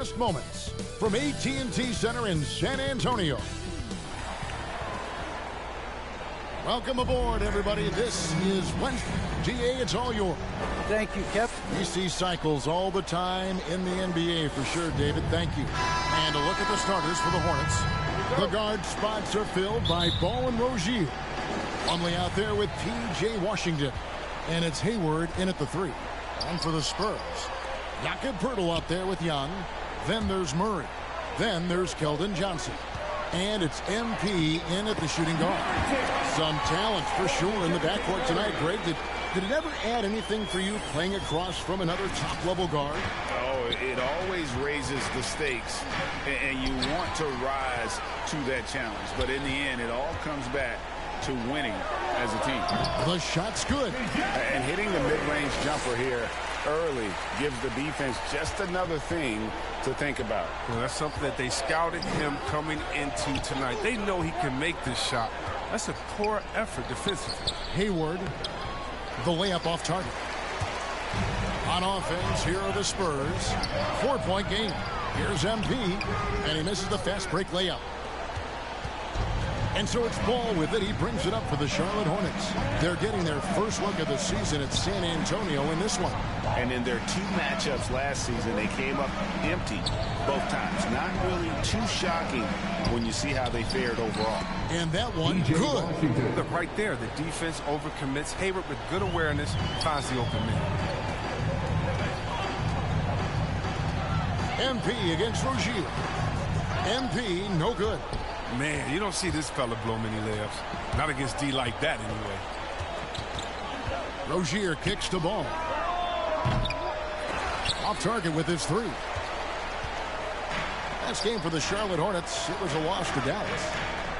Best moments from AT&T Center in San Antonio. Welcome aboard, everybody. This is Wednesday. GA, it's all yours. Thank you, Kev. We see cycles all the time in the NBA for sure, David. Thank you. And a look at the starters for the Hornets. The guard spots are filled by Ball and Rozier. Plumlee out there with P.J. Washington. And it's Hayward in at the 3. And for the Spurs, Jakob Poeltl out there with Young. Then there's Murray. Then there's Keldon Johnson. And it's MP in at the shooting guard. Some talent for sure in the backcourt tonight. Greg, did it ever add anything for you playing across from another top-level guard? Oh, it always raises the stakes, and you want to rise to that challenge. But in the end, it all comes back to winning as a team. The shot's good. And hitting the mid-range jumper here early gives the defense just another thing to think about. Well, that's something that they scouted him coming into tonight. They know he can make this shot. That's a poor effort defensively. Hayward, the layup off target. On offense, here are the Spurs. 4-point game. Here's MP, and he misses the fast break layup. And so it's Ball with it. He brings it up for the Charlotte Hornets. They're getting their first look of the season at San Antonio in this one. And in their 2 matchups last season, they came up empty both times. Not really too shocking when you see how they fared overall. And that one, good. Look, right there, the defense overcommits. Hayward with good awareness finds the open man. MP against Rozier. MP, no good. Man, you don't see this fella blow many layups. Not against D like that, anyway. Rozier kicks the ball. Off target with his 3. Last game for the Charlotte Hornets, it was a loss to Dallas.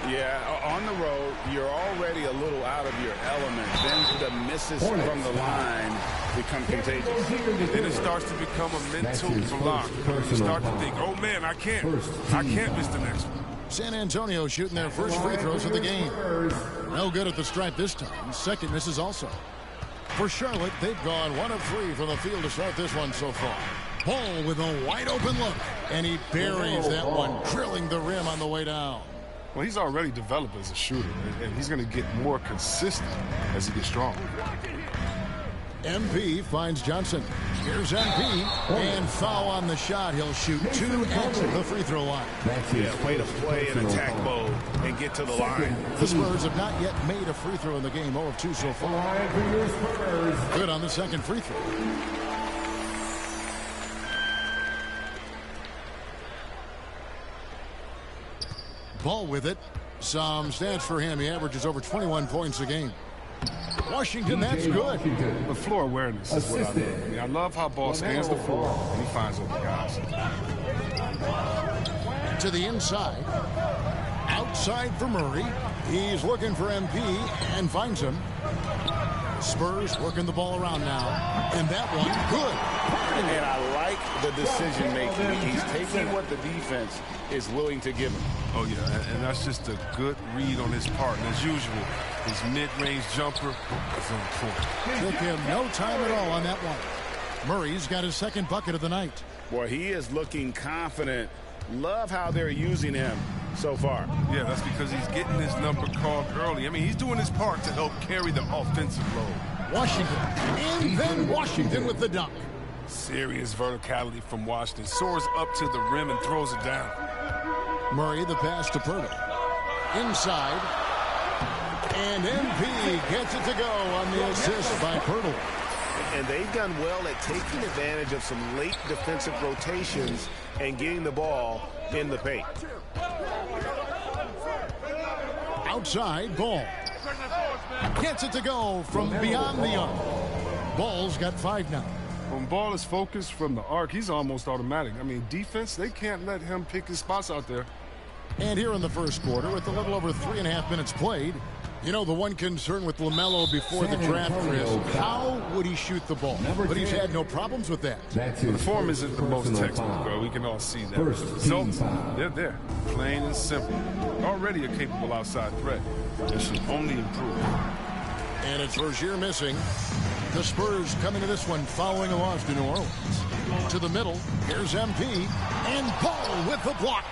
Yeah, on the road, you're already a little out of your element. Then the misses from the line become contagious. Then it starts to become a mental block. You start to think, oh man, I can't miss the next one. San Antonio shooting their first free throws of the game. No good at the stripe this time. Second misses also. For Charlotte, they've gone 1 of 3 from the field to start this one so far. Ball with a wide open look. And he buries that one, drilling the rim on the way down. Well, he's already developed as a shooter, and he's going to get more consistent as he gets stronger. MP finds Johnson. Here's MP, and foul on the shot. He'll shoot 2 at the free throw line. Yeah, way to play in attack mode and get to the line. The Spurs have not yet made a free throw in the game. 0 of 2 so far. Good on the second free throw. Ball with it. Some stats for him. He averages over 21 points a game. Washington, that's good. The floor awareness is what I love. I mean, I love how Ball scans the floor and he finds open guys. To the inside. Outside for Murray. He's looking for MP and finds him. Spurs working the ball around now. And that one, good. And I like the decision making. He's taking what the defense is willing to give him. Oh, yeah, and that's just a good read on his part. And as usual, his mid-range jumper is on point. Took him no time at all on that one. Murray's got his second bucket of the night. Boy, he is looking confident. Love how they're using him so far. Yeah, that's because he's getting his number called early. I mean, he's doing his part to help carry the offensive load. Washington, and then Washington with the dunk. Serious verticality from Washington. Soars up to the rim and throws it down. Murray, the pass to Poeltl. Inside. And MP gets it to go on the assist by Poeltl. And they've done well at taking advantage of some late defensive rotations and getting the ball in the paint. Outside, Ball. Gets it to go from beyond the arc. Ball's got 5 now. When Ball is focused from the arc, he's almost automatic. I mean, defense, they can't let him pick his spots out there. And here in the first quarter, with a little over 3.5 minutes played, you know, the one concern with LaMelo before the draft, Chris, how would he shoot the ball? But he's had no problems with that. The form isn't the most textbook, girl. We can all see that. Results, they're there. Plain and simple. Already a capable outside threat. It should only improve. And it's Rozier missing. The Spurs come into this one following a loss to New Orleans. To the middle, here's MP, and Ball with the block.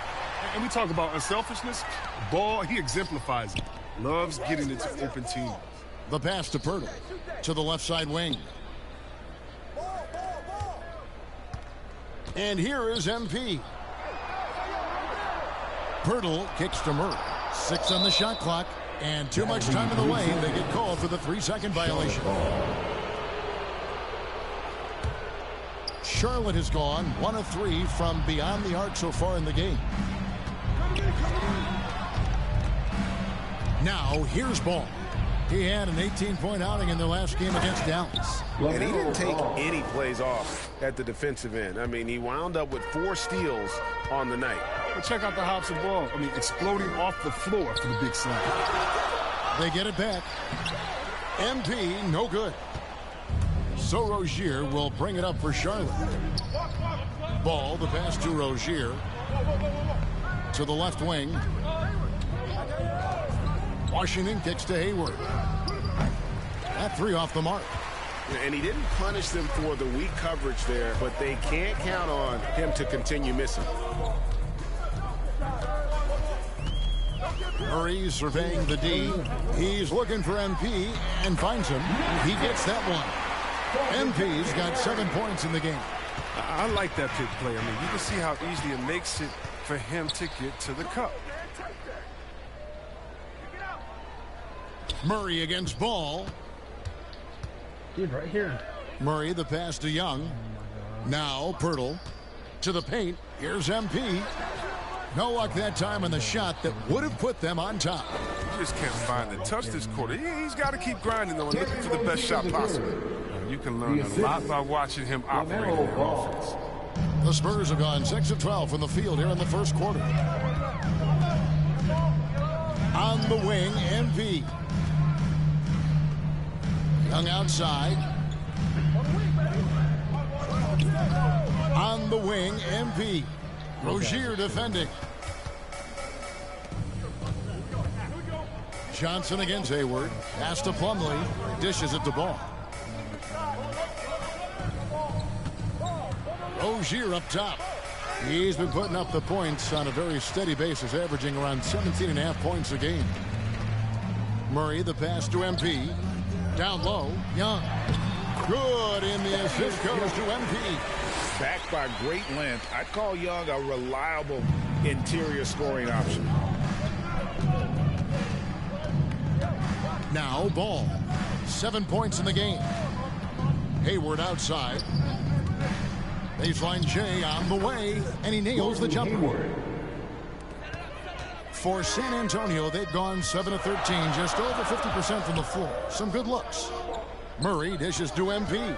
And we talk about unselfishness. Ball, he exemplifies it. Loves getting into open teams. The pass to Pirtle. To the left side wing. And here is MP. Pirtle kicks to Murray. 6 on the shot clock. And too much time in the lane. They get called for the 3-second violation. Charlotte has gone 1 of 3 from beyond the arc so far in the game. Now, here's Ball. He had an 18-point outing in their last game against Dallas. And he didn't take any plays off at the defensive end. I mean, he wound up with 4 steals on the night. But check out the hops of Ball. I mean, exploding off the floor for the big slam. They get it back. MP, no good. So Rozier will bring it up for Charlotte. Ball, the pass to Rozier. To the left wing. Washington kicks to Hayward. That 3 off the mark. And he didn't punish them for the weak coverage there, but they can't count on him to continue missing. Murray surveying the D. He's looking for MP and finds him. He gets that one. MP's got 7 points in the game. I like that pick play. I mean, you can see how easy it makes it for him to get to the cup. Murray against Ball. Dude, right here. Murray, the pass to Young. Now Pirtle to the paint. Here's MP. No luck that time on the shot that would have put them on top. You just can't find the touch this quarter. He's got to keep grinding, though, and looking for the best shot possible. You can learn a lot by watching him operate in their offense. The Spurs have gone 6 of 12 from the field here in the first quarter. On the wing, MP. Young outside. On the wing, MP. Rozier defending. Johnson against Hayward. Pass to Plumlee. Dishes it to Ball. Rozier up top. He's been putting up the points on a very steady basis, averaging around 17.5 points a game. Murray, the pass to MP. Down low, Young. Good, and the assist goes to MP. Backed by great length, I'd call Young a reliable interior scoring option. Now Ball. 7 points in the game. Hayward outside. Baseline J on the way, and he nails the jumper. For San Antonio, they've gone 7 of 13, just over 50% from the floor. Some good looks. Murray dishes to MP.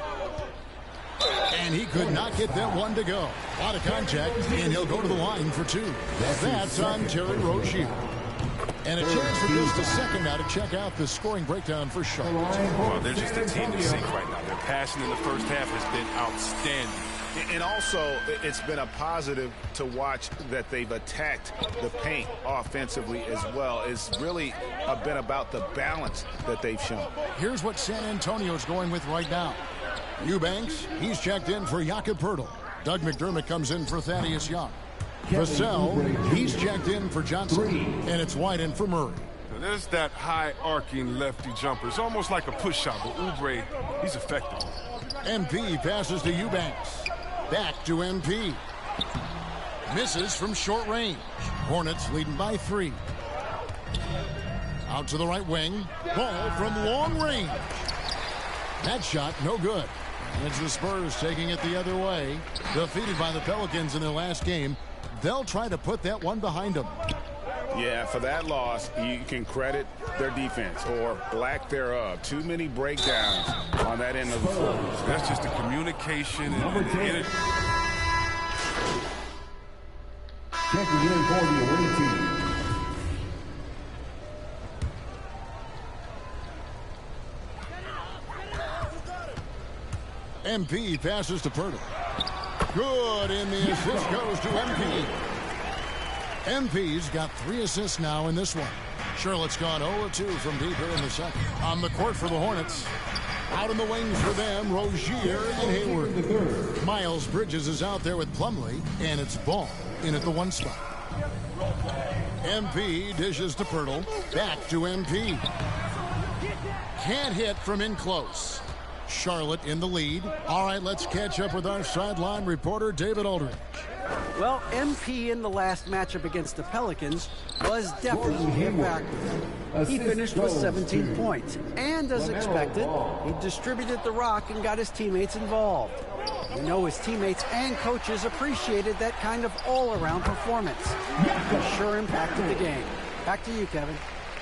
And he could not get that one to go. A lot of contact, and he'll go to the line for 2. That's on Terry Rozier. And a chance for just a second now to check out the scoring breakdown for Charlotte. Well, they're just a team to sink right now. Their passing in the first half has been outstanding. And also, it's been a positive to watch that they've attacked the paint offensively as well. It's really been about the balance that they've shown. Here's what San Antonio's going with right now. Eubanks, he's checked in for Jakob Poeltl. Doug McDermott comes in for Thaddeus Young. Vassell, he's checked in for Johnson. And it's White in for Murray. There's that high arcing lefty jumper. It's almost like a push shot, but Oubre, he's effective. MP passes to Eubanks. Back to MP. Misses from short range. Hornets leading by 3. Out to the right wing. Ball from long range. That shot no good. It's the Spurs taking it the other way. Defeated by the Pelicans in their last game. They'll try to put that one behind them. Yeah, for that loss, you can credit their defense or lack thereof. Too many breakdowns on that end of the floor. That's just the communication and the energy. Checking in for the away team. MP passes to Poeltl. Good, and the assist goes to MP. MP's got 3 assists now in this one. Charlotte's gone 0-2 from deep here in the second. On the court for the Hornets. Out in the wings for them, Rozier and Hayward. Miles Bridges is out there with Plumlee, and it's Ball in at the 1 spot. MP dishes to Pirtle. Back to MP. Can't hit from in close. Charlotte in the lead. All right, let's catch up with our sideline reporter, David Aldridge. Well, MP in the last matchup against the Pelicans was definitely a factor. He finished with 17 points, and as expected, he distributed the rock and got his teammates involved. You know his teammates and coaches appreciated that kind of all-around performance. It sure impacted the game. Back to you, Kevin.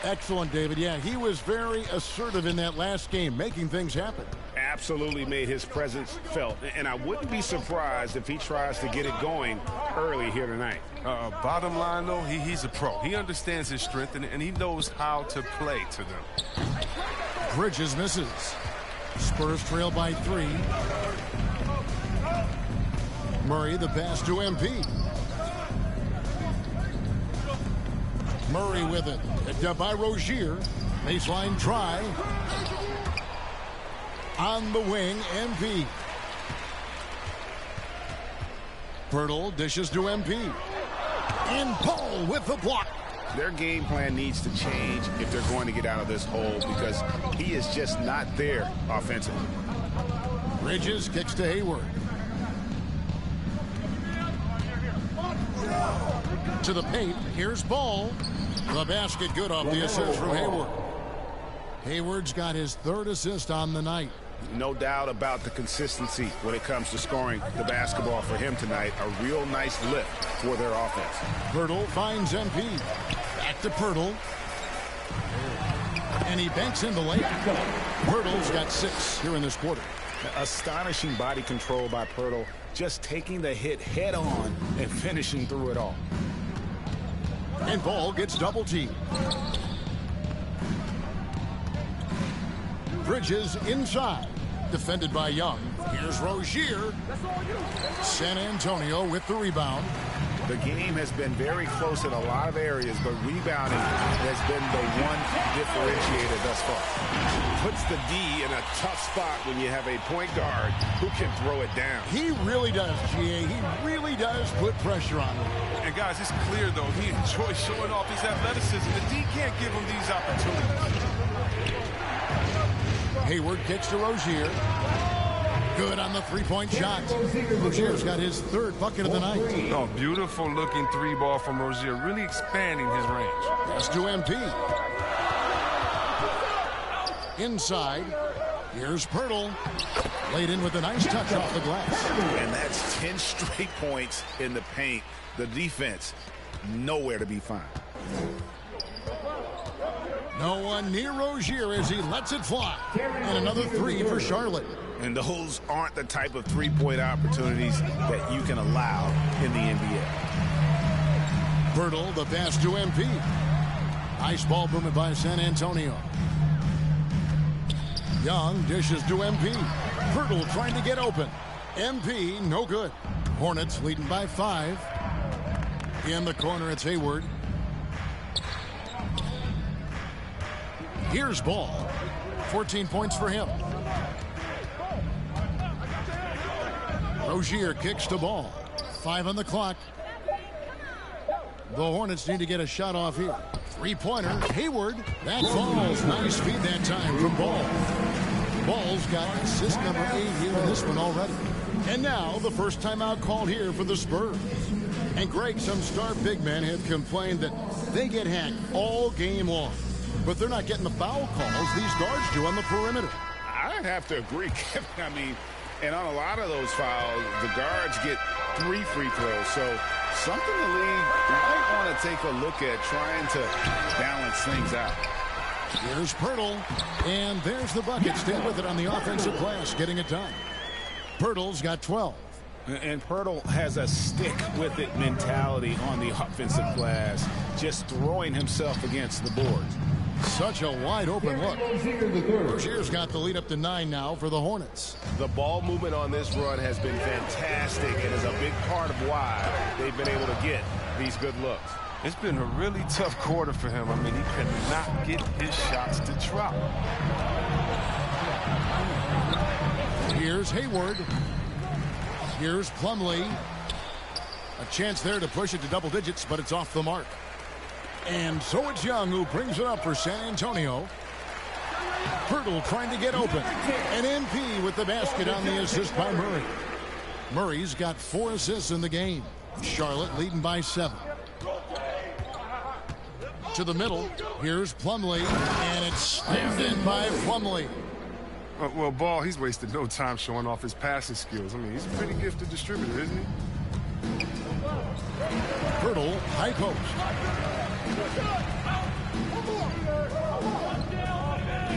Excellent, David. Yeah, he was very assertive in that last game, making things happen. Absolutely made his presence felt, and I wouldn't be surprised if he tries to get it going early here tonight. Bottom line, though, he's a pro. He understands his strength, and he knows how to play to them. Bridges misses. Spurs trail by 3. Murray the pass to MP. Murray with it. Picked up by Rozier. Baseline try. On the wing, MP. Pirtle dishes to MP. And Paul with the block. Their game plan needs to change if they're going to get out of this hole because he is just not there offensively. Bridges kicks to Hayward. To the paint. Here's Ball. The basket good off the assist from Hayward. Hayward's got his 3rd assist on the night. No doubt about the consistency when it comes to scoring the basketball for him tonight. A real nice lift for their offense. Pirtle finds MP. Back to Pirtle. And he banks in the layup. Pirtle's got 6 here in this quarter. Astonishing body control by Pirtle. Just taking the hit head on and finishing through it all. And Ball gets double teamed. Bridges inside. Defended by Young. Here's Rozier. San Antonio with the rebound. The game has been very close in a lot of areas, but rebounding has been the one differentiator thus far. Puts the D in a tough spot when you have a point guard who can throw it down. He really does, GA. He really does put pressure on him. And, guys, it's clear, though, he enjoys showing off his athleticism. The D can't give him these opportunities. Hayward kicks to Rozier. Good on the 3-point shot. Rozier's got his 3rd bucket of the night. Oh, beautiful looking 3-ball from Rozier, really expanding his range. Pass to MP. Inside. Here's Pirtle. Laid in with a nice touch off the glass. And that's 10 straight points in the paint. The defense, nowhere to be found. No one near Rozier as he lets it fly. And another 3 for Charlotte. And those aren't the type of 3-point opportunities that you can allow in the NBA. Pirtle, the pass to MP. Ice ball movement by San Antonio. Young dishes to MP. Pirtle trying to get open. MP, no good. Hornets leading by 5. In the corner, it's Hayward. Here's Ball. 14 points for him. Rozier kicks to Ball. 5 on the clock. The Hornets need to get a shot off here. 3-pointer. Hayward. That falls. Nice feed that time from Ball. Ball's got assist number 8 here in this one already. And now the first timeout called here for the Spurs. And Greg, some star big men have complained that they get hacked all game long. But they're not getting the foul calls these guards do on the perimeter. I'd have to agree, Kevin. I mean, and on a lot of those fouls, the guards get 3 free throws. So something the league might want to take a look at, trying to balance things out. Here's Pirtle, and there's the bucket. Stay with it on the offensive glass, getting it done. Pirtle's got 12. And Pirtle has a stick-with-it mentality on the offensive glass, just throwing himself against the boards. Such a wide-open look. Rozier's got the lead up to 9 now for the Hornets. The ball movement on this run has been fantastic and is a big part of why they've been able to get these good looks. It's been a really tough quarter for him. I mean, he could not get his shots to drop. Here's Hayward. Here's Plumlee. A chance there to push it to double digits, but it's off the mark. And so it's Young who brings it up for San Antonio. Pirtle trying to get open. And MP with the basket on the assist by Murray. Murray's got 4 assists in the game. Charlotte leading by 7. To the middle. Here's Plumlee. And it's slammed in by Plumlee. Well, Ball, he's wasted no time showing off his passing skills. I mean, he's a pretty gifted distributor, isn't he? Pirtle, high post.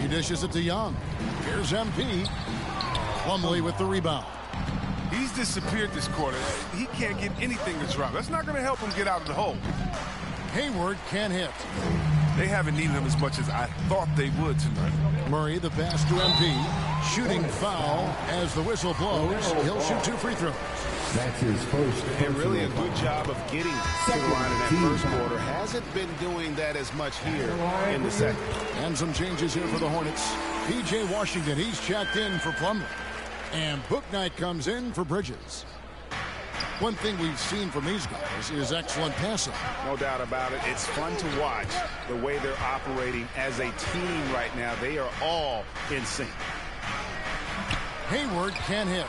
He dishes it to Young. Here's MP. Plumlee with the rebound. He's disappeared this quarter. He can't get anything to drop. That's not going to help him get out of the hole. Hayward can't hit. They haven't needed him as much as I thought they would tonight. Murray, the pass to MP. Shooting foul as the whistle blows. He'll shoot 2 free throws. That's his first. And really a good job of getting to the line in that first quarter. Hasn't been doing that as much here in the second. And some changes here for the Hornets. P.J. Washington, he's checked in for Plumlee. And Bouknight comes in for Bridges. One thing we've seen from these guys is excellent passing. No doubt about it. It's fun to watch the way they're operating as a team right now. They are all in sync. Hayward can't hit.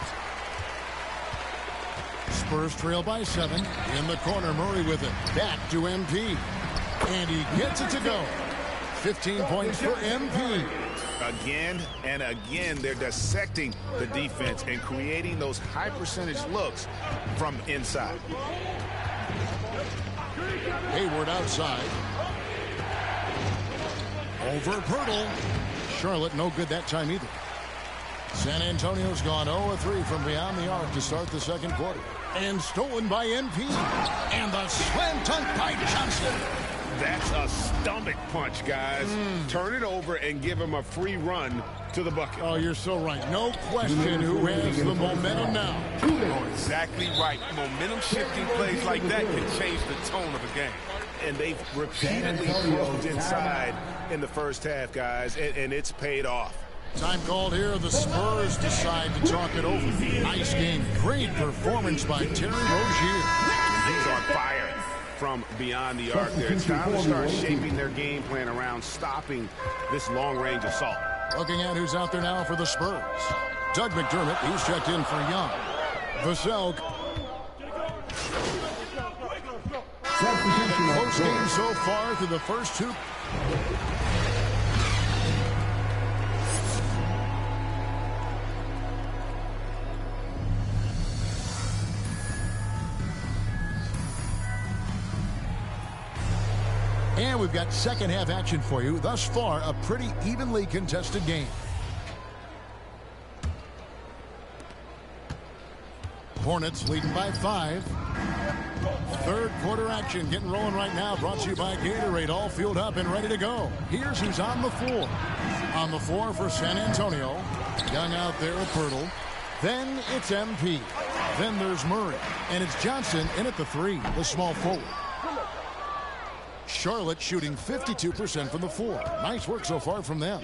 Spurs trail by 7. In the corner, Murray with it. Back to MP. And he gets it to go. 15 points for MP. Again and again, they're dissecting the defense and creating those high percentage looks from inside. Hayward outside. Over Pirtle. Charlotte no good that time either. San Antonio's gone 0-3 from beyond the arc to start the second quarter. And stolen by MP. And the slam dunk by Johnson. That's a stomach punch, guys. Turn it over and give him a free run to the bucket. Oh, you're so right. No question who has the momentum now. Oh, exactly right. Momentum shifting plays like that can change the tone of a game. And they've repeatedly closed inside in the first half, guys, and it's paid off. Time called here. The Spurs decide to talk it over. Nice game. Great performance by Terry Rozier. He's on fire from beyond the arc there. It's time to start shaping their game plan around stopping this long-range assault. Looking at who's out there now for the Spurs. Doug McDermott, he's checked in for Young. Vassell. Close game so far through the first 2. And we've got second half action for you. Thus far, a pretty evenly contested game. Hornets leading by 5. Third quarter action getting rolling right now. Brought to you by Gatorade. All fueled up and ready to go. Here's who's on the floor. On the floor for San Antonio. Young out there at Pirtle. Then it's MP. Then there's Murray. And it's Johnson in at the 3, the small forward. Charlotte shooting 52% from the floor. Nice work so far from them.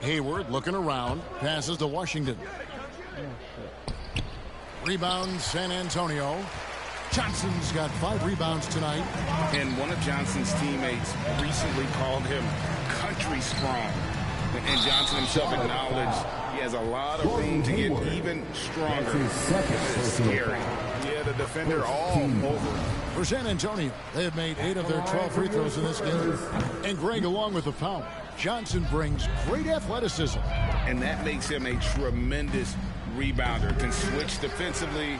Hayward looking around. Passes to Washington. Rebound San Antonio. Johnson's got 5 rebounds tonight. And one of Johnson's teammates recently called him country strong. And Johnson himself acknowledged he has a lot of room to get even stronger. It's scary. Yeah, the defender all over. For San Antonio, they have made 8 of their 12 free throws in this game. And Greg along with the foul. Johnson brings great athleticism. And that makes him a tremendous rebounder. Can switch defensively.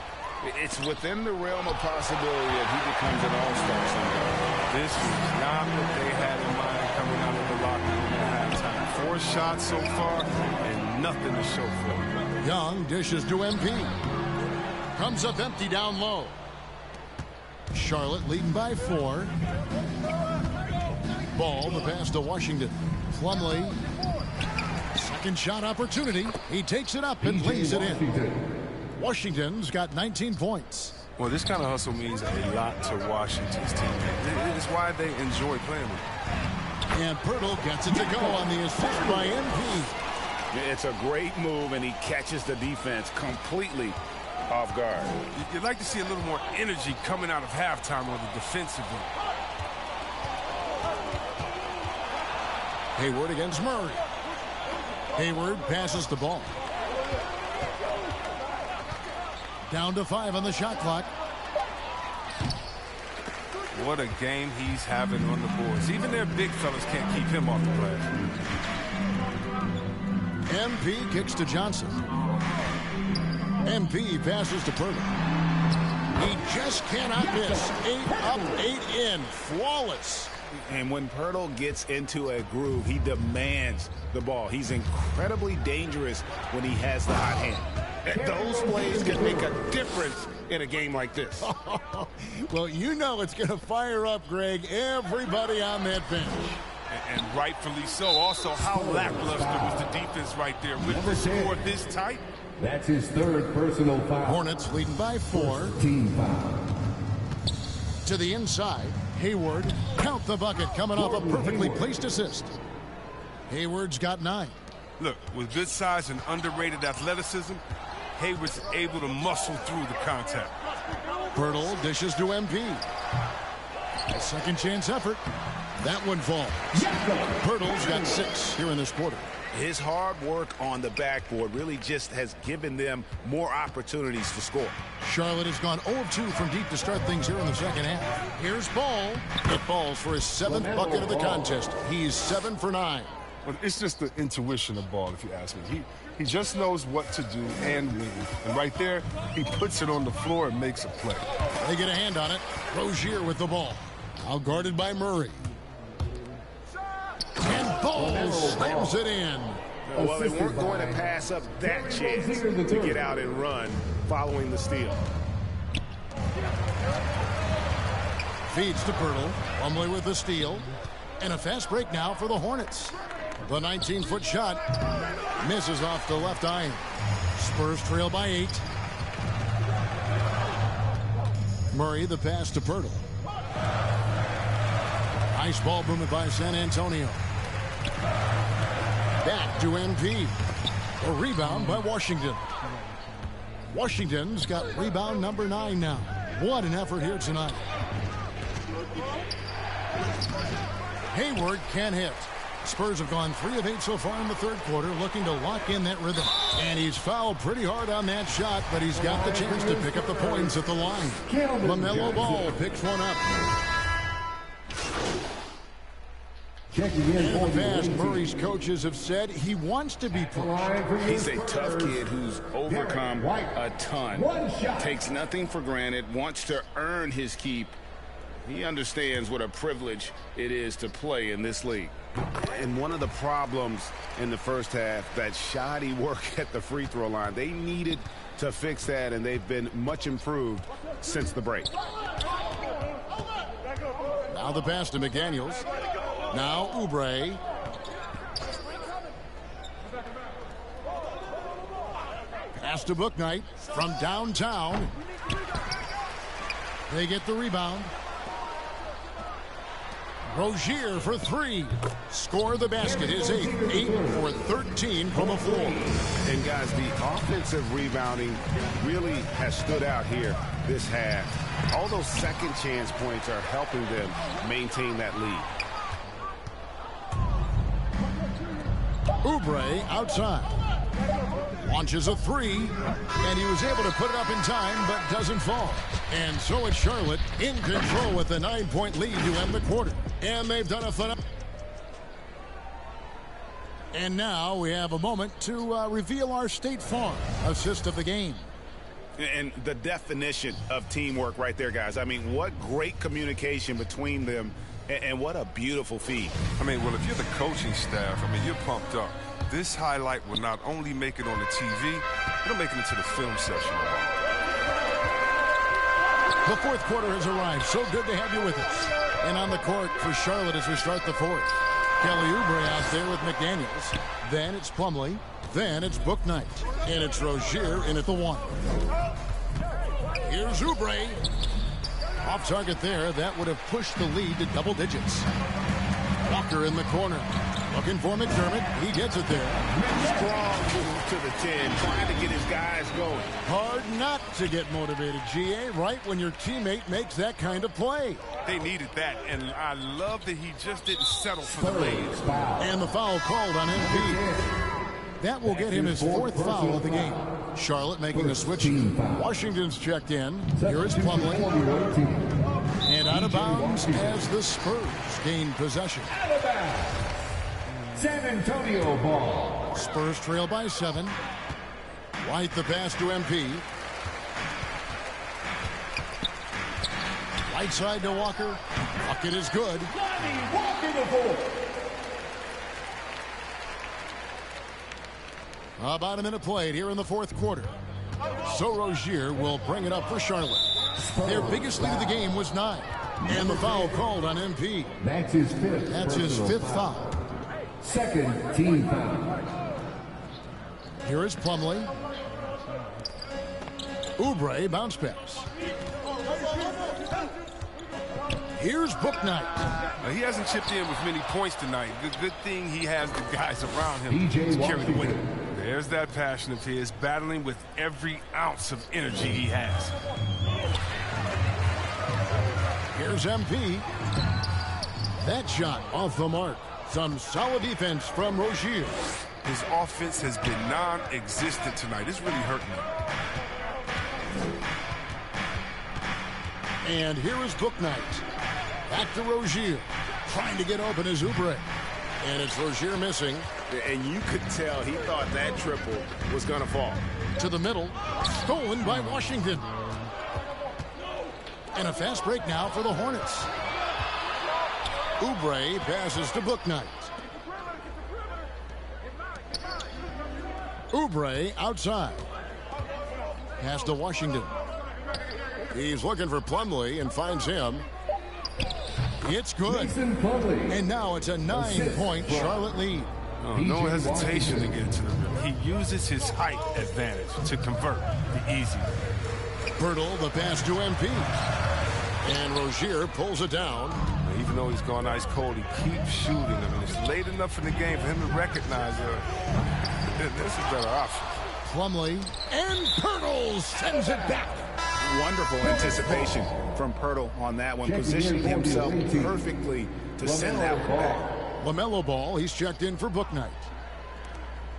It's within the realm of possibility that he becomes an all-star someday. This is not what they had in mind coming out of the locker room at halftime. 4 shots so far and nothing to show for it. Young dishes to MP. Comes up empty down low. Charlotte leading by 4. Ball, the pass to Washington. Plumlee. Second shot opportunity. He takes it up and lays it in. Washington's got 19 points. Well, this kind of hustle means a lot to Washington's team. It's why they enjoy playing with him. And Pirtle gets it to go on the assist by MP. It's a great move, and he catches the defense completely off guard. You'd like to see a little more energy coming out of halftime on the defensive end. Hayward against Murray. Hayward passes the ball. Down to 5 on the shot clock. What a game he's having on the boards. Even their big fellas can't keep him off the glass. MP kicks to Johnson. MP passes to Pirtle. He just cannot miss. 8 up, 8 in. Flawless. And when Pirtle gets into a groove, he demands the ball. He's incredibly dangerous when he has the hot hand. Those plays can make a difference in a game like this. Well, you know it's going to fire up, Greg, everybody on that bench. And rightfully so. Also, how lackluster was the defense right there with the score this tight? That's his 3rd personal foul. Hornets leading by 4. Team foul. To the inside, Hayward. Count the bucket coming off a perfectly placed assist. Hayward's got 9. Look, with good size and underrated athleticism, Hayward's able to muscle through the contact. Pirtle dishes to MP. A second chance effort. That one falls. Pirtle's got 6 here in this quarter. His hard work on the backboard really just has given them more opportunities to score. Charlotte has gone 0 of 2 from deep to start things here in the second half. Here's Ball. It falls for his 7th bucket of the contest. He's 7 for 9. Well, it's just the intuition of Ball, if you ask me. He just knows what to do and win. And right there, he puts it on the floor and makes a play. They get a hand on it. Rozier with the ball. Now guarded by Murray. And Ball slams it in. Well, they weren't going to pass up that chance to get out and run following the steal. Feeds to Pirtle. Plumlee with the steal. And a fast break now for the Hornets. The 19-foot shot misses off the left iron. Spurs trail by 8. Murray the pass to Pirtle. Nice ball movement by San Antonio. Back to MP. A rebound by Washington. Washington's got rebound number 9 now. What an effort here tonight. Hayward can't hit. Spurs have gone 3 of 8 so far in the 3rd quarter, looking to lock in that rhythm. And he's fouled pretty hard on that shot, but he's got the chance to pick up the points at the line. LaMelo Ball picks one up. Checking in In for the the past, away team. Murray's coaches have said he wants to be pushed. He's a tough kid who's overcome a ton. Takes nothing for granted, wants to earn his keep. He understands what a privilege it is to play in this league. And one of the problems in the first half, that shoddy work at the free throw line. They needed to fix that, and they've been much improved since the break. Now the pass to McDaniels. Now Oubre. Pass to Bouknight from downtown. They get the rebound. Rozier for 3. Score the basket. His 8th. 8 for 13 from the floor. And guys, the offensive rebounding really has stood out here this half. All those second chance points are helping them maintain that lead. Oubre outside. Launches a 3, and he was able to put it up in time, but doesn't fall. And so it's Charlotte in control with a 9-point lead to end the quarter. And they've done a phenomenal. And now we have a moment to reveal our State Farm assist of the game. And the definition of teamwork right there, guys. I mean, what great communication between them, and what a beautiful feed. I mean, well, if you're the coaching staff, I mean, you're pumped up. This highlight will not only make it on the TV, it'll make it into the film session. The 4th quarter has arrived. So good to have you with us. And on the court for Charlotte as we start the 4th. Kelly Oubre out there with McDaniels. Then it's Plumlee. Then it's Bouknight. And it's Rozier in at the 1. Here's Oubre. Off target there. That would have pushed the lead to double digits. Walker in the corner. Looking for McDermott. He gets it there. Strong move to the 10, trying to get his guys going. Hard not to get motivated, GA, right when your teammate makes that kind of play. They needed that, and I love that he just didn't settle for the lead. And the foul called on MP. That will get him his fourth foul of the game. Charlotte making a switch. Washington's checked in. Here is Plumlee. And out of bounds as the Spurs gain possession. San Antonio ball. Spurs trail by 7. White the pass to MP. Right side to Walker. Bucket is good. Walker the ball. About a minute played here in the fourth quarter. So Rozier will bring it up for Charlotte. Their biggest lead of the game was 9. And the foul called on MP. That's his fifth. That's his fifth foul. Second team foul. Here is Plumlee. Oubre bounce pass. Here's Bouknight. He hasn't chipped in with many points tonight. Good thing he has the guys around him to carry the weight. There's that passion of his, battling with every ounce of energy he has. Here's MP. That shot off the mark. Some solid defense from Rozier. His offense has been non-existent tonight. It's really hurting him. And here is Bouknight. Back to Rozier. Trying to get open is Oubre. And it's Rozier missing. And you could tell he thought that triple was going to fall. To the middle. Stolen by Washington. And a fast break now for the Hornets. Oubre passes to Bouknight. Oubre outside. Pass to Washington. He's looking for Plumlee and finds him. It's good. And now it's a 9-point Charlotte lead. Oh, no hesitation to get to the rim. He uses his height advantage to convert the easy. Pirtle, the pass to MP. And Rozier pulls it down. Even though he's gone ice cold, he keeps shooting them. And it's late enough in the game for him to recognize there's a better option. Plumlee and Pirtle sends it back. Wonderful anticipation from Pirtle on that one, positioning himself perfectly to send that one back. LaMelo Ball, he's checked in for Bouknight.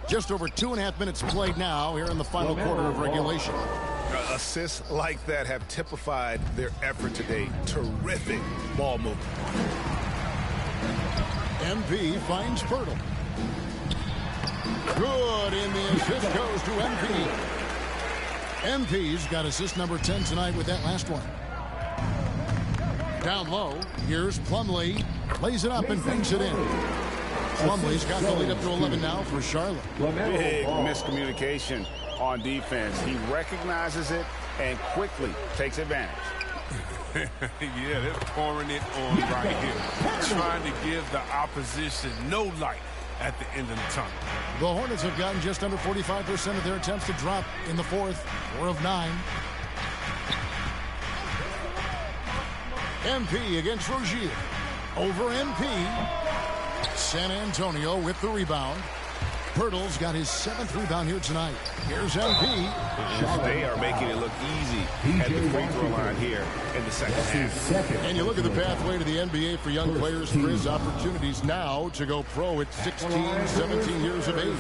Just over 2.5 minutes played now here in the final quarter of regulation. Assists like that have typified their effort today. Terrific ball movement. MP finds Pirtle. Good, and the assist goes to MP. MP's got assist number 10 tonight with that last one. Down low, here's Plumlee. Lays it up and banks it in. Plumlee's got the lead up to 11 now for Charlotte. Big miscommunication on defense. He recognizes it and quickly takes advantage. Yeah, they're pouring it on right here. Trying to give the opposition no light at the end of the tunnel. The Hornets have gotten just under 45% of their attempts to drop in the fourth, 4 of 9. MP against Rozier. Over MP. San Antonio with the rebound. Pirtle's got his 7th rebound here tonight. Here's MP. They are making it look easy at the free throw line here in the second half. And you look at the pathway to the NBA for young players. Chris, opportunities now to go pro at 16, 17 years of age.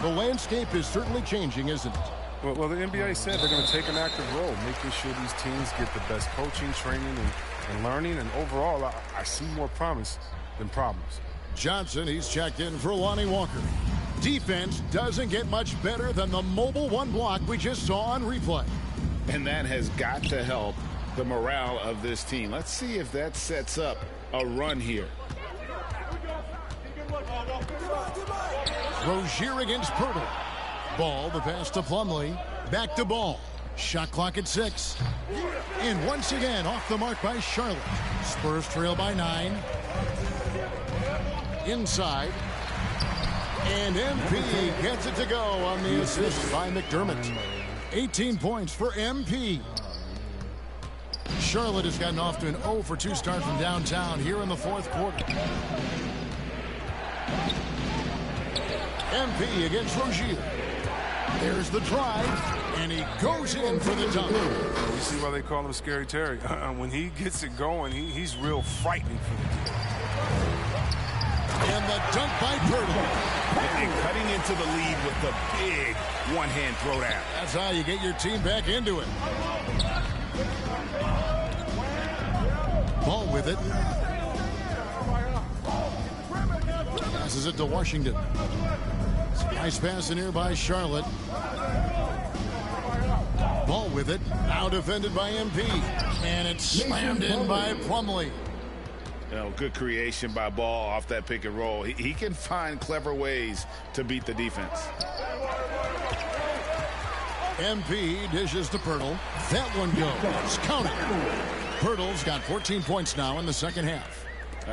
The landscape is certainly changing, isn't it? Well, the NBA said they're going to take an active role, making sure these teams get the best coaching, training, and learning. And overall, I see more promise than problems. Johnson, he's checked in for Lonnie Walker. Defense doesn't get much better than the mobile one block we just saw on replay. And that has got to help the morale of this team. Let's see if that sets up a run here. Rozier against Pirtle. Ball, the pass to Plumlee. Back to Ball. Shot clock at 6. And once again, off the mark by Charlotte. Spurs trail by 9. Inside. And MP gets it to go on the assist by McDermott. 18 points for MP. Charlotte has gotten off to an 0 for 2 start from downtown here in the fourth quarter. MP against Rozier. There's the drive, and he goes in for the dunk. You see why they call him Scary Terry. When he gets it going, he's real frightening for the team. And the dunk by Pirtle. And cutting into the lead with the big one-hand throwdown. That's how you get your team back into it. Ball with it. Passes it to Washington. Nice pass in here by Charlotte. Ball with it. Now defended by MP. And it's slammed in by Plumlee. You know, good creation by Ball off that pick and roll. He can find clever ways to beat the defense. MP dishes to Pirtle. That one goes. Count it. Pirtle's got 14 points now in the second half.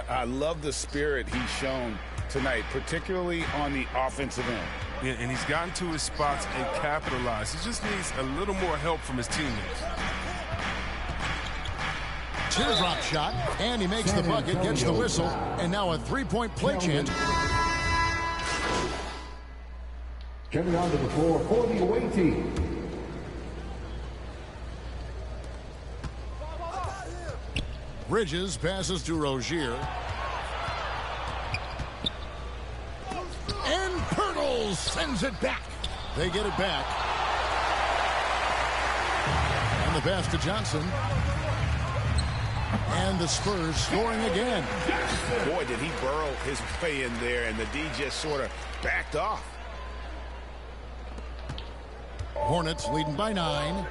I love the spirit he's shown tonight, particularly on the offensive end. Yeah, and he's gotten to his spots and capitalized. He just needs a little more help from his teammates. Teardrop shot, and he makes the bucket, gets the whistle, and now a three-point play chance. Coming onto the floor for the away team. Bridges passes to Rozier. And Pirtle sends it back. They get it back. And the pass to Johnson. And the Spurs scoring again. Boy, did he burrow his way in there, and the D just sort of backed off. Hornets leading by 9.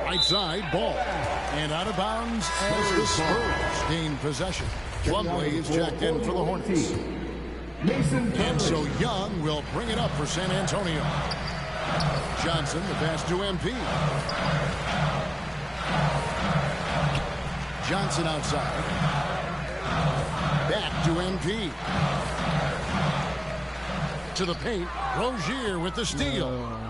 Right side, Ball. And out of bounds as the Spurs gain possession. Plumlee is checked in for the Hornets. And so Young will bring it up for San Antonio. Johnson, the pass to MP. Johnson outside. Back to MP. To the paint. Rozier with the steal.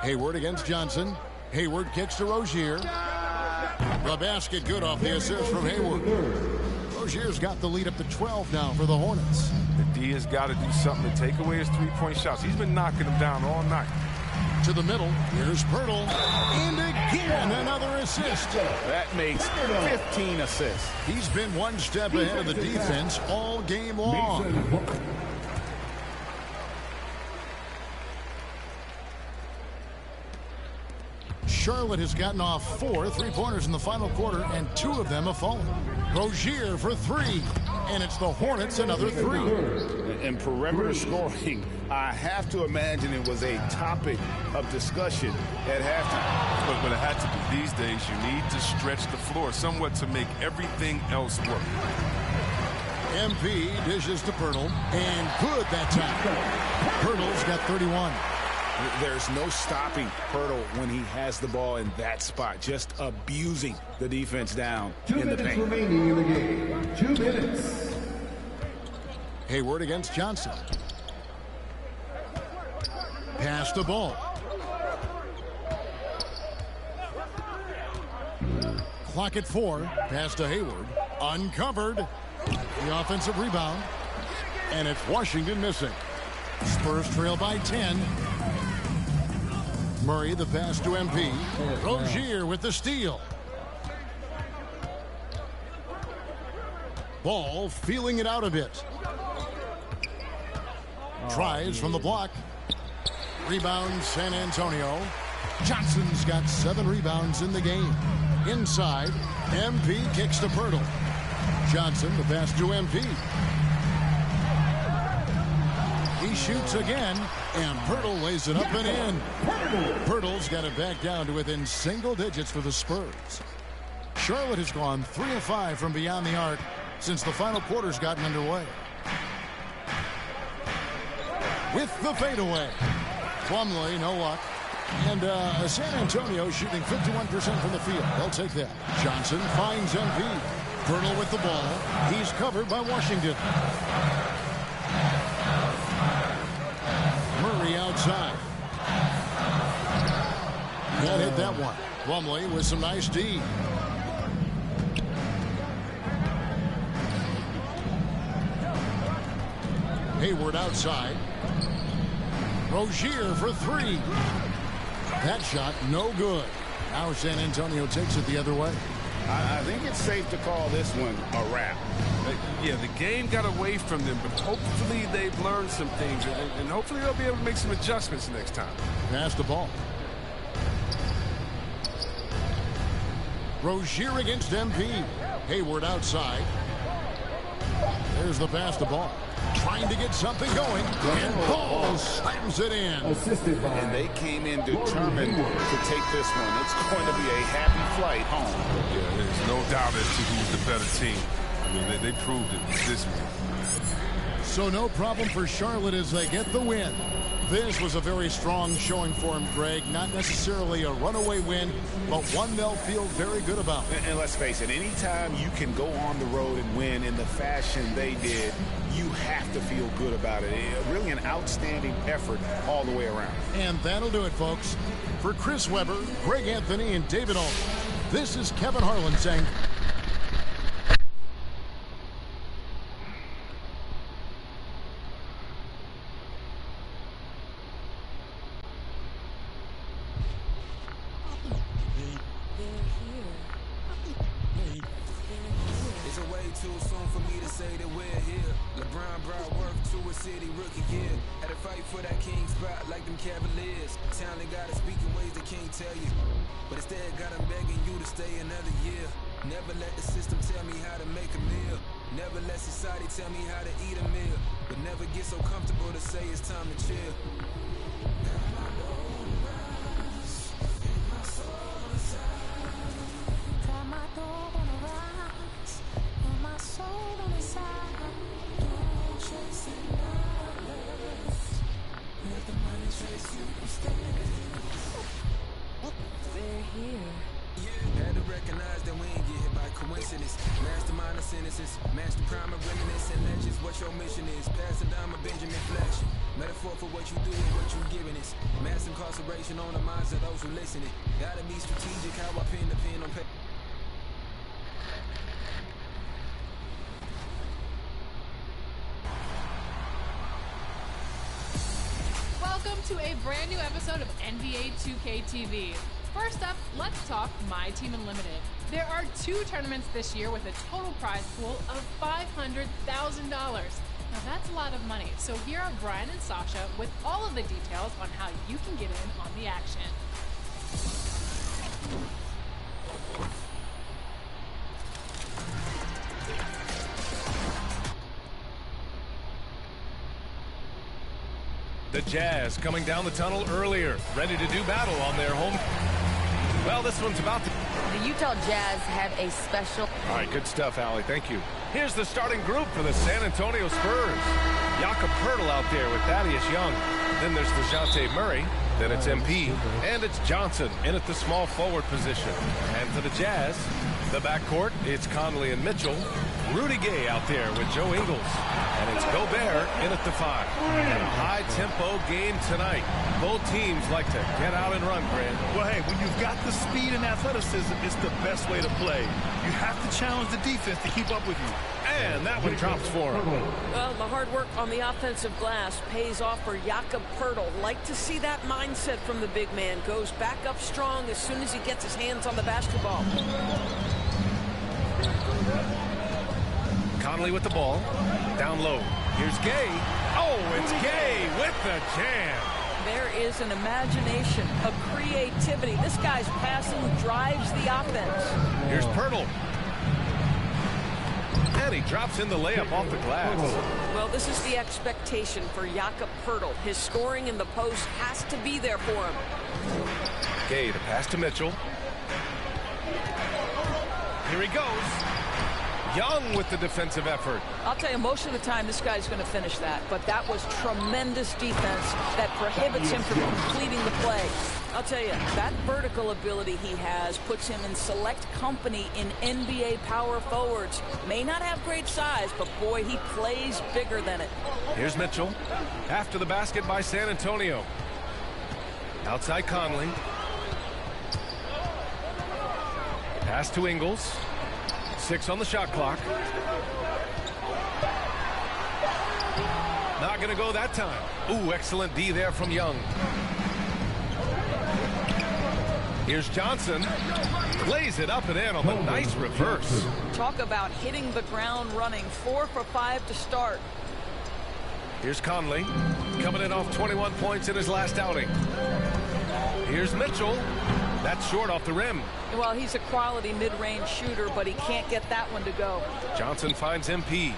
Hayward against Johnson. Hayward kicks to Rozier. The basket good off the assist from Hayward. Rozier's got the lead up to 12 now for the Hornets. The D has got to do something to take away his three-point shots. He's been knocking them down all night. To the middle. Here's Pirtle. And again, another assist. That makes 15 assists. He's been one step ahead of the defense all game long. Charlotte has gotten off 4 three-pointers in the final quarter, and 2 of them have fallen. Rozier for 3, and it's the Hornets another 3. And perimeter scoring, I have to imagine it was a topic of discussion at halftime. But it had to be. These days, you need to stretch the floor somewhat to make everything else work. MP dishes to Pirtle, and good that time. Pirtle's got 31. There's no stopping Pirtle when he has the ball in that spot, just abusing the defense down in the paint. 2 minutes remaining in the game. 2 minutes. Hayward against Johnson. Pass the ball. Clock at 4. Pass to Hayward. Uncovered. The offensive rebound. And it's Washington missing. Spurs trail by 10. Murray, the pass to MP. Rozier with the steal. Ball feeling it out a bit. Tries from the block. Rebound San Antonio. Johnson's got 7 rebounds in the game. Inside, MP kicks to Pirtle. Johnson, the pass to MP. He shoots again, and Pirtle lays it up and in. Pirtle's got it back down to within single digits for the Spurs. Charlotte has gone 3 of 5 from beyond the arc since the final quarter's gotten underway. With the fadeaway. Plumlee, no luck. And San Antonio shooting 51% from the field. They'll take that. Johnson finds MP. Pirtle with the ball. He's covered by Washington. Murray outside. that one. Plumlee with some nice D. Hayward outside. Rozier for three. That shot no good. Now San Antonio takes it the other way. I think it's safe to call this one a wrap. Yeah, the game got away from them, but hopefully they've learned some things, and hopefully they'll be able to make some adjustments next time. Pass the ball. Rozier against MP. Hayward outside. There's the pass to Ball. Trying to get something going. And Ball slams it in. And they came in determined to take this one. It's going to be a happy flight home. Yeah, there's no doubt as to who's the better team. I mean, they proved it this week. So no problem for Charlotte as they get the win. This was a very strong showing for him, Greg. Not necessarily a runaway win, but one they'll feel very good about. And let's face it, anytime you can go on the road and win in the fashion they did, you have to feel good about it. Really an outstanding effort all the way around. And that'll do it, folks. For Chris Webber, Greg Anthony, and David Alden, this is Kevin Harlan saying... Tell me how to eat a meal, but never get so comfortable to say it's time to chill. Got my dog on the rise, and my soul on the side. Don't chase it, let the money chase you instead. They're here. Had to recognize that we ain't get hit by coincidence. Mastermind of sentences, master prime of reminiscence, and that's just what your mission is. Pass it down, my Benjamin Flash. Metaphor for what you do and what you giving is. Mass incarceration on the minds of those who listening. Gotta be strategic how I pin the pen on paper. Welcome to a brand new episode of NBA2k TV. First up, let's talk My Team Unlimited. There are 2 tournaments this year with a total prize pool of $500,000. Now that's a lot of money, so here are Brian and Sasha with all of the details on how you can get in on the action. The Jazz coming down the tunnel earlier, ready to do battle on their home. Well, this one's about to... The Utah Jazz have a special... All right, good stuff, Allie. Thank you. Here's the starting group for the San Antonio Spurs. Jakob Poeltl out there with Thaddeus Young. Then there's DeJounte Murray. Then it's MP. And it's Johnson in at the small forward position. And for the Jazz, the backcourt, it's Conley and Mitchell. Rudy Gay out there with Joe Ingles. And it's Gobert in at the 5. And a high-tempo game tonight. Both teams like to get out and run, Grant. Well, hey, when you've got the speed and athleticism, it's the best way to play. You have to challenge the defense to keep up with you. And that one drops for him. Well, the hard work on the offensive glass pays off for Jakob Poeltl. Like to see that mindset from the big man. Goes back up strong as soon as he gets his hands on the basketball. Conley with the ball. Down low. Here's Gay. Oh, it's Gay with the jam. There is an imagination, a creativity. This guy's passing drives the offense. Here's Poeltl. And he drops in the layup off the glass. Well, this is the expectation for Jakob Poeltl. His scoring in the post has to be there for him. Gay, the pass to Mitchell. Here he goes. Young with the defensive effort. I'll tell you, most of the time this guy's going to finish that, but that was tremendous defense that prohibits him from completing the play. I'll tell you, that vertical ability he has puts him in select company in NBA power forwards. May not have great size, but boy, he plays bigger than it. Here's Mitchell. After the basket by San Antonio. Outside Conley. Pass to Ingles. 6 on the shot clock. Not going to go that time. Ooh, excellent D there from Young. Here's Johnson. Lays it up and in on the nice reverse. Talk about hitting the ground running. 4 for 5 to start. Here's Conley. Coming in off 21 points in his last outing. Here's Mitchell. That's short off the rim. Well, he's a quality mid-range shooter, but he can't get that one to go. Johnson finds MP.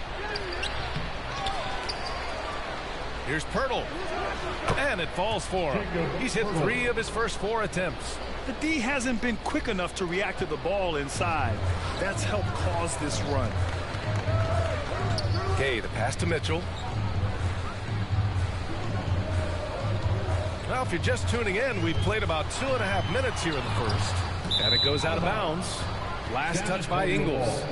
Here's Pirtle. And it falls for him. He's hit 3 of his first 4 attempts. The D hasn't been quick enough to react to the ball inside. That's helped cause this run. Okay, the pass to Mitchell. Well, if you're just tuning in, we've played about 2.5 minutes here in the first. And it goes out of bounds. Last touch by Ingles.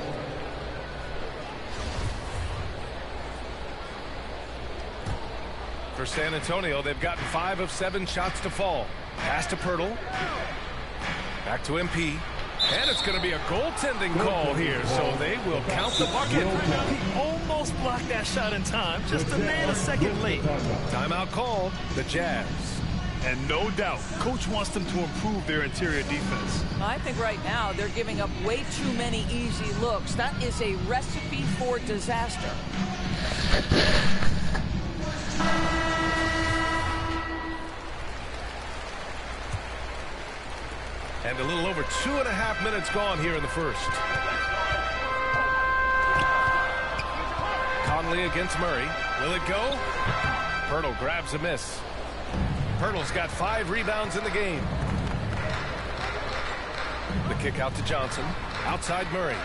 For San Antonio, they've gotten 5 of 7 shots to fall. Pass to Pirtle. Back to MP. And it's going to be a goaltending call here, so they will count the bucket. He almost blocked that shot in time, just a nanosecond late. Timeout called, the Jazz. And no doubt, coach wants them to improve their interior defense. I think right now they're giving up way too many easy looks. That is a recipe for disaster. And a little over 2.5 minutes gone here in the first. Conley against Murray. Will it go? Pirtle grabs a miss. Pirtle's got 5 rebounds in the game. The kick out to Johnson. Outside Murray.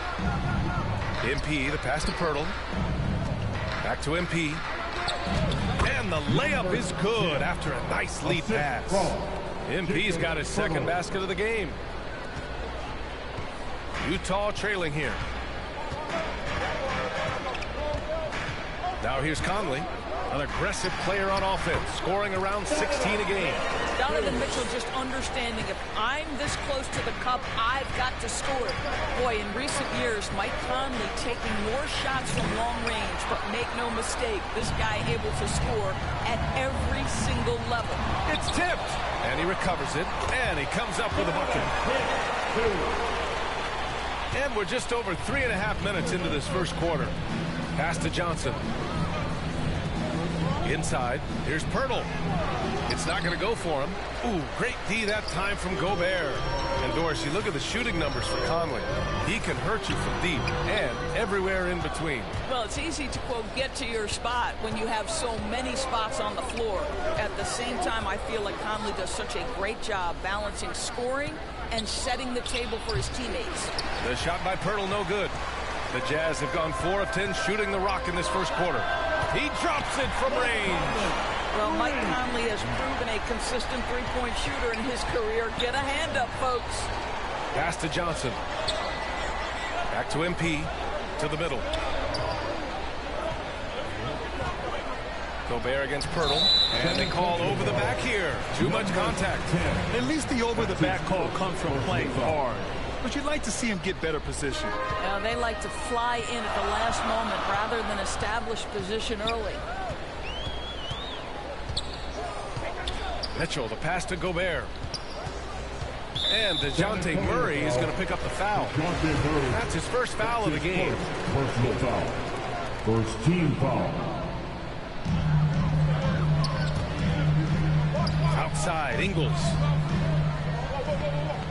MP, the pass to Pirtle. Back to MP. And the layup is good after a nice lead pass. MP's got his second basket of the game. Utah trailing here. Now here's Conley, an aggressive player on offense, scoring around 16 a game. Donovan Mitchell just understanding if I'm this close to the cup, I've got to score. Boy, in recent years, Mike Conley taking more shots from long range, but make no mistake, this guy able to score at every single level. It's tipped, and he recovers it, and he comes up with a bucket. And we're just over 3.5 minutes into this first quarter. Pass to Johnson. Inside, here's Pirtle. It's not going to go for him. Ooh, great D that time from Gobert. And Dorsey, look at the shooting numbers for Conley. He can hurt you from deep and everywhere in between. Well, it's easy to, quote, get to your spot when you have so many spots on the floor. At the same time, I feel like Conley does such a great job balancing scoring and setting the table for his teammates. The shot by Pirtle, no good. The Jazz have gone 4 of 10 shooting the rock in this first quarter. He drops it from range. Well, Mike Conley has proven a consistent three-point shooter in his career. Get a hand up, folks. Pass to Johnson. Back to MP. To the middle. Gobert against Pirtle. And they call over the back here. Too much contact. At least the over-the-back call comes from playing hard. But you'd like to see him get better position. They like to fly in at the last moment rather than establish position early. Mitchell, the pass to Gobert. And DeJounte Murray is going to pick up the foul. That's his first foul of the game. Personal foul. First team foul. Outside, Ingles.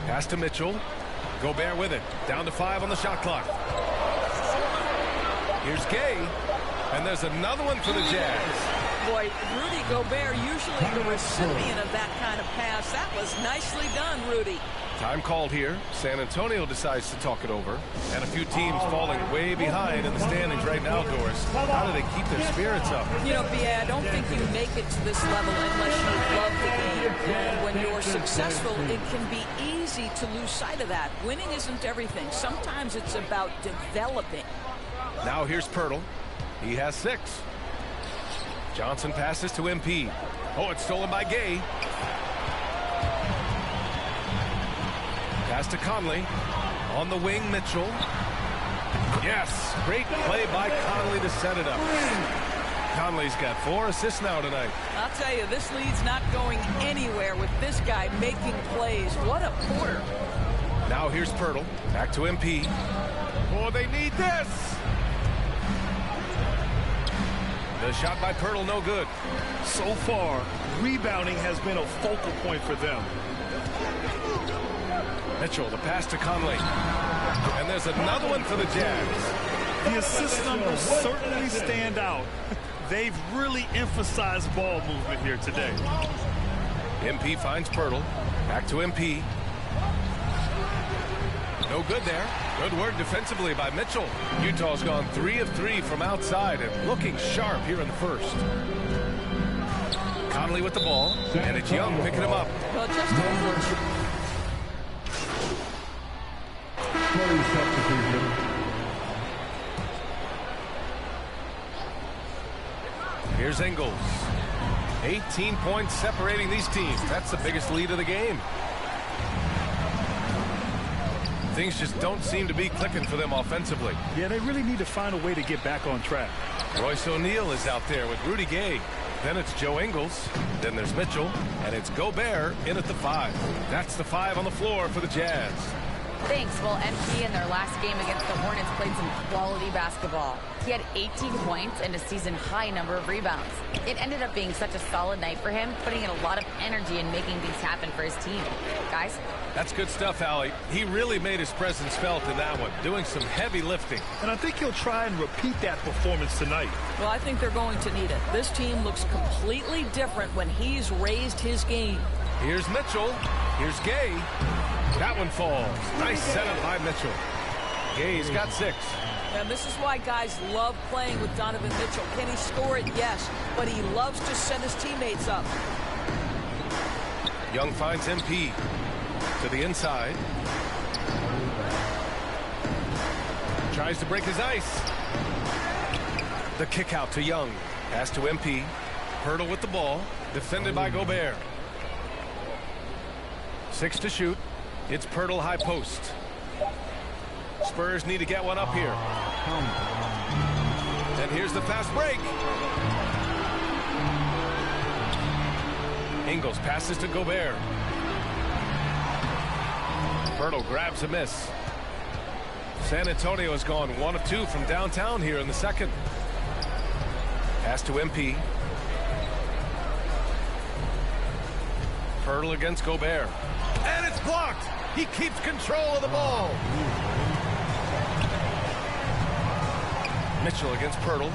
Pass to Mitchell. Gobert with it. Down to 5 on the shot clock. Here's Gay. And there's another one for the Jazz. Boy, Rudy Gobert, usually the recipient of that kind of pass. That was nicely done, Rudy. Time called here. San Antonio decides to talk it over. And a few teams falling way behind in the standings right now, Doris. How do they keep their spirits up? You know, B.A., I don't think you make it to this level unless you love the game. And when you're successful, it can be easy to lose sight of that. Winning isn't everything. Sometimes it's about developing. Now here's Pirtle. He has 6. Johnson passes to MP. Oh, it's stolen by Gay. Pass to Conley. On the wing, Mitchell. Yes, great play by Conley to set it up. Conley's got 4 assists now tonight. I'll tell you, this lead's not going anywhere with this guy making plays. What a quarter. Now here's Pirtle. Back to MP. Oh, they need this. The shot by Pirtle, no good. So far, rebounding has been a focal point for them. Mitchell, the pass to Conley. And there's another one for the Jazz. The assist numbers certainly stand out. They've really emphasized ball movement here today. MP finds Pirtle. Back to MP. No good there. Good work defensively by Mitchell. Utah's gone 3 of 3 from outside and looking sharp here in the first. Conley with the ball, and it's Young picking him up. Well, just unfortunate. Here's Ingles. 18 points separating these teams. That's the biggest lead of the game. Things just don't seem to be clicking for them offensively. Yeah, they really need to find a way to get back on track. Royce O'Neal is out there with Rudy Gay. Then it's Joe Ingles. Then there's Mitchell. And it's Gobert in at the 5. That's the 5 on the floor for the Jazz. Thanks. Well, MP in their last game against the Hornets played some quality basketball. He had 18 points and a season-high number of rebounds. It ended up being such a solid night for him, putting in a lot of energy and making things happen for his team. Guys? That's good stuff, Allie. He really made his presence felt in that one, doing some heavy lifting. And I think he'll try and repeat that performance tonight. Well, I think they're going to need it. This team looks completely different when he's raised his game. Here's Mitchell. Here's Gay. That one falls. Nice setup by Mitchell. Gay's got 6. And this is why guys love playing with Donovan Mitchell. Can he score it? Yes. But he loves to set his teammates up. Young finds MP to the inside. Tries to break his ice. The kick out to Young. Pass to MP. Pirtle with the ball. Defended by Gobert. 6 to shoot. It's Pirtle high post. Spurs need to get one up here. And here's the fast break. Ingles passes to Gobert. Pirtle grabs a miss. San Antonio has gone 1 of 2 from downtown here in the second. Pass to MP. Pirtle against Gobert. And it's blocked. He keeps control of the ball. Mitchell against Pirtle.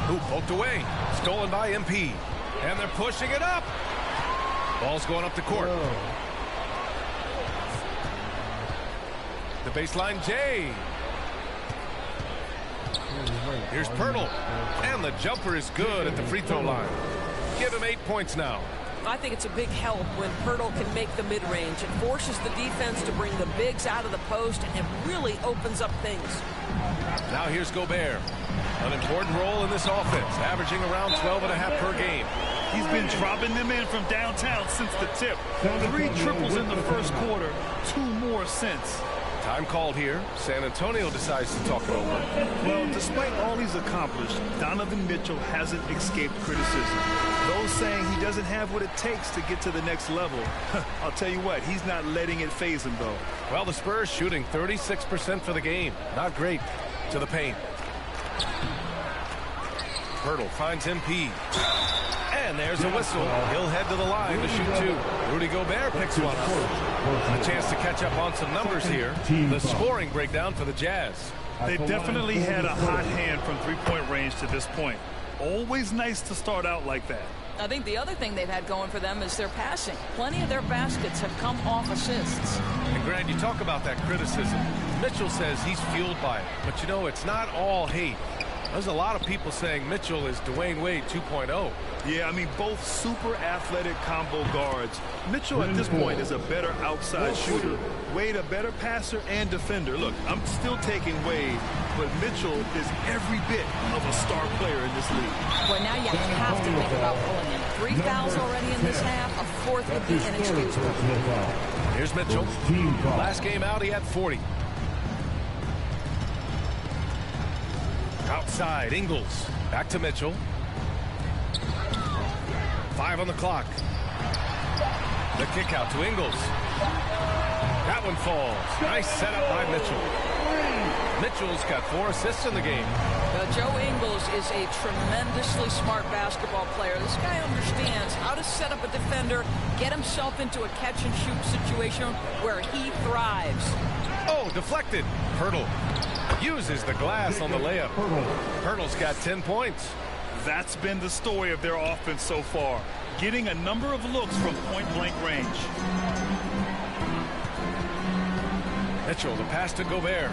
Who poked away. Stolen by MP. And they're pushing it up. Ball's going up the court. The baseline J. Here's Pirtle. And the jumper is good at the free throw line. Give him 8 points now. I think it's a big help when Pirtle can make the mid-range. It forces the defense to bring the bigs out of the post, and it really opens up things. Now here's Gobert. An important role in this offense, averaging around 12.5 per game. He's been dropping them in from downtown since the tip. 3 triples in the first quarter, 2 more since. Time called here. San Antonio decides to talk it over. Well, despite all he's accomplished, Donovan Mitchell hasn't escaped criticism. Those saying he doesn't have what it takes to get to the next level. I'll tell you what, he's not letting it faze him, though. Well, the Spurs shooting 36% for the game. Not great. To the paint. Pirtle finds MP. And there's a whistle. He'll head to the line to shoot 2. Rudy Gobert picks one up. A chance to catch up on some numbers here. The scoring breakdown for the Jazz. They definitely had a hot hand from three-point range to this point. Always nice to start out like that. I think the other thing they've had going for them is their passing. Plenty of their baskets have come off assists. And Grant, you talk about that criticism. Mitchell says he's fueled by it. But, you know, it's not all hate. There's a lot of people saying Mitchell is Dwayne Wade 2.0. Yeah, I mean, both super athletic combo guards. Mitchell at this point is a better outside shooter. Wade a better passer and defender. Look, I'm still taking Wade, but Mitchell is every bit of a star player in this league. Well, now you have to think about pulling him. 3 fouls already in this half. A fourth would be inexcusable. Here's Mitchell. Last game out, he had 40. Outside, Ingles. Back to Mitchell. 5 on the clock. The kick out to Ingles. That one falls. Nice setup by Mitchell. Mitchell's got 4 assists in the game. Joe Ingles is a tremendously smart basketball player. This guy understands how to set up a defender, get himself into a catch-and-shoot situation where he thrives. Oh, deflected. Hurdle uses the glass on the layup. Hurdle's got 10 points. That's been the story of their offense so far, getting a number of looks from point-blank range. Mitchell, the pass to Gobert.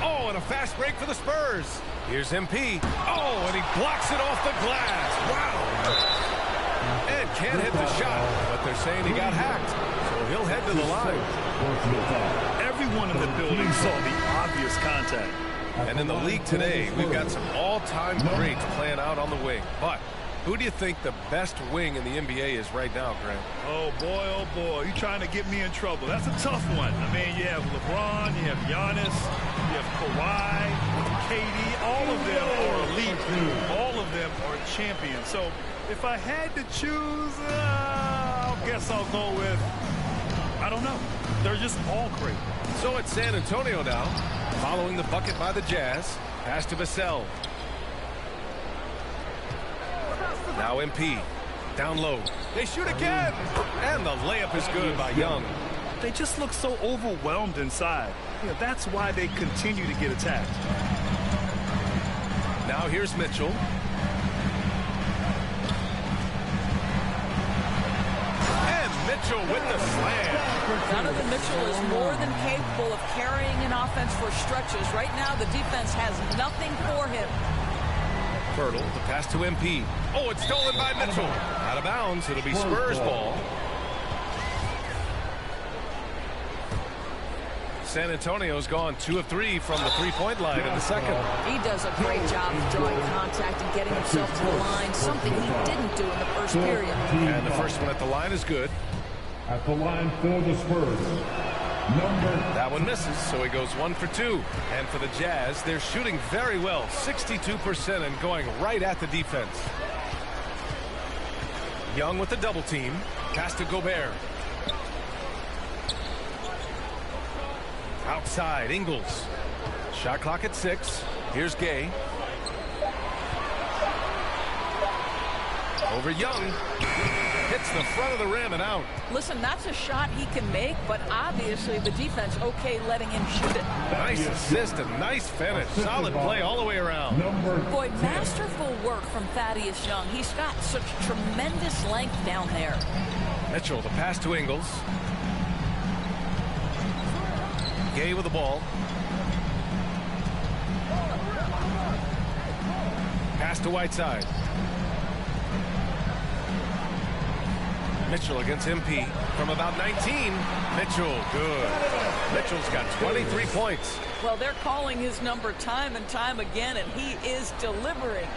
Oh, and a fast break for the Spurs. Here's MP. Oh, and he blocks it off the glass. Wow. And can't hit the shot, but they're saying he got hacked, so he'll head to the line. Everyone in the building saw the obvious contact. And in the league today, we've got some all-time greats playing out on the wing. But who do you think the best wing in the NBA is right now, Grant? Oh, boy, you're trying to get me in trouble. That's a tough one. I mean, you have LeBron, you have Giannis, you have Kawhi, KD. All of them are elite. All of them are champions. So if I had to choose, I guess I'll go with, I don't know. They're just all great. So it's San Antonio now, following the bucket by the Jazz. Pass to Vassell. Now MP. Down low. They shoot again. And the layup is good by Young. They just look so overwhelmed inside. Yeah, that's why they continue to get attacked. Now here's Mitchell. And Mitchell with the slam. Donovan Mitchell is more than capable of carrying an offense for stretches. Right now, the defense has nothing for him. Hurdle, the pass to MP. Oh, it's stolen by Mitchell. Out of bounds. It'll be Spurs ball. San Antonio's gone 2 of 3 from the three-point line in the second. He does a great job of drawing contact and getting himself to the line, something he didn't do in the first period. And the first one at the line is good. At the line for the Spurs, that one misses, so he goes 1 for 2. And for the Jazz, they're shooting very well, 62% and going right at the defense. Young with the double team. Pass to Gobert. Outside, Ingles. Shot clock at 6. Here's Gay. Over Young. Hits the front of the rim and out. Listen, that's a shot he can make, but obviously the defense okay letting him shoot it. Nice assist and nice finish. Solid play all the way around. Boy, masterful work from Thaddeus Young. He's got such tremendous length down there. Mitchell, the pass to Ingles. Gay with the ball. Pass to Whiteside. Mitchell against MP from about 19. Mitchell, good. Mitchell's got 23 points. Well, they're calling his number time and time again, and he is delivering.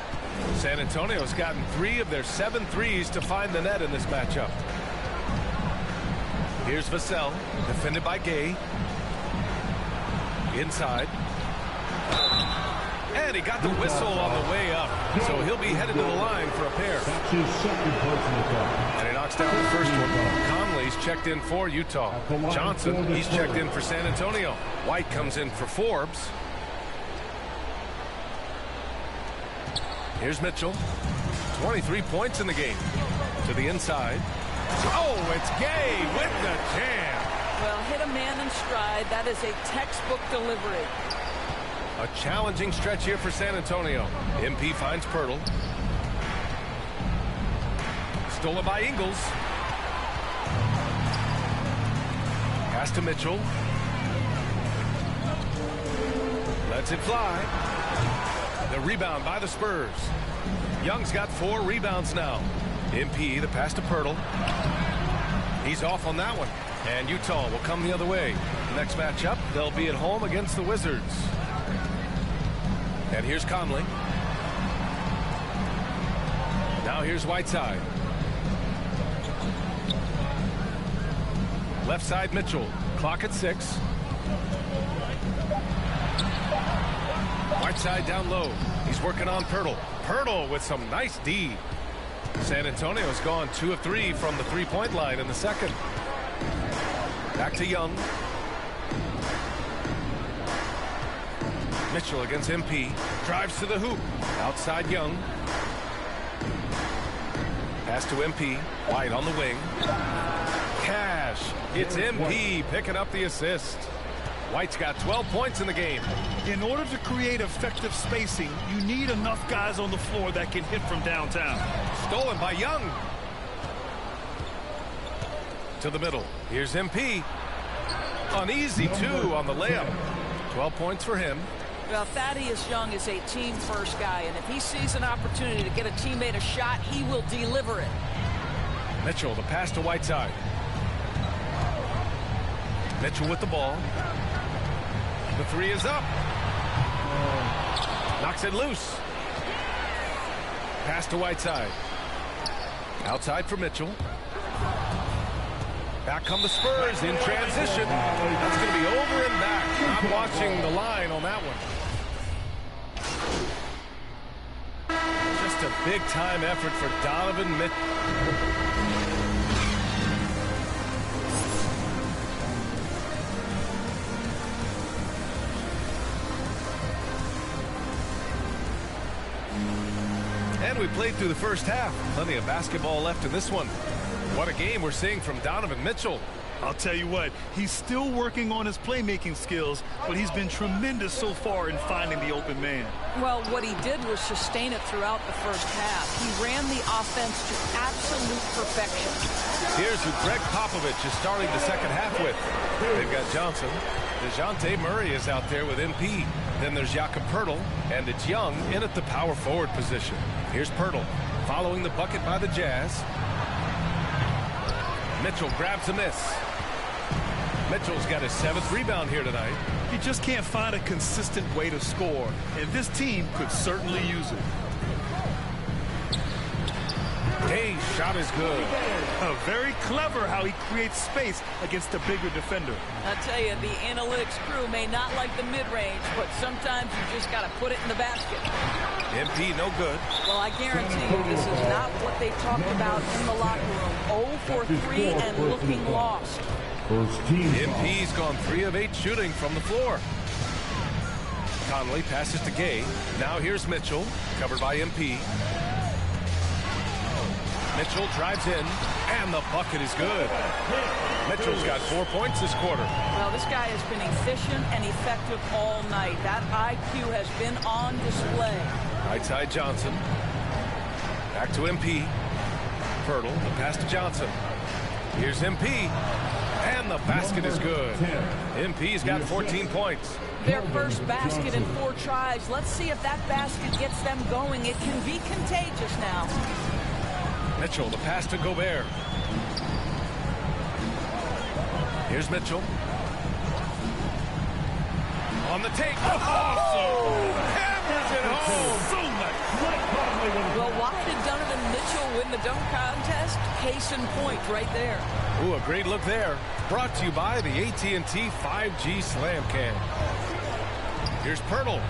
San Antonio's gotten 3 of their 7 threes to find the net in this matchup. Here's Vassell, defended by Gay. Inside. And he got the whistle on the way up, so he'll be headed to the line for a pair. that's his second personal foul. And he knocks down the first one. Conley's checked in for Utah. Johnson, he's checked in for San Antonio. White comes in for Forbes. Here's Mitchell. 23 points in the game. To the inside. Oh, it's Gay with the jam. Well, hit a man in stride. That is a textbook delivery. A challenging stretch here for San Antonio. MP finds Pirtle. Stolen by Ingles. Pass to Mitchell. Lets it fly. The rebound by the Spurs. Young's got 4 rebounds now. MP, the pass to Pirtle. He's off on that one. And Utah will come the other way. Next matchup, they'll be at home against the Wizards. And here's Conley. here's Whiteside. Left side Mitchell. Clock at 6. Whiteside down low. He's working on Pirtle. Pirtle with some nice D. San Antonio's gone 2 of 3 from the three-point line in the second. Back to Young. Mitchell against MP. Drives to the hoop. Outside Young. Pass to MP. White on the wing. Cash. It's MP picking up the assist. White's got 12 points in the game. In order to create effective spacing, you need enough guys on the floor that can hit from downtown. Stolen by Young. To the middle. Here's MP. An easy 2 on the layup. 12 points for him. Well, Thaddeus Young is a team-first guy, and if he sees an opportunity to get a teammate a shot, he will deliver it. Mitchell, the pass to Whiteside. Mitchell with the ball. The 3 is up. Knocks it loose. Pass to Whiteside. Outside for Mitchell. Back come the Spurs in transition. That's going to be over and back. I'm watching the line on that one. Just a big-time effort for Donovan Mitchell. And we played through the first half. Plenty of basketball left in this one. What a game we're seeing from Donovan Mitchell. I'll tell you what, he's still working on his playmaking skills, but he's been tremendous so far in finding the open man. Well, what he did was sustain it throughout the first half. He ran the offense to absolute perfection. Here's who Greg Popovich is starting the second half with. They've got Johnson. DeJounte Murray is out there with MP. Then there's Jakob Pirtle, and it's Young in at the power forward position. Here's Pirtle, following the bucket by the Jazz. Mitchell grabs a miss. Mitchell's got his 7th rebound here tonight. He just can't find a consistent way to score, and this team could certainly use it. Hayes' shot is good. Very clever how he creates space against a bigger defender. I tell you, the analytics crew may not like the mid-range, but sometimes you just got to put it in the basket. MP no good. Well, I guarantee you this is not what they talked about in the locker room. 0 for 3 and looking lost. MP's gone 3 of 8 shooting from the floor. Conley passes to Gay. Now here's Mitchell, covered by MP. Mitchell drives in, and the bucket is good. Mitchell's got 4 points this quarter. Well, this guy has been efficient and effective all night. That IQ has been on display. Right Johnson. Back to MP. Pirtle, the pass to Johnson. Here's MP, and the basket is good. MP's got 14 points. Their first basket in 4 tries. Let's see if that basket gets them going. It can be contagious now. Mitchell, the pass to Gobert. Here's Mitchell. On the take. Oh! Hammers it home. So nice. Well, why did Donovan Mitchell win the dunk contest? Case in point right there. Ooh, a great look there. Brought to you by the AT&T 5G Slam Cam. Here's Pirtle.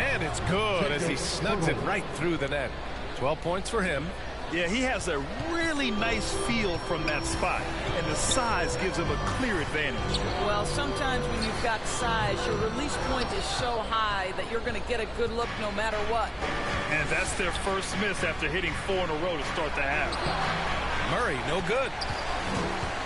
And it's good as he snugs it right through the net. 12 points for him. Yeah, he has a really nice feel from that spot, and the size gives him a clear advantage. Well, sometimes when you've got size, your release point is so high that you're going to get a good look no matter what. And that's their first miss after hitting 4 in a row to start the half. Murray, no good.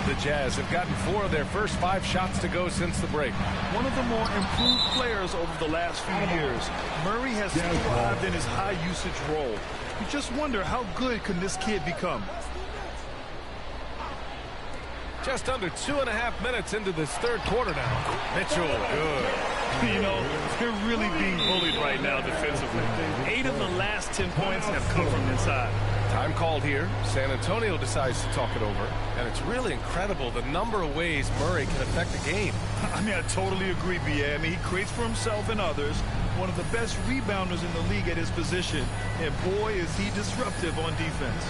The Jazz have gotten 4 of their first 5 shots to go since the break. One of the more improved players over the last few years. Murray has thrived in his high-usage role. You just wonder how good can this kid become. Just under 2.5 minutes into this third quarter now. Mitchell, good. You know, they're really being bullied right now defensively. 8 of the last 10 points have come from inside. Time called here. San Antonio decides to talk it over. And it's really incredible the number of ways Murray can affect the game. I mean, I totally agree, B.A. I mean, he creates for himself and others, one of the best rebounders in the league at his position, and boy, is he disruptive on defense.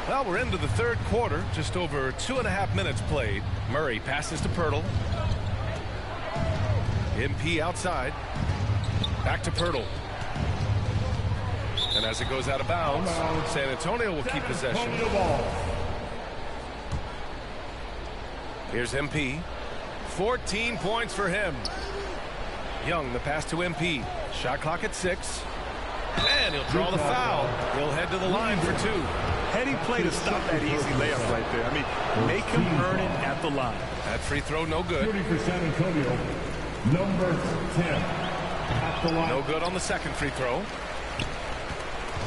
Well, we're into the third quarter, just over 2.5 minutes played. Murray passes to Pirtle. MP outside. Back to Pirtle. And as it goes out of bounds, San Antonio will keep possession. Here's MP. 14 points for him. Young, the pass to MP. Shot clock at 6. And he'll draw the foul. He'll head to the line for 2. Heady play to stop that easy layup right there. I mean, make him earn it at the line. That free throw, no good. Shooting for San Antonio, number 10. At the line. No good on the second free throw.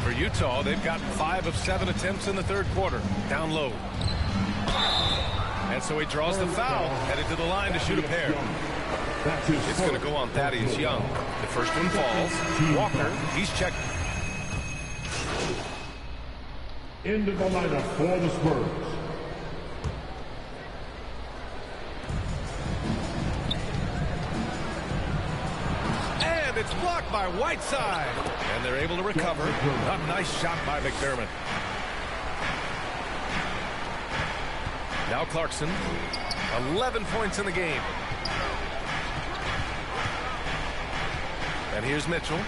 For Utah, they've gotten 5 of 7 attempts in the third quarter. Down low. And so he draws the foul, headed to the line to shoot a pair. It's going to go on Thaddeus Young. The first one falls. Walker, he's checked. Into the lineup for the Spurs. And it's blocked by Whiteside. And they're able to recover. A nice shot by McDermott. Now Clarkson. 11 points in the game. And here's Mitchell.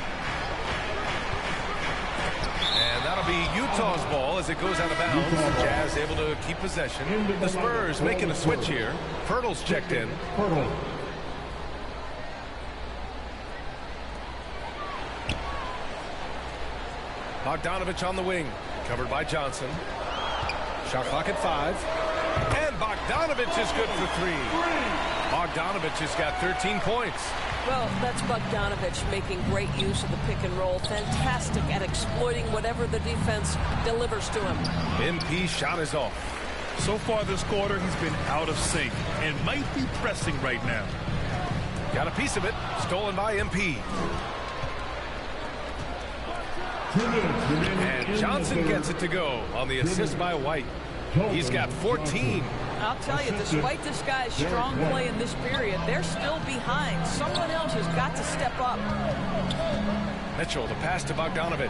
And that'll be Utah's ball as it goes out of bounds. Jazz able to keep possession. The Spurs making a switch here. Pirtle's checked in. Bogdanovich on the wing. Covered by Johnson. Shot clock at 5. And Bogdanovich is good for 3. Bogdanovich has got 13 points. Well, that's Bogdanovich making great use of the pick and roll. Fantastic at exploiting whatever the defense delivers to him. MP's shot is off. So far this quarter, he's been out of sync and might be pressing right now. Got a piece of it. Stolen by MP. And Johnson gets it to go on the assist by White. He's got 14. I'll tell you, despite this guy's strong play in this period, they're still behind. Someone else has got to step up. Mitchell, the pass to Bogdanovich.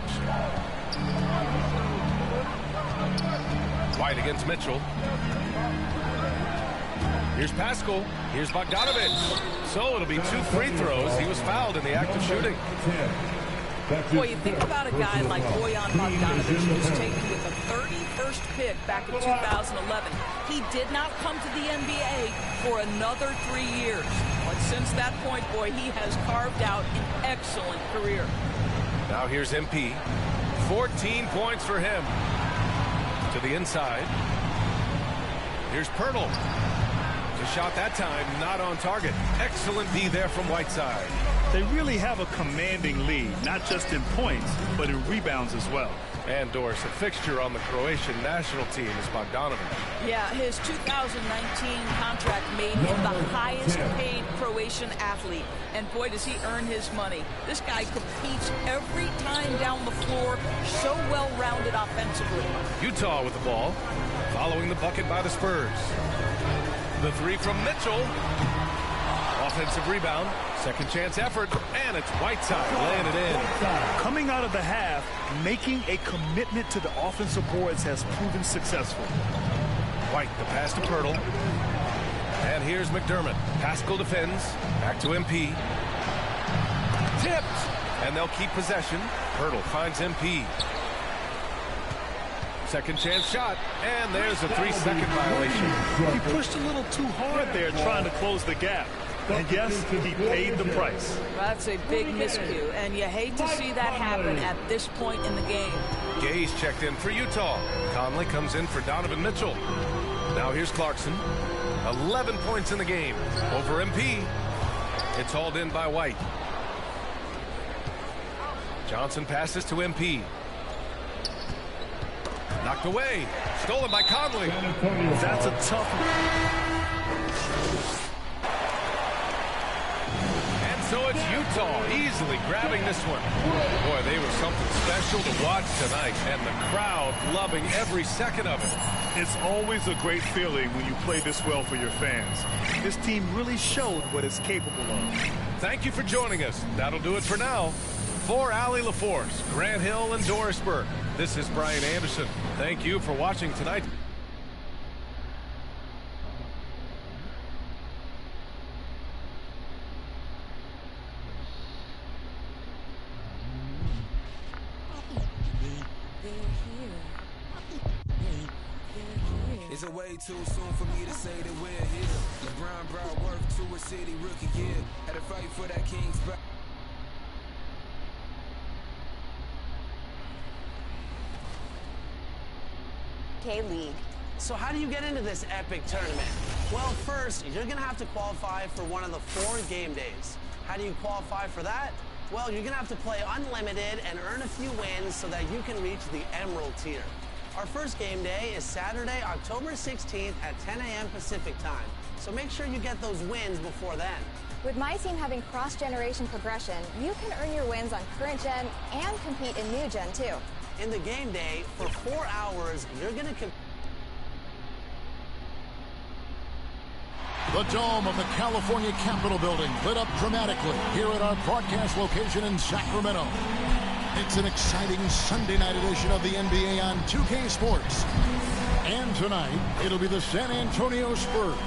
White against Mitchell. Here's Pascal. Here's Bogdanovich. So it'll be 2 free throws. He was fouled in the act of shooting. Boy, you think about a guy like Bojan Bogdanovic, who was taken with the 31st pick back in 2011. He did not come to the NBA for another 3 years. But since that point, boy, he has carved out an excellent career. Now here's MP. 14 points for him. To the inside. Here's Pirtle. The shot that time not on target. Excellent D there from Whiteside. They really have a commanding lead, not just in points, but in rebounds as well. And Doris, a fixture on the Croatian national team is Bogdanovic. Yeah, his 2019 contract made him the highest paid Croatian athlete. And boy, does he earn his money. This guy competes every time down the floor, so well-rounded offensively. Utah with the ball, following the bucket by the Spurs. The 3 from Mitchell. Offensive rebound, second chance effort, and it's Whiteside laying it in. Coming out of the half, making a commitment to the offensive boards has proven successful. White, the pass to Pirtle. And here's McDermott. Pascal defends. Back to MP. Tipped. And they'll keep possession. Pirtle finds MP. Second chance shot, and there's a 3-second violation. He pushed a little too hard there trying to close the gap. And yes, he paid the price. That's a big miscue, and you hate to see that happen at this point in the game. Gay's checked in for Utah. Conley comes in for Donovan Mitchell. Now here's Clarkson. 11 points in the game over MP. It's hauled in by White. Johnson passes to MP. Knocked away. Stolen by Conley. That's a tough one. And so it's Utah easily grabbing this one. Boy, they were something special to watch tonight, and the crowd loving every second of it. It's always a great feeling when you play this well for your fans. This team really showed what it's capable of. Thank you for joining us. That'll do it for now. For Allie LaForce, Grant Hill, and Doris Burke, this is Brian Anderson. Thank you for watching tonight. It's a way too soon for me to say that we're here. LeBron brought worth to a city rookie year. Had to fight for that king spot. League. So how do you get into this epic tournament? Well, first, you're going to have to qualify for one of the 4 game days. How do you qualify for that? Well, you're going to have to play unlimited and earn a few wins so that you can reach the Emerald tier. Our first game day is Saturday, October 16th at 10 a.m. Pacific time. So make sure you get those wins before then. With my team having cross-generation progression, you can earn your wins on current gen and compete in new gen too. In the game day, for 4 hours, you're going to compete. The dome of the California Capitol building lit up dramatically here at our broadcast location in Sacramento. It's an exciting Sunday night edition of the NBA on 2K Sports. And tonight, it'll be the San Antonio Spurs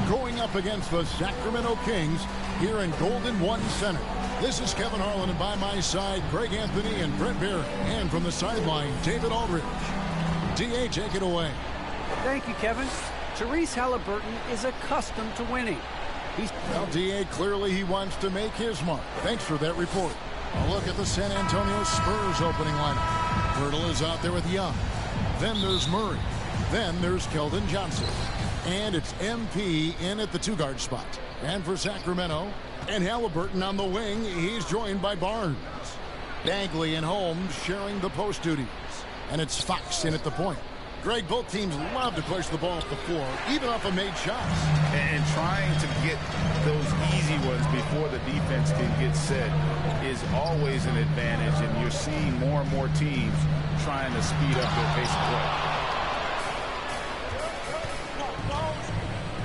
going up against the Sacramento Kings here in Golden One Center. This is Kevin Harlan, and by my side, Greg Anthony and Brent Barrett. And from the sideline, David Aldridge. D.A., take it away. Thank you, Kevin. Therese Halliburton is accustomed to winning. Well, D.A., clearly he wants to make his mark. Thanks for that report. A look at the San Antonio Spurs opening lineup. Hurdle is out there with Young. Then there's Murray. Then there's Keldon Johnson. And it's MP in at the 2-guard spot. And for Sacramento, and Halliburton on the wing, he's joined by Barnes. Bagley and Holmes sharing the post duties. And it's Fox in at the point. Greg, both teams love to push the ball off the floor, even off of made shots. And trying to get those easy ones before the defense can get set is always an advantage, and you're seeing more and more teams trying to speed up their pace of play.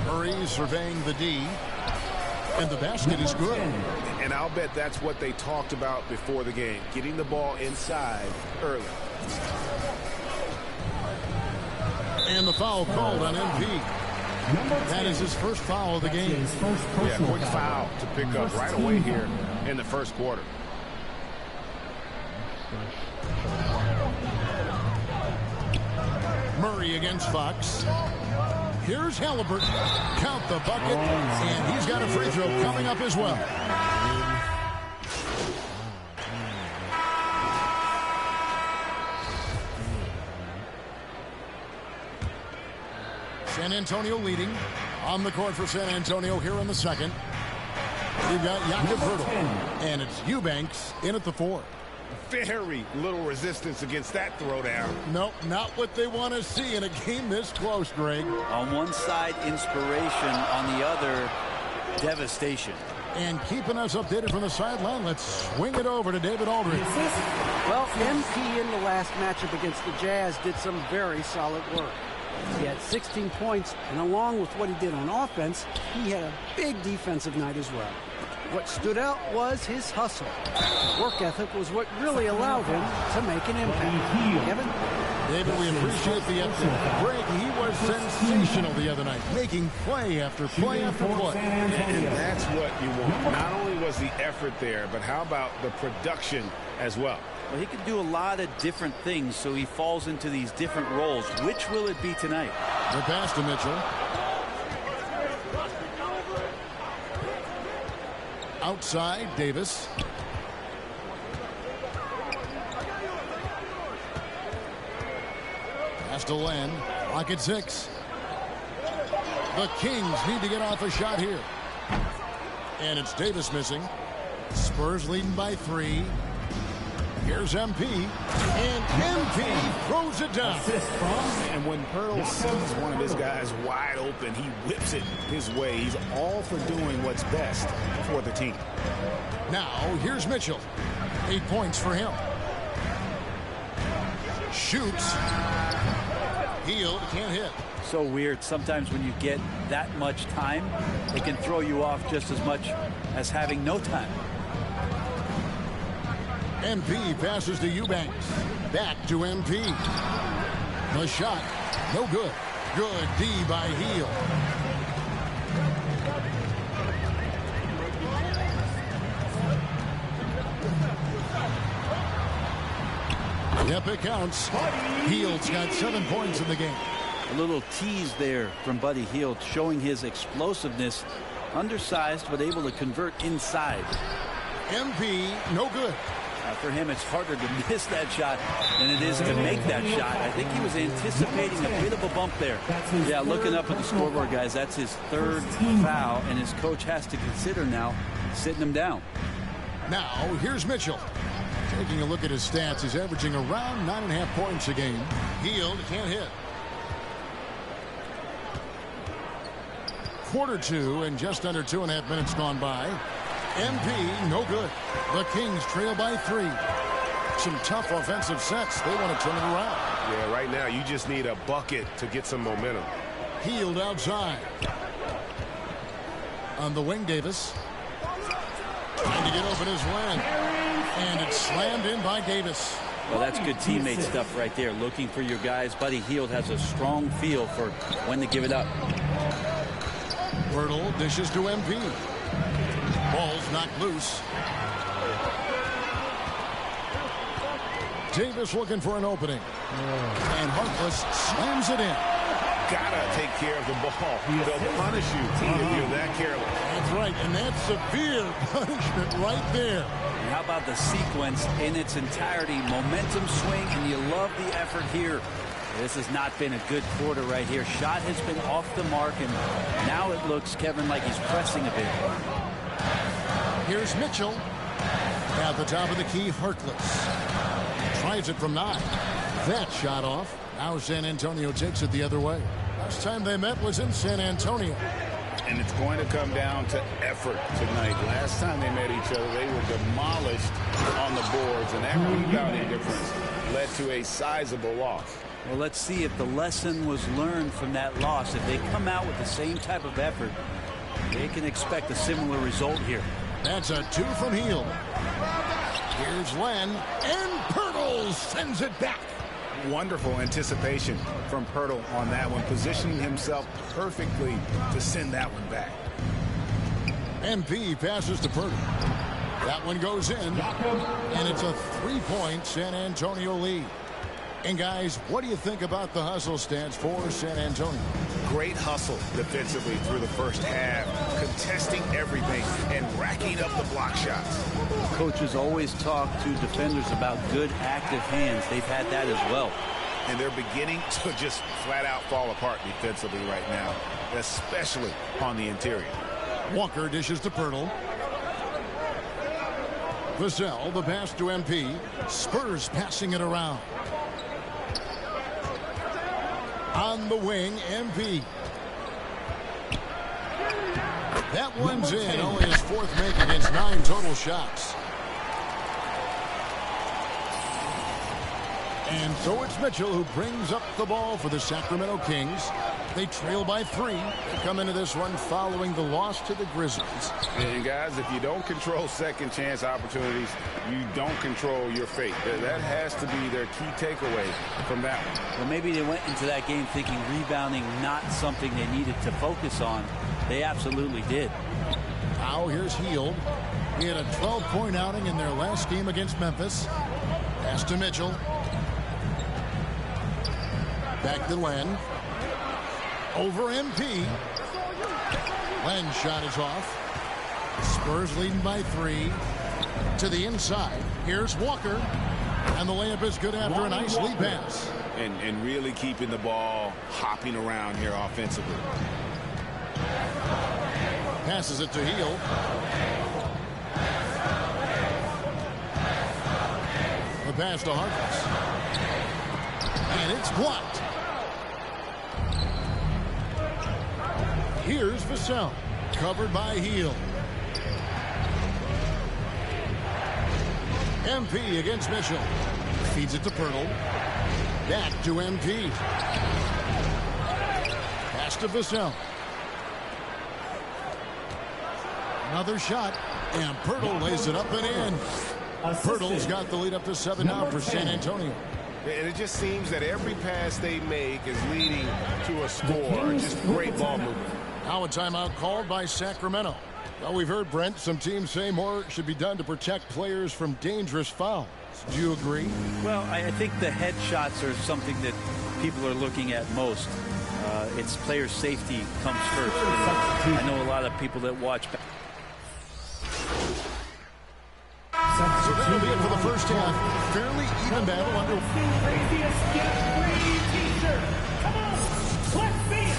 Murray surveying the D, and the basket is good. And I'll bet that's what they talked about before the game, getting the ball inside early. And the foul called on MP. That is his first foul of the game. Yeah, quick foul to pick up right away here in the first quarter. Murray against Fox. Here's Halliburton. Count the bucket, and he's got a free throw coming up as well. San Antonio leading on the court for San Antonio here in the second. We've got Jakob Hurdle, and it's Eubanks in at the 4. Very little resistance against that throwdown. Nope, not what they want to see in a game this close, Greg. On one side, inspiration. On the other, devastation. And keeping us updated from the sideline, let's swing it over to David Aldridge. Well, MP in the last matchup against the Jazz did some very solid work. He had 16 points, and along with what he did on offense, he had a big defensive night as well. What stood out was his hustle. Work ethic was what really allowed him to make an impact. Kevin? David, we appreciate the update. Greg, he was sensational the other night, making play after play after play. And that's what you want. Not only was the effort there, but how about the production as well? Well, he can do a lot of different things, so he falls into these different roles. Which will it be tonight? The pass to Mitchell. Outside, Davis. Pass to Len. Clock at 6. The Kings need to get off a shot here. And it's Davis missing. Spurs leading by 3. Here's MP. And MP throws it down. And when Pearl sees one of his guys wide open, he whips it his way. He's all for doing what's best for the team. Now, here's Mitchell. 8 points for him. Shoots. Hield can't hit. So weird. Sometimes when you get that much time, it can throw you off just as much as having no time. MP passes to Eubanks. Back to MP. The shot. No good. Good D by Hield. Yep, it counts. Hield's got 7 points in the game. A little tease there from Buddy Hield, showing his explosiveness. Undersized, but able to convert inside. MP, no good. For him, it's harder to miss that shot than it is to make that shot. I think he was anticipating a bit of a bump there. Yeah, looking up at the scoreboard, guys, that's his 3rd foul, and his coach has to consider now sitting him down. Now, here's Mitchell. Taking a look at his stats, he's averaging around 9.5 points a game. Hield can't hit. Quarter 2 and just under 2.5 minutes gone by. MP, no good. The Kings trail by 3. Some tough offensive sets. They want to turn it around. Yeah, right now you just need a bucket to get some momentum. Hield outside. On the wing, Davis. Trying to get open his Len. And it's slammed in by Davis. Well, that's good teammate stuff right there. Looking for your guys. Buddy Hield has a strong feel for when to give it up. Pirtle dishes to MP. Ball's knocked loose. Davis looking for an opening. And Harkless slams it in. Gotta take care of the ball. They'll punish you if you're that careless. That's right, and that's severe punishment right there. And how about the sequence in its entirety? Momentum swing, and you love the effort here. This has not been a good quarter right here. Shot has been off the mark, and now it looks, Kevin, like he's pressing a bit. Here's Mitchell. At the top of the key, Harkless. Tries it from 9. That shot off. Now San Antonio takes it the other way. Last time they met was in San Antonio. And it's going to come down to effort tonight. Last time they met each other, they were demolished on the boards, and that rebounding difference led to a sizable loss. Well, let's see if the lesson was learned from that loss. If they come out with the same type of effort, they can expect a similar result here. That's a 2 from Hield. Here's Len, and Pirtle sends it back. Wonderful anticipation from Pirtle on that one, positioning himself perfectly to send that one back. MP passes to Pirtle. That one goes in, and it's a 3-point San Antonio lead. And guys, what do you think about the hustle stats for San Antonio? Great hustle defensively through the first half, contesting everything and racking up the block shots. Coaches always talk to defenders about good active hands. They've had that as well. And they're beginning to just flat out fall apart defensively right now, especially on the interior. Walker dishes to Pirtle. Vassell, the pass to MP. Spurs passing it around. On the wing, MP. That one's in. Only his 4th make against 9 total shots. And so it's Mitchell who brings up the ball for the Sacramento Kings. They trail by 3. They come into this one following the loss to the Grizzlies. And guys, if you don't control second chance opportunities, you don't control your fate. That has to be their key takeaway from that one. Well, maybe they went into that game thinking rebounding not something they needed to focus on. They absolutely did. Now here's Hield. He had a 12-point outing in their last game against Memphis. Pass to Mitchell. Back to Len. Over MP. Len's shot is off. Spurs leading by 3. To the inside. Here's Walker. And the layup is good after a nice lead pass. And really keeping the ball hopping around here offensively. Passes it to Heel. The pass to Harkless. And it's blocked. Here's Vassell. Covered by Heel. MP against Mitchell. Feeds it to Pirtle. Back to MP. Pass to Vassell. Another shot. And Pirtle lays it up and in. Pirtle's got the lead up to 7 now for San Antonio. And it just seems that every pass they make is leading to a score. Just great ball movement. Now a timeout called by Sacramento. Well, we've heard, Brent, some teams say more should be done to protect players from dangerous fouls. Do you agree? Well, I think the head shots are something that people are looking at most. It's player safety comes first. I know a lot of people that watch. So that'll be it for the first half. Fairly even battle under. Come on, let's see it.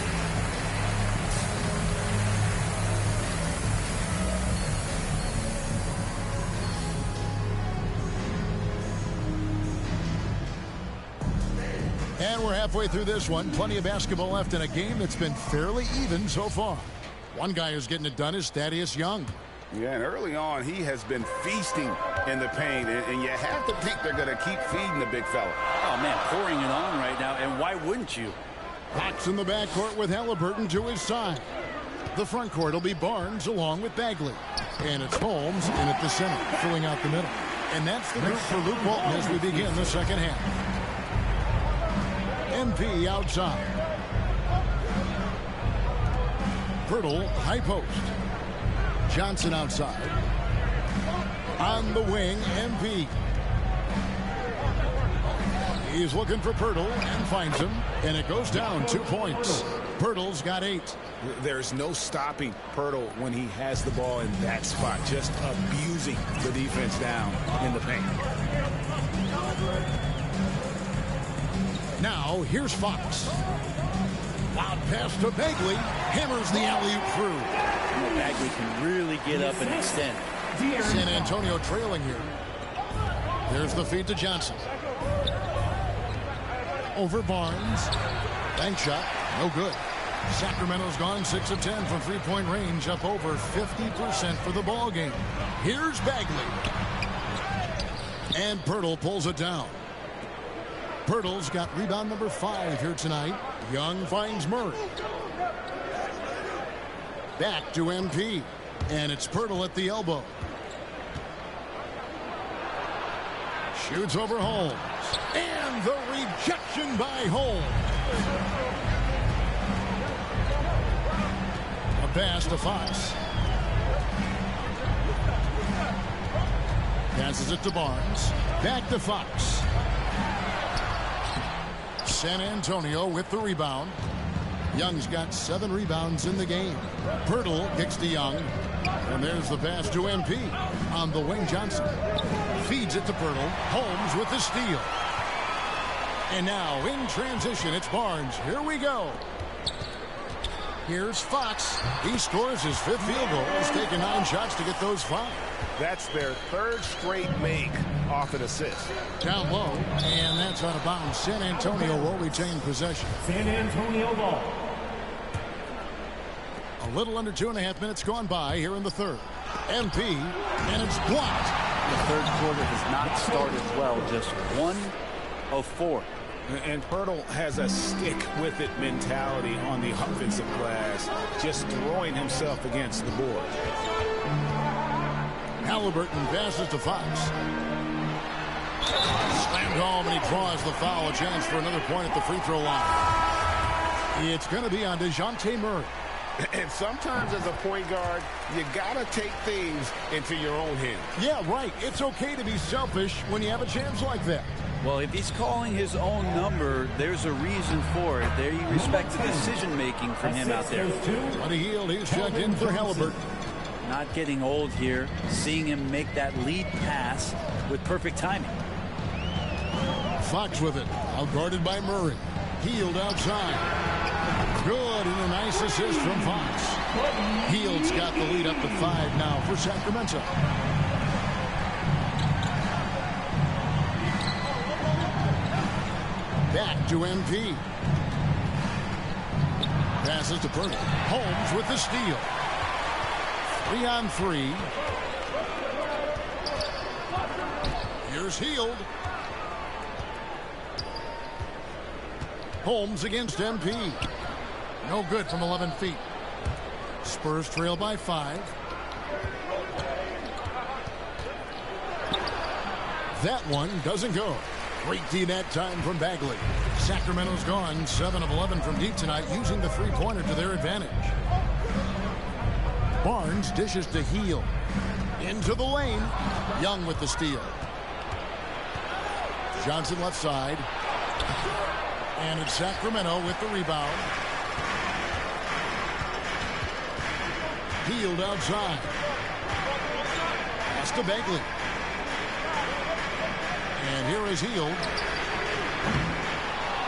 And we're halfway through this one. Plenty of basketball left in a game that's been fairly even so far. One guy who's getting it done is Thaddeus Young. Yeah, and early on, he has been feasting in the paint, and you have to think they're going to keep feeding the big fella. Oh, man, pouring it on right now, and why wouldn't you? Fox in the backcourt with Halliburton to his side. The front court will be Barnes along with Bagley. And it's Holmes in at the center, filling out the middle. And that's the group for Luke Walton as we begin the second half. MP outside. Pirtle, high post. Johnson outside. On the wing, MP. He's looking for Pirtle and finds him. And it goes down 2 points. Pirtle's got 8. There's no stopping Pirtle when he has the ball in that spot. Just abusing the defense down in the paint. Now, here's Fox. Loud pass to Bagley. Hammers the alley-oop through. Bagley can really get up and extend. San Antonio trailing here. There's the feed to Johnson. Over Barnes. Bank shot. No good. Sacramento's gone 6 of 10 from three-point range, up over 50% for the ball game. Here's Bagley. And Pirtle pulls it down. Pirtle's got rebound number 5 here tonight. Young finds Murray. Back to MP. And it's Pirtle at the elbow. Shoots over Holmes. And the rejection by Holmes. A pass to Fox. Passes it to Barnes. Back to Fox. San Antonio with the rebound. Young's got 7 rebounds in the game. Pirtle kicks to Young. And there's the pass to MP. On the wing, Johnson. Feeds it to Pirtle. Holmes with the steal. And now in transition, it's Barnes. Here we go. Here's Fox. He scores his 5th field goal. He's taken 9 shots to get those 5. That's their 3rd straight make off an assist. Down low, and that's out of bounds. San Antonio will retain possession. San Antonio ball. A little under 2.5 minutes gone by here in the third. MP, and it's blocked. The third quarter has not started well. Just 1 of 4. And Pirtle has a stick-with-it mentality on the offensive glass, just throwing himself against the board. Halliburton passes to Fox. Slammed home, and he draws the foul. A chance for another point at the free throw line. It's going to be on DeJounte Murray. And sometimes as a point guard, you got to take things into your own hands. Yeah, right. It's okay to be selfish when you have a chance like that. Well, if he's calling his own number, there's a reason for it. There you respect the decision-making from him out there. Buddy Hield, he's checked in for Halliburton. Not getting old here, seeing him make that lead pass with perfect timing. Fox with it, out guarded by Murray. Hield outside. Good, and a nice assist from Fox. Hield's got the lead up to 5 now for Sacramento. Back to MP. Passes to Purtle. Holmes with the steal. 3-on-3. Here's Hield. Holmes against MP. No good from 11 feet. Spurs trail by 5. That one doesn't go. Great D that time from Bagley. Sacramento's gone 7 of 11 from deep tonight, using the three-pointer to their advantage. Barnes dishes to Hield. Into the lane. Young with the steal. Johnson left side. And it's Sacramento with the rebound. Hield outside. Pass to Bagley. And here is Hield.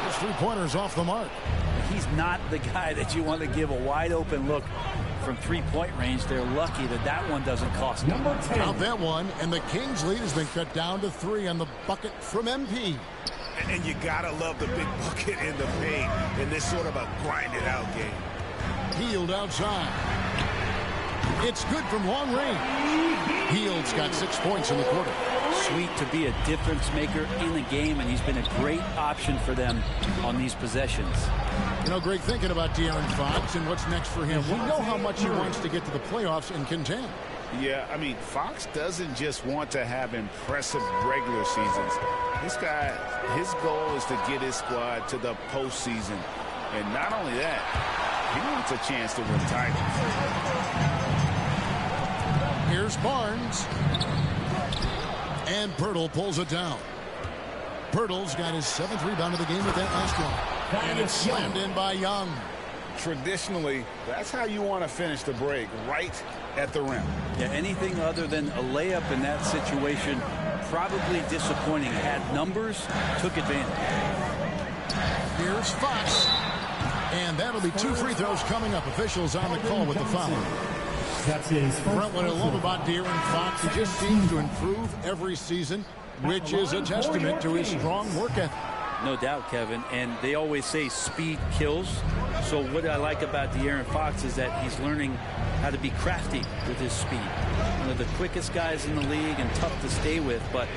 His three-pointer's off the mark. He's not the guy that you want to give a wide-open look from three-point range. They're lucky that that one doesn't cost them. Out that one, and the Kings' lead has been cut down to 3 on the bucket from MP. And you gotta love the big bucket in the paint in this sort of a grinded-out game. Hield outside. It's good from long range. Hield's got 6 points in the quarter. Sweet to be a difference maker in the game, and he's been a great option for them on these possessions. You know, Greg, thinking about De'Aaron Fox and what's next for him, we know how much he wants to get to the playoffs and contend. Yeah, I mean, Fox doesn't just want to have impressive regular seasons. This guy, his goal is to get his squad to the postseason. And not only that, he wants a chance to win titles. Here's Barnes. And Pirtle pulls it down. Pirtle's got his 7th rebound of the game with that last one. And it's slammed in by Young. Traditionally, that's how you want to finish the break, right at the rim. Yeah, anything other than a layup in that situation, probably disappointing. Had numbers, took advantage. Here's Fox. And that'll be 2 free throws coming up. Officials on the call with the foul. That's his Brent, what I love about De'Aaron Fox, he just seems to improve every season, which is a testament to his strong work ethic. No doubt, Kevin. And they always say speed kills. So what I like about De'Aaron Fox is that he's learning how to be crafty with his speed. One of the quickest guys in the league and tough to stay with, but